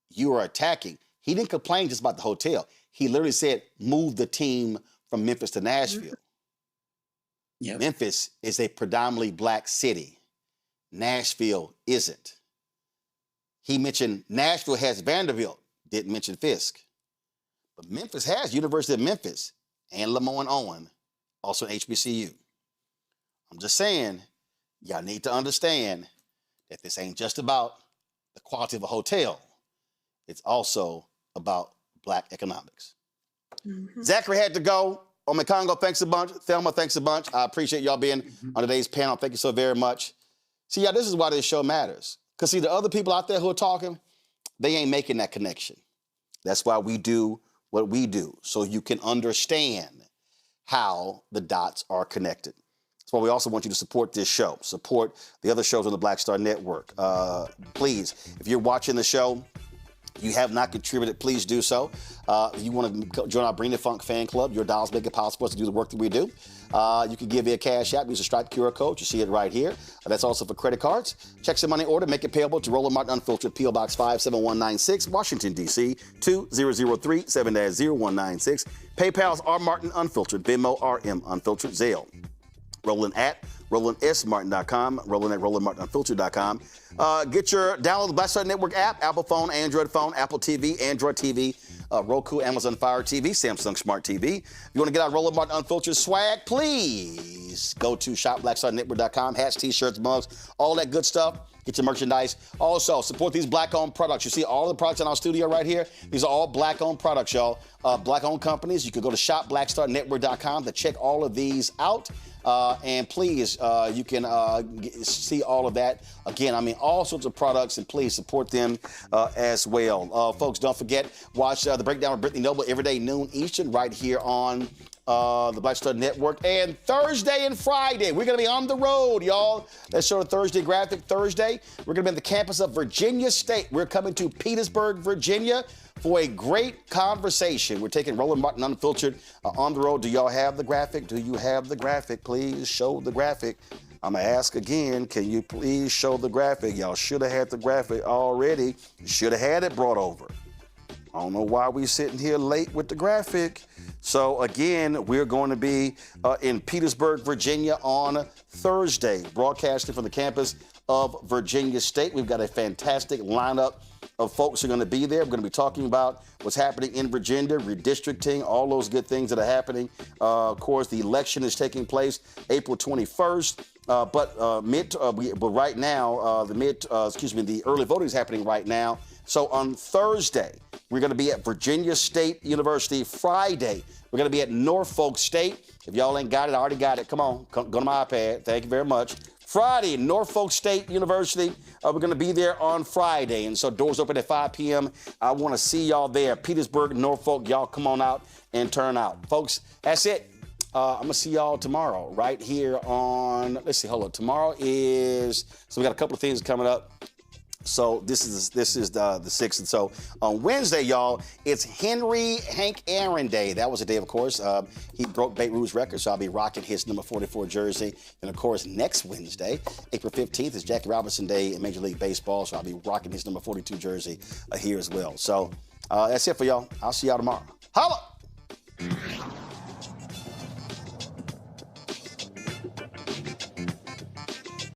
you are attacking. He didn't complain just about the hotel. He literally said, move the team from Memphis to Nashville. Yep. Memphis is a predominantly black city. Nashville isn't. He mentioned Nashville has Vanderbilt, didn't mention Fisk. But Memphis has University of Memphis and Lamont Owen, also HBCU. I'm just saying, y'all need to understand that this ain't just about the quality of a hotel. It's also about black economics. Mm-hmm. Zachary had to go. Omekongo, thanks a bunch. Thelma, thanks a bunch. I appreciate y'all being on today's panel. Thank you so very much. See, y'all, this is why this show matters. Because, see, the other people out there who are talking, they ain't making that connection. That's why we do what we do, so you can understand how the dots are connected. That's why we also want you to support this show, support the other shows on the Black Star Network. Please, if you're watching the show, you have not contributed, please do so. If you want to join our Bring the Funk fan club, your dollars make it possible to do the work that we do. You can give via Cash App, use a Stripe QR code. You see it right here. That's also for credit cards. Checks and money order, make it payable to Roland Martin Unfiltered, P.O. Box 57196, Washington, D.C. 2003 7-0196. PayPal's R. Martin Unfiltered, Venmo RM Unfiltered, Zelle. Roland at RolandSMartin.com, Roland at RolandMartinUnfiltered.com. Download the Black Star Network app, Apple phone, Android phone, Apple TV, Android TV, Roku, Amazon Fire TV, Samsung Smart TV. If you want to get our Roland Martin Unfiltered swag, please go to shopblackstarnetwork.com. Hats, t-shirts, mugs, all that good stuff. Get your merchandise. Also, support these black-owned products. You see all the products in our studio right here? These are all black-owned products, y'all. Black-owned companies. You can go to shopblackstarnetwork.com to check all of these out. And please, you can see all of that. Again, I mean, all sorts of products, and please support them as well. Folks, don't forget, watch The Breakdown with Brittany Noble every day, noon Eastern, right here on the Black Star Network. And Thursday and Friday, we're going to be on the road, y'all. Let's show the Thursday graphic. Thursday, we're going to be on the campus of Virginia State. We're coming to Petersburg, Virginia, for a great conversation. We're taking Roland Martin Unfiltered on the road. Do y'all have the graphic? Do you have the graphic? Please show the graphic. I'm going to ask again, can you please show the graphic? Y'all should have had the graphic already. You should have had it brought over. I don't know why we're sitting here late with the graphic. So again, we're going to be in Petersburg, Virginia on Thursday, broadcasting from the campus of Virginia State. We've got a fantastic lineup of folks who are going to be there. We're going to be talking about what's happening in Virginia, redistricting, all those good things that are happening. Of course, the election is taking place April 21st. But right now, the early voting is happening right now. So on Thursday, we're going to be at Virginia State University. Friday, we're going to be at Norfolk State. If y'all ain't got it, I already got it. Come on, go to my iPad. Thank you very much. Friday, Norfolk State University. We're going to be there on Friday. And so doors open at 5 p.m. I want to see y'all there. Petersburg, Norfolk, y'all come on out and turn out. Folks, that's it. I'm going to see y'all tomorrow right here on, let's see, hold on. Tomorrow is, so we got a couple of things coming up. So this is the 6th. And so on Wednesday, y'all, it's Hank Aaron Day. That was a day, of course. He broke Babe Ruth's record, so I'll be rocking his number 44 jersey. And, of course, next Wednesday, April 15th, is Jackie Robinson Day in Major League Baseball, so I'll be rocking his number 42 jersey here as well. So that's it for y'all. I'll see y'all tomorrow. Holla!